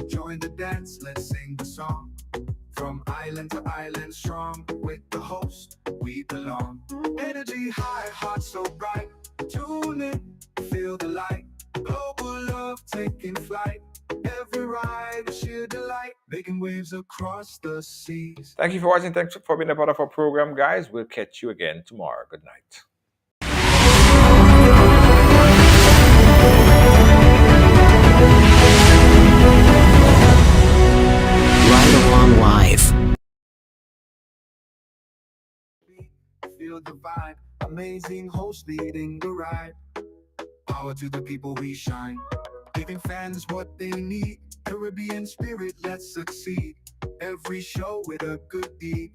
join the dance, let's sing the song. From island to island strong, with the host, we belong. Energy high, heart so bright. Tune in, feel the light. Global love taking flight. Every ride a sheer delight. Making waves across the seas. Thank you for watching. Thanks for being a part of our program, guys. We'll catch you again tomorrow. Good night. Live. Feel the vibe, amazing host leading the ride. Power to the people, we shine. Giving fans what they need. Caribbean spirit, let's succeed. Every show with a good deed.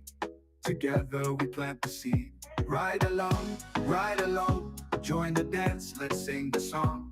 Together we plant the seed. Ride along, join the dance, let's sing the song.